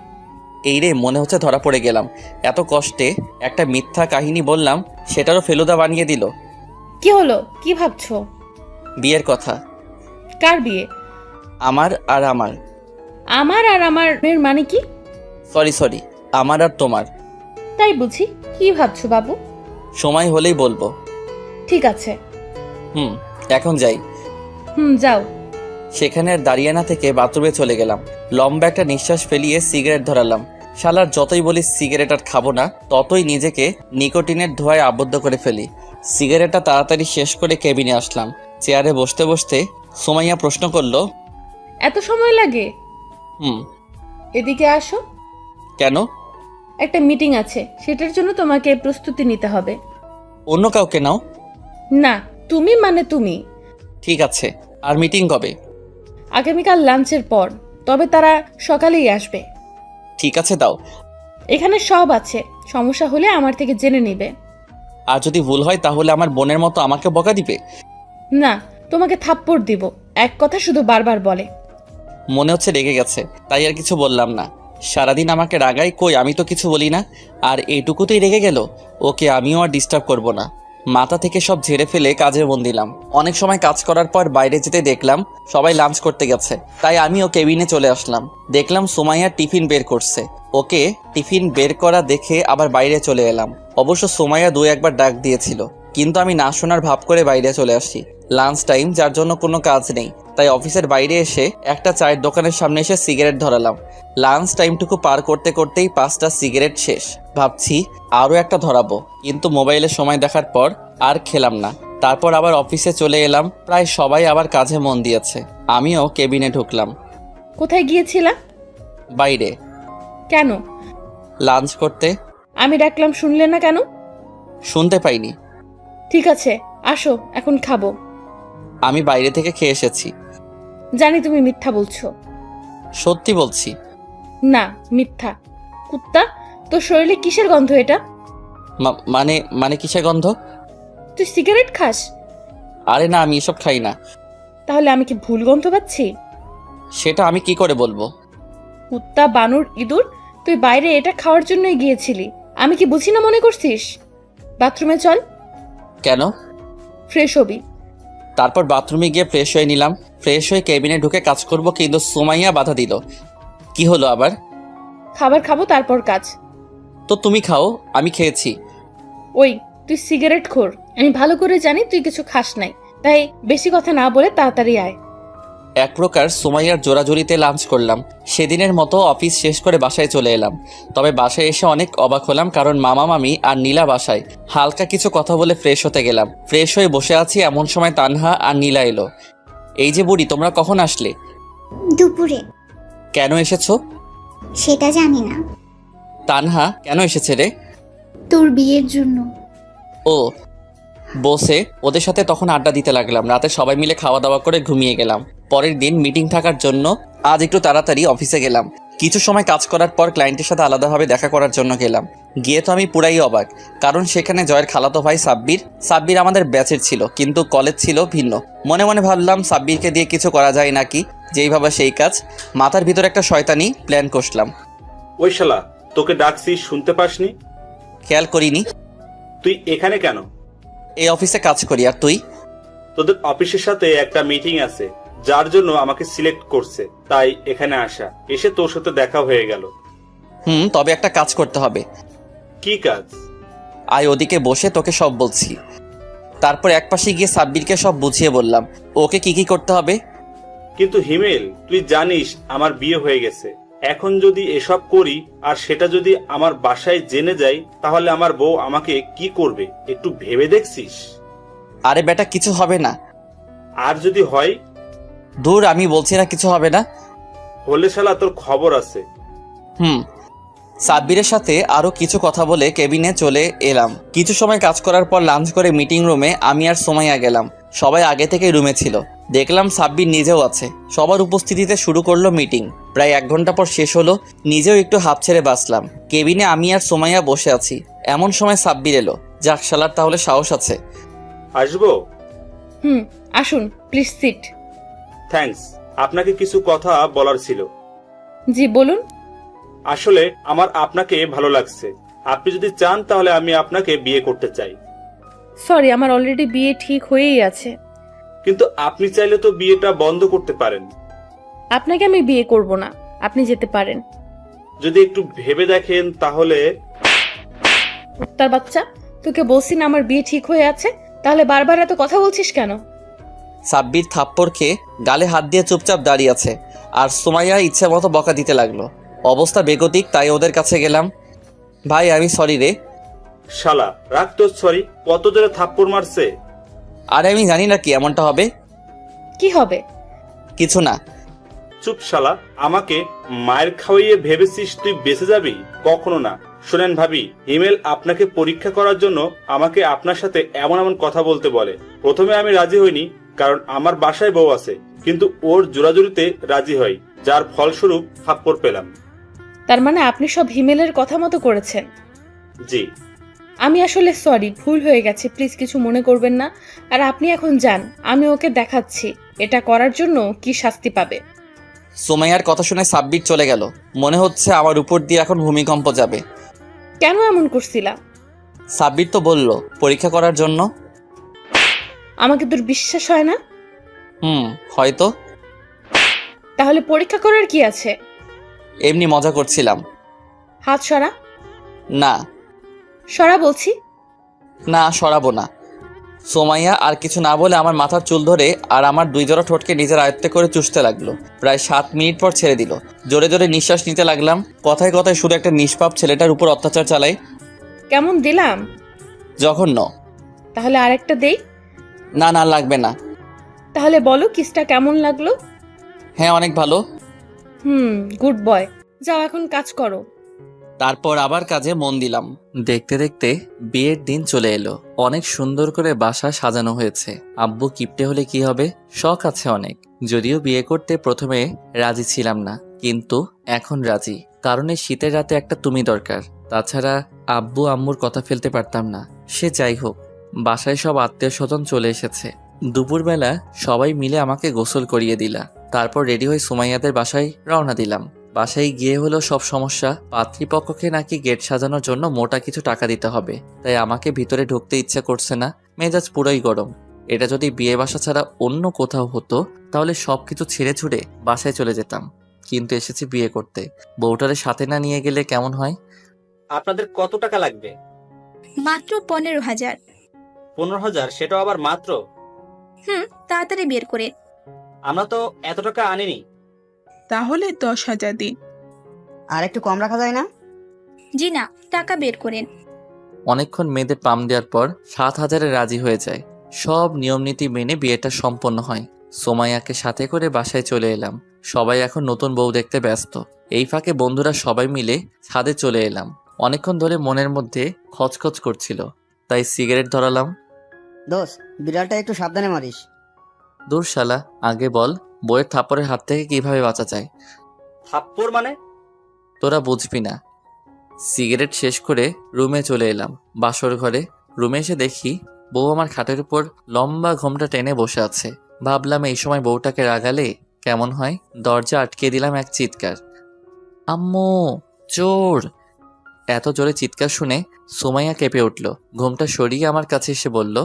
এই রে, মনে হচ্ছে ধরা পড়ে গেলাম। এত কষ্টে একটা মিথ্যা কাহিনী বললাম, সেটারও ফেলুদা বানিয়ে দিল। কি হলো? কি ভাবছো? বিয়ের কথা। কার বিয়ে? আমার আর আমার। আমার আর আমার এর মানে কি? সরি, আমার আর তোমার। তাই বুঝি। কি ভাবছো বাবু? সময় হলেই বলবো। ঠিক আছে। এখন যাই। যাও। সেখানে আর দাঁড়িয়ে না থেকে বাথরুমে চলে গেলাম। লম্বা একটা নিঃশ্বাস ফেলিয়ে সিগারেট ধরালাম। শালার যতই বলি সিগারেট আর খাবো না, ততই নিজেকে নিকোটিনের ধোঁয়ায় আবদ্ধ করে ফেলি। সিগারেটটা তাড়াতাড়ি শেষ করে কেবিনে আসলাম। চেয়ারে বসতে বসতে সুমাইয়া প্রশ্ন করলো, এত সময় লাগে? হুম। এদিকে আসো। কেন? একটা মিটিং আছে, সেটার জন্য তোমাকে প্রস্তুতি নিতে হবে। অন্য কাউকে নাও। না, তুমি মানে তুমি। ঠিক আছে। আর মিটিং কবে? আগামীকাল লাঞ্চের পর, তবে তারা সকালেই আসবে। ঠিক আছে, দাও। এখানে সব আছে, সমস্যা হলে আমার থেকে জেনে নিবে। আর যদি ভুল হয় তাহলে আমার বোনের মতো আমাকে বকা দিবে? না, তোমাকে থাপ্পড় দিব। এক কথা শুধু বারবার বলে। মনে হচ্ছে রেগে গেছে, তাই আর কিছু বললাম না। সারাদিন আমাকে রাগাই, কই আমি তো কিছু বলি না। আর এইটুকুতেই রেগে গেল। ওকে আমিও আর ডিস্টার্ব করব না। মাথা থেকে সব ঝেড়ে ফেলে কাজে মন দিলাম। অনেক সময় কাজ করার পর বাইরে যেতে দেখলাম সবাই লাঞ্চ করতে গেছে, তাই আমিও কেবিনে চলে আসলাম। দেখলাম সুমাইয়া টিফিন বের করছে। ওকে টিফিন বের করা দেখে আবার বাইরে চলে এলাম। অবশ্য সুমাইয়া 2-1 বার ডাক দিয়েছিল, কিন্তু আমি না শোনার ভাব করে বাইরে চলে আসি। লাঞ্চ টাইম, যার জন্য কোনো কাজ নেই, তাই অফিসের বাইরে এসে একটা চায়ের দোকানের সামনে এসে সিগারেট ধরালাম। লাঞ্চ টাইমটুকু পার করতে করতেই 5টা সিগারেট শেষ। ভাবছি আরও একটা ধরাবো, কিন্তু মোবাইলে সময় দেখার পর আর খেলাম না। তারপর আবার অফিসে চলে এলাম। প্রায় সবাই আবার কাজে মন দিয়েছে। আমিও কেবিনে ঢুকলাম। কোথায় গিয়েছিলা? বাইরে। কেন? লাঞ্চ করতে। আমি ডাকলাম শুনলে না কেন? শুনতে পাইনি। ঠিক আছে, আসো, এখন খাবো। আমি বাইরে থেকে খেয়ে এসেছি। জানি তুমি মিথ্যা বলছো। সত্যি বলছি। না, মিথ্যা। কুত্তা, তোর শরীরে কিসের গন্ধ এটা? মানে কিসের গন্ধ? তুই সিগারেট খাস? আরে না, আমি এসব খাই না। তাহলে আমি কি ভুল গন্ধ পাচ্ছি? সেটা আমি কি করে বলবো? কুত্তা, বানর, ইঁদুর, তুই বাইরে এটা খাওয়ার জন্যই গিয়েছিলি। আমি কি বুঝি না মনে করছিস? বাথরুমে চল। কেন? ফ্রেশ হবি। তারপর বাথরুমে গিয়ে ফ্রেশ হয়ে নিলাম। ফ্রেশ হয়ে কেবিনে ঢুকে কাজ করব, কিন্তু সুমাইয়া বাধা দিল। কি হলো আবার? খাবার খাবো, তারপর কাজ। তো তুমি খাও, আমি খেয়েছি। ওই, তুই সিগারেট খোর। আমি ভালো করে জানি তুই কিছু খাস নাই, তাই বেশি কথা না বলে তাড়াতাড়ি আয়। এক প্রকার সুমাইয়ার জোরাজুরিতে লাঞ্চ করলাম। সেদিনের মতো অফিস শেষ করে বাসায় চলে এলাম। তবে বাসায় এসে অনেক অবাক হলাম, কারণ মামা মামি আর নীলা বাসায়। হালকা কিছু কথা বলে ফ্রেশ হতে গেলাম। ফ্রেশ হয়ে বসে আছি, এমন সময় তানহা আর নীলা এলো। এই যে বুড়ি, তোমরা কখন আসলে? দুপুরে। কেন এসেছো? সেটা জানি না। তানহা কেন এসেছে রে? তোর বিয়ের জন্য। ও বসে ওদের সাথে তখন আড্ডা দিতে লাগলাম। রাতে সবাই মিলে খাওয়া দাওয়া করে ঘুমিয়ে গেলাম। পরের দিন মিটিং থাকার জন্য আজ একটু তাড়াতাড়ি অফিসে গেলাম। কিছু সময় কাজ করার পর ক্লায়েন্টের সাথে আলাদাভাবে দেখা করার জন্য গেলাম। গিয়ে তো আমি পুরাই অবাক, কারণ সেখানে জয়ের খালাতো ভাই সাব্বির আমাদের ব্যাচের ছিল, কিন্তু কলেজ ছিল ভিন্ন। মনে মনে ভাবলাম সাব্বিরকে দিয়ে কিছু করা যায় নাকি, যেই ভাবা সেই কাজ। মাথার ভিতর একটা শয়তানি প্ল্যান কষলাম। ওই শালা, তোকে ডাকছি শুনতে পাসনি? খেয়াল করিনি। তুই এখানে কেন? এই অফিসে কাজ করি। আর তুই? তোদের অফিসের সাথে একটা মিটিং আছে, যার জন্য আমাকে সিলেক্ট করছে, তাই এখানে আসা। এসে তোর সাথে দেখা হয়ে গেল। তবে একটা কাজ করতে হবে। কি কাজ? আয় ওদিকে বসে তোকে সব বলছি। তারপর একপাশে গিয়ে সাব্বিরকে সব বুঝিয়ে বললাম ওকে কি কি করতে হবে। কিন্তু হিমেল, তুই জানিস আমার বিয়ে হয়ে গেছে। এখন যদি এসব করি আর সেটা যদি আমার বাসায় জেনে যায়, তাহলে আমার বউ আমাকে কি করবে একটু ভেবে দেখছিস? আরে বেটা, কিছু হবে না। আর যদি হয়? দূর, আমি বলছি না কিছু হবে না। হলে শালা তোর খবর আছে। সাব্বিরের সাথে আরো কিছু কথা বলে কেবিনে চলে এলাম। কিছু সময় কাজ করার পর লাঞ্চ করে মিটিং রুমে আমি আর সোমাইয়া গেলাম। সবাই আগে থেকেই রুমে ছিল। দেখলাম সাব্বির নিজেও আছে। সবার উপস্থিতিতে শুরু করলো মিটিং। প্রায় 1 ঘন্টা পর শেষ হলো। নিজেও একটু হাঁপ ছেড়ে বাঁচলাম। কেবিনে আমি আর সোমাইয়া বসে আছি। এমন সময় সাব্বির এলো। যাক, শালার তাহলে সাহস আছে। আসবো? আসুন প্লিজ সিট। থ্যাঙ্কস। আপনাকে কিছু কথা বলার ছিল। জি বলুন। আসলে আমার আপনাকে ভালো লাগছে। আপনি যদি চান তাহলে আমি আপনাকে বিয়ে করতে চাই। সরি, আমার অলরেডি বিয়ে ঠিক হয়েই আছে। কিন্তু আপনি চাইলে তো বিয়েটা বন্ধ করতে পারেন। আপনাকে আমি বিয়ে করব না, আপনি যেতে পারেন। যদি একটু ভেবে দেখেন তাহলে। তার বাচ্চা, তোকে বলছি না আমার বিয়ে ঠিক হয়ে আছে, তাহলে বারবার এত কথা বলছিস কেন? সাব্বির থাপ্পড় খেয়ে গালে হাত দিয়ে চুপচাপ দাঁড়িয়ে আছে, আর সোমাইয়া ইচ্ছে মতো বকা দিতে লাগলো। অবস্থা বেগতিক, তাই ওদের কাছে গেলাম। ভাই, আমি সরি রে। শালা রাখ তোর সরি। কত জোরে থাপ্পড় মারছে। আরে আমি জানি না কি এমনটা হবে। কি হবে? কিছু না। চুপ শালা। আমাকে মায়ের খাওয়াইয়ে ভেবেছিস তুই বেঁচে যাবি? কখনো না। শোনেন ভাবি, হিমেল আপনাকে পরীক্ষা করার জন্য আমাকে আপনার সাথে এমন এমন কথা বলতে বলে। প্রথমে আমি রাজি হইনি, কারণ আমার বাসায় বউ আছে, কিন্তু ওর জোরাজুরিতে রাজি হয়, যার ফলস্বরূপ থাপ্পড় পেলাম। তার মানে আপনি সব হিমেলের কথা মতো করেছেন? জি। আমি আসলে সরি, ভুল হয়ে গেছে, প্লিজ কিছু মনে করবেন না। আর আপনি এখন যান, আমি ওকে দেখাচ্ছি এটা করার জন্য কি শাস্তি পাবে। সোমাইয়ার কথা শুনে সাব্বির চলে গেল। মনে হচ্ছে আমার উপর দিয়ে এখন ভূমিকম্প যাবে। কেন এমন করছিলা? সাব্বির তো বলল পরীক্ষা করার জন্য। আমাকে তোর বিশ্বাস হয় না? হয়তো। তাহলে পরীক্ষা করার কি আছে? এমনি মজা করছিলাম। হাত সরা। না। সরা বলছি। না, সরাবো না। সোমাইয়া আর কিছু না বলে আমার মাথার চুল ধরে আর আমার 2 জোড়া ঠোঁটকে নিজের আয়ত্তে করে চুষতে লাগলো। প্রায় 7 মিনিট পর ছেড়ে দিল। জোরে জোরে নিঃশ্বাস নিতে লাগলাম। কথায় কথায় শুধু একটা নিষ্পাপ ছেলেটার উপর অত্যাচার চালাই। কেমন দিলাম? জঘন্য। তাহলে আরেকটা দেই? না না, লাগবে না। তাহলে বলো কিসটা কেমন লাগলো? হ্যাঁ, অনেক ভালো। Good boy. যাও এখন কাজ করো। তারপর আবার কাজে মন দিলাম। দেখতে দেখতে বিয়ের দিন চলে এলো। অনেক সুন্দর করে বাসা সাজানো হয়েছে। আব্বু কিপটে হলে কি হবে, শখ আছে অনেক। যদিও বিয়ে করতে প্রথমে রাজি ছিলাম না, কিন্তু এখন রাজি। কারণ এই শীতের রাতে একটা তুমি দরকার। তাছাড়া আব্বু আম্মুর কথা ফেলতে পারতাম না। সে যাই হোক, বাসায় সব আত্মীয় স্বজন চলে এসেছে। দুপুরবেলা সবাই মিলে আমাকে গোসল করিয়ে দিলা। তারপর রেডি হয়ে সুমাইয়াদের বাসায় রওনা দিলাম। বাসায় গিয়ে হলো সব সমস্যা। পাত্রীপক্ষকে নাকি গেট সাজানোর জন্য মোটা কিছু টাকা দিতে হবে, তাই আমাকে ভিতরে ঢুকতে ইচ্ছে করছে না। মেজাজ পুরোই গরম। এটা যদি বিয়ে বাসা ছাড়া অন্য কোথাও হতো তাহলে সবকিছু ছেড়ে ছুড়ে বাসায় চলে যেতাম, কিন্তু এসেছি বিয়ে করতে। বউটারে সাথে না নিয়ে গেলে কেমন হয়? আপনাদের কত টাকা লাগবে? মাত্র 15,000। 15,000? সেটা আবার মাত্র? তাড়াতাড়ি বের করে। আমরা তো এত টাকা আনিনি। তাহলে 10,000 দিন। আর একটু কম রাখা যায় না? জি না, টাকা বের করেন। অনেকক্ষণ মেয়েদের পাম দেওয়ার পর 7,000-এ রাজি হয়ে যায়। সব নিয়মনীতি মেনে বিয়েটা সম্পন্ন হয়। সোমাইয়াকে সাথে করে বাসায় চলে এলাম। সবাই এখন নতুন বউ দেখতে ব্যস্ত। এই ফাঁকে বন্ধুরা সবাই মিলে ছাদে চলে এলাম। অনেকক্ষণ ধরে মনের মধ্যে খচখচ করছিল, তাই সিগারেট ধরালাম। দোস্ত, বিড়ালটা একটু সাবধানে মারিস। দূর শালা, আগে বল বইয়ের থাপ্পড়ের হাত থেকে কিভাবে বাঁচা যায়। থাপ্পড় মানে? তোরা বুঝবি না। সিগারেট শেষ করে রুমে চলে এলাম। বাসর ঘরে রুমে এসে দেখি বউ আমার খাটের উপর লম্বা ঘোমটা টেনে বসে আছে। ভাবলাম এই সময় বউটাকে রাগালে কেমন হয়। দরজা আটকে দিলাম এক চিৎকার, আম্মু চোর। এত জোরে চিৎকার শুনে সুমাইয়া কেঁপে উঠল। ঘোমটা সরিয়ে আমার কাছে এসে বলল,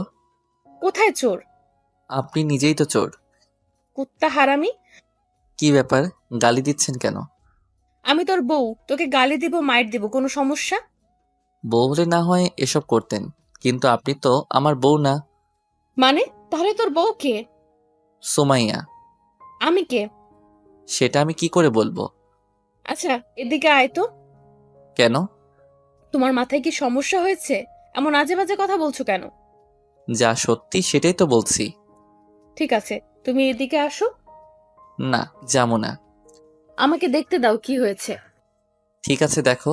কোথায় চোর? আপনি নিজেই তো চোর। কুত্তা হারামি! কি ব্যাপার, গালি দিচ্ছেন কেন? আমি তোর বউ, তোকে গালি দিব মাইর দিব, কোনো সমস্যা? বউ হলে না হয় এসব করতেন, কিন্তু আপনি তো আমার বউ না। মানে তাহলে তোর বউ কে? সুমাইয়া। আমি কে? সেটা আমি কি করে বলবো? আচ্ছা এদিকে আয় তো। কেন? তোমার মাথায় কি সমস্যা হয়েছে? এমন আজে বাজে কথা বলছো কেন? যা সত্যি সেটাই তো বলছি। ঠিক আছে, তুমি এদিকে আসো। না, যাবো না। আমাকে দেখতে দাও কি হয়েছে। ঠিক আছে দেখো।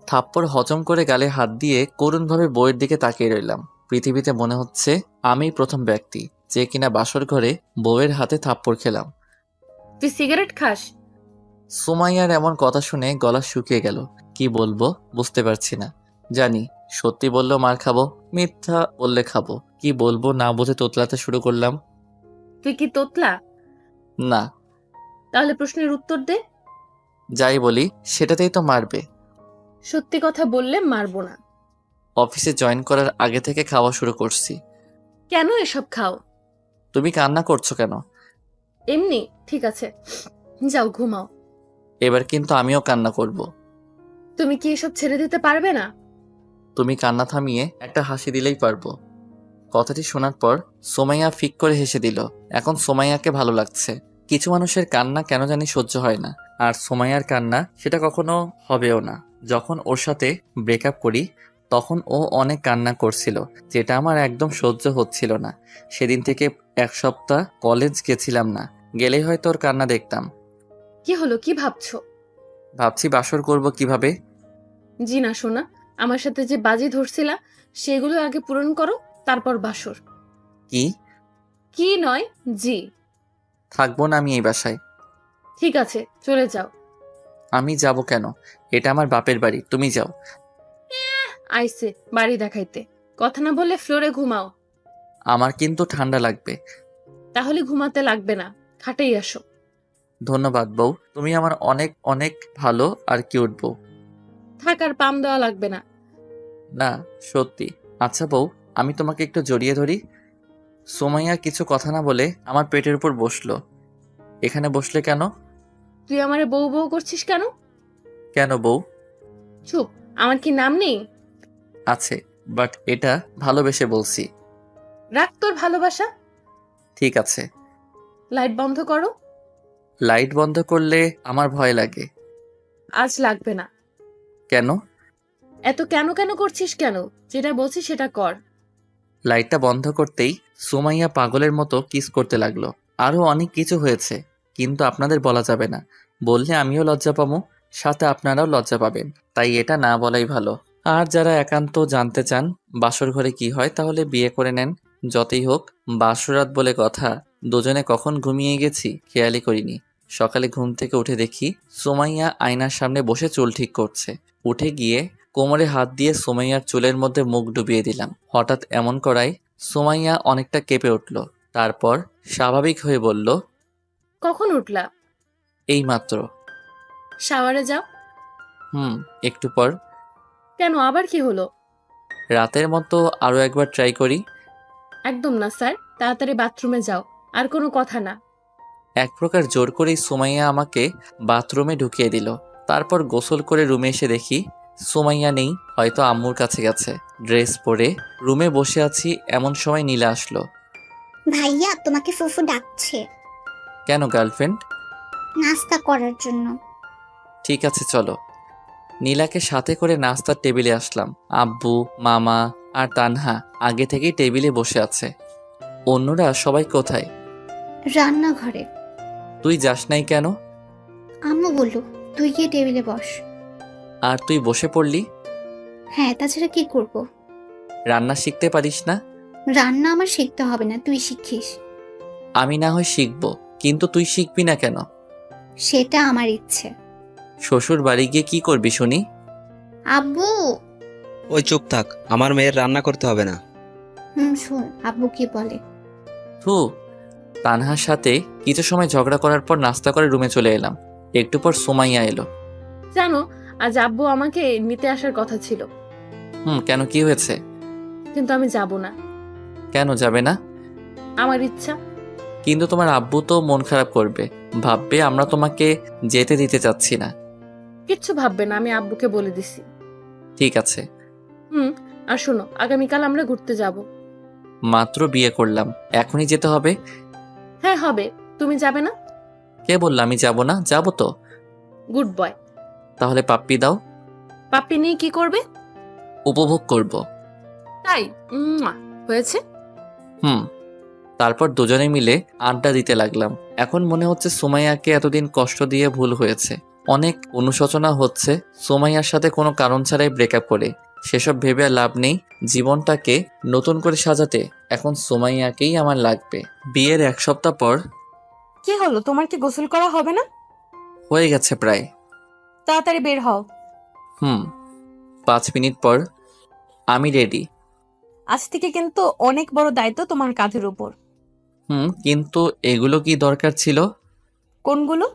থাপ্পড় হজম করে গালে হাত দিয়ে করুণভাবে বইয়ের দিকে তাকিয়ে রইলাম। পৃথিবীতে মনে হচ্ছে আমিই প্রথম ব্যক্তি যে কিনা বাসর ঘরে বউয়ের হাতে থাপ্পড় খেলাম। তুই সিগারেট খাস? সুমাইয়ার এমন কথা শুনে গলা শুকিয়ে গেল। কি বলবো বুঝতে পারছি না। জানি সত্যি বললেও মার খাবো, মিথ্যা বললে খাবো। কি বলবো না বুঝে তোতলাতে শুরু করলাম। তুই কি তোতলা? না, তাহলে প্রশ্নের উত্তর দে। যাই বলি সেটাতেই তো মারবে। সত্যি কথা বললে মারবো না। অফিসে জয়েন করার আগে থেকে খাওয়া শুরু করছি। কেন এসব খাও? তুমি কান্না করছো কেন? এমনি। ঠিক আছে, যাও ঘুমাও। এবার কিন্তু আমিও কান্না করব। তুমি কি এসব ছেড়ে দিতে পারবে না? তুমি কান্না থামিয়ে একটা হাসি দিলেই পারবো। কথাটি শোনার পর সোমাইয়া ফিক করে হেসে দিল। এখন সোমাইয়াকে ভালো লাগছে। কিছু মানুষের কান্না কেন জানি সহ্য হয় না, আর সোমাইয়ার কান্না সেটা কখনো হবেও না। যখন ওর সাথে ব্রেকআপ করি তখন ও অনেক কান্না করছিল, যেটা আমার একদম সহ্য হচ্ছিল না। সেদিন থেকে 1 সপ্তাহ কলেজ গেছিলাম না, গেলেই হয়তো ওর কান্না দেখতাম। কি হলো, কি ভাবছো? ভাবছি বাসর করব কিভাবে। জি না সোনা, আমার সাথে যে বাজি ধরছিলা সেগুলো আগে পূরণ করো, তারপর বাসর। কি? কি নয়, জি। থাকবো না আমি এই বাসায়। ঠিক আছে, চলে যাও। আমি যাব কেন? এটা আমার বাপের বাড়ি, তুমি যাও। আইসে বাড়ি দেখাইতে, কথা না বললে ফ্লোরে ঘুমাও। আমার কিন্তু ঠান্ডা লাগবে। তাহলে ঘুমাতে লাগবে না, খাটেই আসো। ধন্যবাদ বউ, তুমি আমার অনেক অনেক ভালো আর কিউট বউ। থাক, আর পাম দেওয়া লাগবে না। না সত্যি। আচ্ছা বউ, আমি তোমাকে একটু জড়িয়ে ধরি। সুমাইয়া কিছু কথা না বলে আমার পেটের উপর বসলো। এখানে বসলে কেন? তুই আমারে বউ বউ করছিস কেন? কেন বউ? চুপ, আমার কি নাম নেই? আছে, বাট এটা ভালোবেসে বলছি। রাখ তোর ভালোবাসা। ঠিক আছে। লাইট বন্ধ করো। লাইট বন্ধ করলে আমার ভয় লাগে। আজ লাগবে না। কেন? এত কেন কেন করছিস কেন? যেটা বলছি সেটা কর। লাইটটা বন্ধ করতেই সুমাইয়া পাগলের মতো কিস করতে লাগলো। আরো অনেক কিছু হয়েছে, কিন্তু আপনাদের বলা যাবে না। বললে আমিও লজ্জা পাবো, সাথে আপনারাও লজ্জা পাবেন। তাই এটা না বলাই ভালো। আর যারা একান্ত জানতে চান বাসর ঘরে কি হয়, তাহলে বিয়ে করে নেন। যতই হোক বাসরাত বলে কথা, দুজনে কখন ঘুমিয়ে গেছি খেয়ালই করিনি। সকালে ঘুম থেকে উঠে দেখি সুমাইয়া আয়নার সামনে বসে চুল ঠিক করছে। উঠে গিয়ে কোমরে হাত দিয়ে সুমাইয়ার চুলের মধ্যে মুখ ডুবিয়ে দিলাম। হঠাৎ এমন করায় সুমাইয়া অনেকটা কেঁপে উঠল। তারপর স্বাভাবিক হয়ে বলল, কখন উঠলা? এইমাত্র। শাওয়ারে যাও। একটু পর। কেন, আবার কি হলো? রাতের মতো আরো একবার ট্রাই করি। একদম না স্যার, তাড়াতাড়ি বাথরুমে যাও। আর কোনো কথা না। এক প্রকার জোর করেই সুমাইয়া আমাকে বাথরুমে ঢুকিয়ে দিল। তারপর গোসল করে রুমে এসে দেখি সুমাইয়া নেই, হয়তো আম্মুর কাছে গেছে। ড্রেস পরে রুমে বসে আছি, এমন সময় নীলা আসলো। ভাইয়া, তোমাকে ফুফু ডাকছে কেন গার্লফ্রেন্ড? নাস্তা করার জন্য। ঠিক আছে চলো। নীলাকে সাথে করে নাস্তার টেবিলে আসলাম। আব্বু, মামা আর তানহা আগে থেকেই টেবিলে বসে আছে। অন্যরা সবাই কোথায়? রান্নাঘরে। তুই যাস নাই কেন? আম্মু বলল তুই গিয়ে টেবিলে বস। আর তুই বসে পড়লি? হ্যাঁ, তাছাড়া কি করব? রান্না শিখতে পারিস না? রান্না আমার শিখতে হবে না, তুই শিখিস। আমি না হয় শিখবো, কিন্তু তুই শিখবি না কেন? সেটা আমার ইচ্ছে। শ্বশুর বাড়ি গিয়ে কি করবি শুনি? আব্বু। ওই চুপ থাক, আমার মেয়ের রান্না করতে হবে না। শোন আব্বু কি বলে। থু। তানহার সাথে কিছু সময় ঝগড়া করার পর নাস্তা করে রুমে চলে এলাম। একটু পর সুমাইয়া এলো। জানো, আজ আব্বু আমাকে নিতে আসার কথা ছিল, কেন, কি হয়েছে? কিন্তু আমি যাব না। কেন যাবে না? আমার ইচ্ছা। কিন্তু তোমার আব্বু তো মন খারাপ করবে, ভাববে আমরা তোমাকে যেতে দিতে চাচ্ছি না। কিচ্ছু ভাববে না, আমি আব্বুকে বলে দিছি। ঠিক আছে। আর শোনো, আগামীকাল আমরা ঘুরতে যাব। মাত্র বিয়ে করলাম, এখনই যেতে হবে? হ্যাঁ হবে। তুমি যাবে না? কে বললো আমি যাব না? যাব তো। Good boy. তাহলে পাপ্পি দাও। পাপ্পি নিয়ে কি করবে? উপভোগ করব। তাই? হয়েছে। তারপর দুজনে মিলে আড্ডা দিতে লাগলাম। এখন মনে হচ্ছে সুমাইয়াকে এতদিন কষ্ট দিয়ে ভুল হয়েছে। অনেক অনুশোচনা হচ্ছে সুমাইয়ার সাথে কোনো কারণ ছাড়াই ব্রেকআপ করে। সেসব ভেবে আর লাভ নেই। জীবনটাকে নতুন করে সাজাতে এখন সুমাইয়াকেই আমার লাগবে। বিয়ের 1 সপ্তাহ পর। কি হলো, তোমার কি গোসল করা হবে না? হয়ে গেছে প্রায়। তাড়াতাড়ি বের হও। 5 মিনিট পর। আমি রেডি। আজ থেকে কিন্তু অনেক বড় দায়িত্ব তোমার কাঁধের উপর। কিন্তু এগুলো কি দরকার ছিল? কোনগুলো?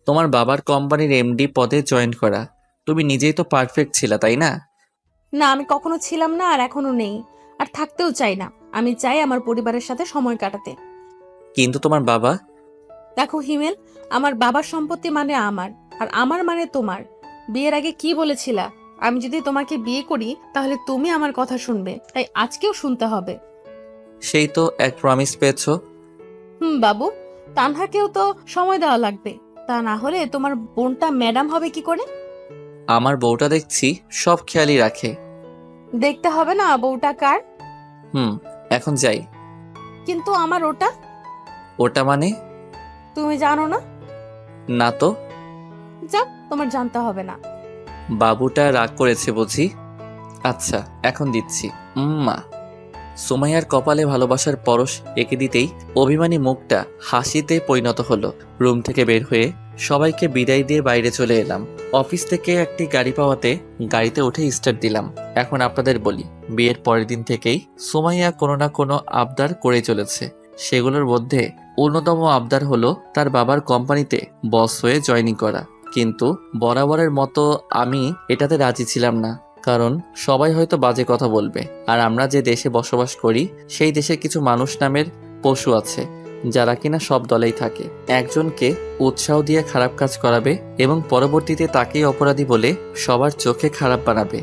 তোমার বাবার কোম্পানির এমডি পদে জয়েন করা। তুমি নিজেই তো পারফেক্ট ছিলা, তাই না? না, আমি কখনো ছিলাম না, আর এখনো নেই, আর থাকতেও চাই না। আমি চাই আমার পরিবারের সাথে সময় কাটাতে। কিন্তু তোমার বাবা। দেখো হিমেল, আমার বাবার সম্পত্তি মানে আমার, আর আমার মানে তোমার। বিয়ের আগে কি বলেছিলা? আমি যদি তোমাকে বিয়ে করি তাহলে তুমি আমার কথা শুনবে, তাই আজকেও শুনতে হবে। সেই তো এক প্রমিস পেয়েছো। বাবু, তানহাকেও তো সময় দেওয়া লাগবে, তা না হলে তোমার বোনটা ম্যাডাম হবে কি করে? আমার বউটা দেখছি সব খেয়ালই রাখে। দেখতে হবে না বউটা কার। এখন যাই। কিন্তু আমার ওটা। ওটা মানে? তুমি জানো না? না তো। যাক, তোমার জানতে হবে না। বাবুটা রাগ করেছে বুঝি। আচ্ছা, এখন দিচ্ছি। মা। সুমাইয়ার কপালে ভালোবাসার পরশ এঁকে দিতেই অভিমানী মুখটা হাসিতে পরিণত হলো। রুম থেকে বের হয়ে সবাইকে বিদায় দিয়ে বাইরে চলে এলাম। অফিস থেকে একটি গাড়ি পাওয়াতে গাড়িতে উঠে স্টার্ট দিলাম। এখন আপনাদের বলি, বিয়ের পরের দিন থেকেই সুমাইয়া কোনো না কোনো আবদার করে চলেছে। সেগুলোর মধ্যে অন্যতম আবদার হলো তার বাবার কোম্পানিতে বস হয়ে জয়েনিং করা। কিন্তু বরাবরের মতো আমি এটাতে রাজি ছিলাম না, কারণ সবাই হয়তো বাজে কথা বলবে। আর আমরা যে দেশে বসবাস করি সেই দেশে কিছু মানুষ নামের পশু আছে যারা কিনা সব দলেই থাকে। একজনকে উৎসাহ দিয়ে খারাপ কাজ করাবে এবং পরবর্তীতে তাকেই অপরাধী বলে সবার চোখে খারাপ বানাবে।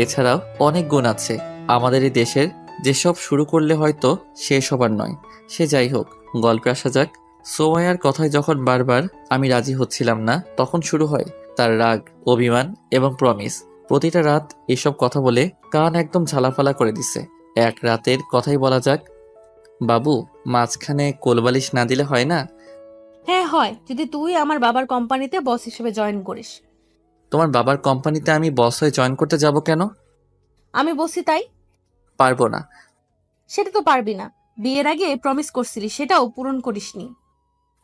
এছাড়াও অনেক গুণ আছে আমাদের এই দেশের, যেসব শুরু করলে হয়তো শেষ হবার নয়। সে যাই হোক, গল্পে আসা যাক। সোমাইয়ার কথায় যখন বারবার আমি রাজি হচ্ছিলাম না, তখন শুরু হয় তার রাগ, অভিমান এবং প্রমিস। প্রতিটা রাত এসব কথা বলে কান একদম ঝালাফালা করে দিছে। এক রাতের কথাই বলা যাক। বাবু, মাঝখানে কোলবালিশ না দিলে হয় না? হ্যাঁ হয়, যদি তুই আমার বাবার কোম্পানিতে বস হিসেবে জয়েন করিস। তোমার বাবার কোম্পানিতে আমি বস হয়ে জয়েন করতে যাব কেন? আমি বসি তাই। পারবো না। সেটা তো পারবি না, বিয়ের আগে প্রমিস করছিলি, সেটাও পূরণ করিসনি।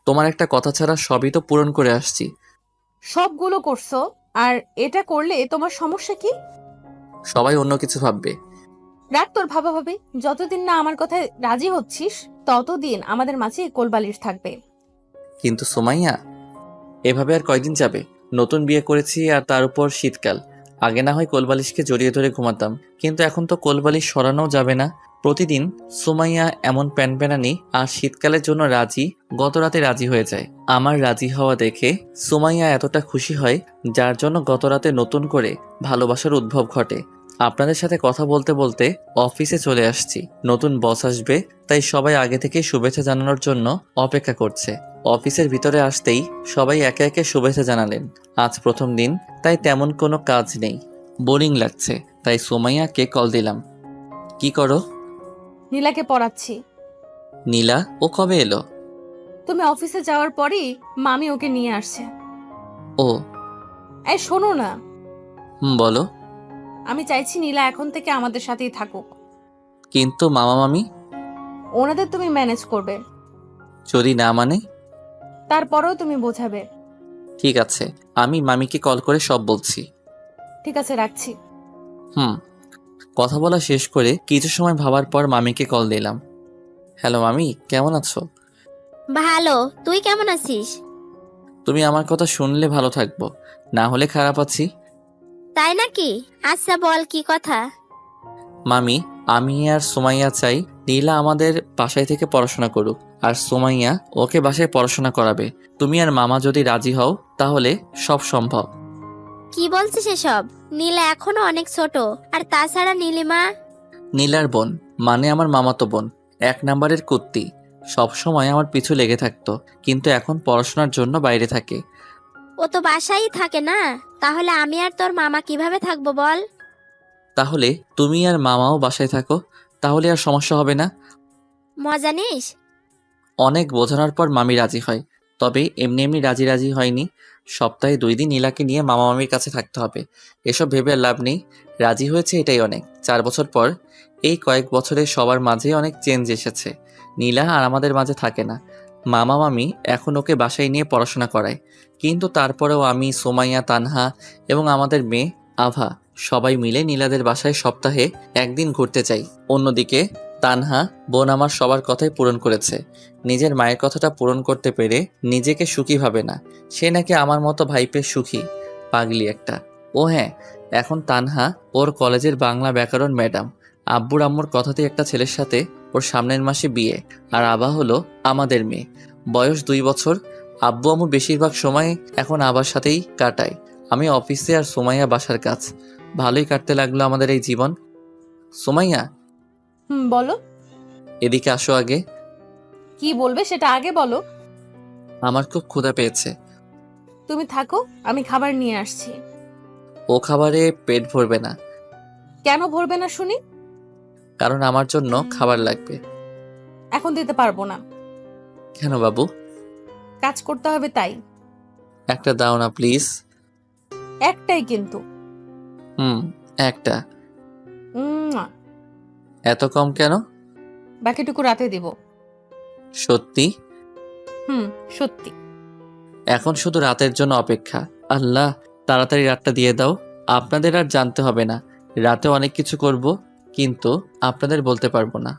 তোমার একটা কথা ছাড়া সবই তো পূরণ করে আসছি। সবগুলো করছো, আর এটা করলে তোমার সমস্যা কি? সবাই অন্য কিছু ভাববে। রাখ তোর ভাবাভাবি। যতদিন না আমার কথায় রাজি হচ্ছিস ততদিন আমাদের মাঝে কোলবালিশ থাকবে। কিন্তু সুমাইয়া, এভাবে আর কয়দিন যাবে? নতুন বিয়ে করেছি, আর তার উপর শীতকাল। আগে না হয় কোলবালিশকে জড়িয়ে ধরে ঘুমাতাম, কিন্তু এখন তো কোলবালিশ সরানো যাবে না। প্রতিদিন সুমাইয়া এমন প্যানপ্যানানি আর শীতকালের জন্য রাজি, গত রাতে রাজি হয়ে যায়। আমার রাজি হওয়া দেখে সুমাইয়া এতটা খুশি হয়, যার জন্য গত রাতে নতুন করে ভালোবাসার উদ্ভব ঘটে। আপনাদের সাথে কথা বলতে বলতে অফিসে চলে আসছি। নতুন বস আসবে, তাই সবাই আগে থেকে শুভেচ্ছা জানানোর জন্য অপেক্ষা করছে। অফিসের ভিতরে আসতেই সবাই একে একে শুভেচ্ছা জানালেন। আজ প্রথম দিন, তাই তেমন কোনো কাজ নেই, বোরিং লাগছে। তাই সুমাইয়াকে কল দিলাম। কি করো? নীলাকে পড়াচ্ছি। নীলা? ও কবে এলো? তুমি অফিসে যাওয়ার পরই মামি ওকে নিয়ে আসছে। ও। এই শোনো না। বলো। আমি চাইছি নীলা এখন থেকে আমাদের সাথেই থাকুক। কিন্তু মামা মামি ওনাদের তুমি ম্যানেজ করবে, যদি না মানে? তারপরেও তুমি বোঝাবে। ঠিক আছে, আমি মামিকে কল করে সব বলছি। ঠিক আছে, রাখছি। কথা বলা শেষ করে কিছু সময় ভাবার পর মামিকে কল দিলাম। হ্যালো মামি, কেমন আছো? ভালো, তুই কেমন আছিস? তুমি আমার কথা শুনলে ভালো থাকবো, না হলে খারাপ আছি। তাই নাকি? আচ্ছা বল, কি কথা? মামি, আমি আর সুমাইয়া চাই নীলা আমাদের বাসায় থেকে পড়াশোনা করুক, আর সুমাইয়া ওকে বাসায় পড়াশোনা করাবে। তুমি আর মামা যদি রাজি হও তাহলে সব সম্ভব। কি বলছিস এসব? নীলা এখনো অনেক ছোট, আর তাছাড়া নীলিমা। নীলার বোন মানে আমার মামাতো বোন, 1 নাম্বারের কুত্তি, সব সময় আমার পিছু লেগে থাকতো, কিন্তু এখন পড়াশোনার জন্য বাইরে থাকে। ও তো বাসায়ই থাকে না, তাহলে আমি আর তোর মামা কিভাবে থাকবো বল? তাহলে তুমি আর মামাও বাসায় থাকো, তাহলে আর সমস্যা হবে না। মজা নিস? অনেক বোঝানোর পর মামি রাজি হয়, তবে এমনি এমনি রাজি রাজি হয়নি। সপ্তাহে 2 দিন নীলাকে নিয়ে মামা মামির কাছে থাকতে হবে। এসব ভেবে আর লাভ নেই, রাজি হয়েছে এটাই অনেক। 4 বছর পর, এই কয়েক বছরে সবার মাঝে অনেক চেঞ্জ এসেছে। নীলা আর আমাদের মাঝে থাকে না। মামা মামি এখন ওকে বাসায় নিয়ে পড়াশোনা করায়, কিন্তু তারপরেও আমি, সুমাইয়া, তানহা এবং আমাদের মেয়ে আভা সবাই মিলে নীলাদের বাসায় সপ্তাহে 1 দিন ঘুরতে চাই। অন্যদিকে তানহা বোন আমার সবার কথাই পূরণ করেছে, নিজের মায়ের কথাটা পূরণ করতে পেরে নিজেকে সুখী ভাবে না। সে নাকি আমার মতো ভাইপে সুখী, পাগলি একটা। ও হ্যাঁ, এখন তানহা ওর কলেজের বাংলা ব্যাকরণ ম্যাডাম। আব্বুর আম্মুর কথাতেই একটা ছেলের সাথে ওর সামনের মাসে বিয়ে। আর আবা হলো আমাদের মেয়ে, বয়স 2 বছর। আব্বু আম্মু বেশিরভাগ সময় এখন আবার সাথেই কাটায়। আমি অফিসে আর সুমাইয়া বাসার কাজ। ভালোই কাটতে লাগলো আমাদের এই জীবন। সুমাইয়া, বলো। এদিকে আসো আগে। কি বলবে সেটা আগে বলো। আমার খুব ক্ষুধা পেয়েছে। তুমি থাকো, আমি খাবার নিয়ে আসছি। ও খাবারে পেট ভরবে না। কেন ভরবে না শুনি? কারণ আমার জন্য খাবার লাগবে। এখন দিতে পারবো না। কেন বাবু? কাজ করতে হবে তাই। একটা দাও না প্লিজ। একটাই কিন্তু। একটা। উম্মুয়া। এত কম কেন? বাকিটুকু রাতে দিব। সত্যি? সত্যি। এখন শুধু রাতের জন্য অপেক্ষা। আল্লাহ, তাড়াতাড়ি রাতটা দিয়ে দাও। আপনাদের আর জানতে হবে না। রাতে অনেক কিছু করব, কিন্তু আপনাদের বলতে পারবো না।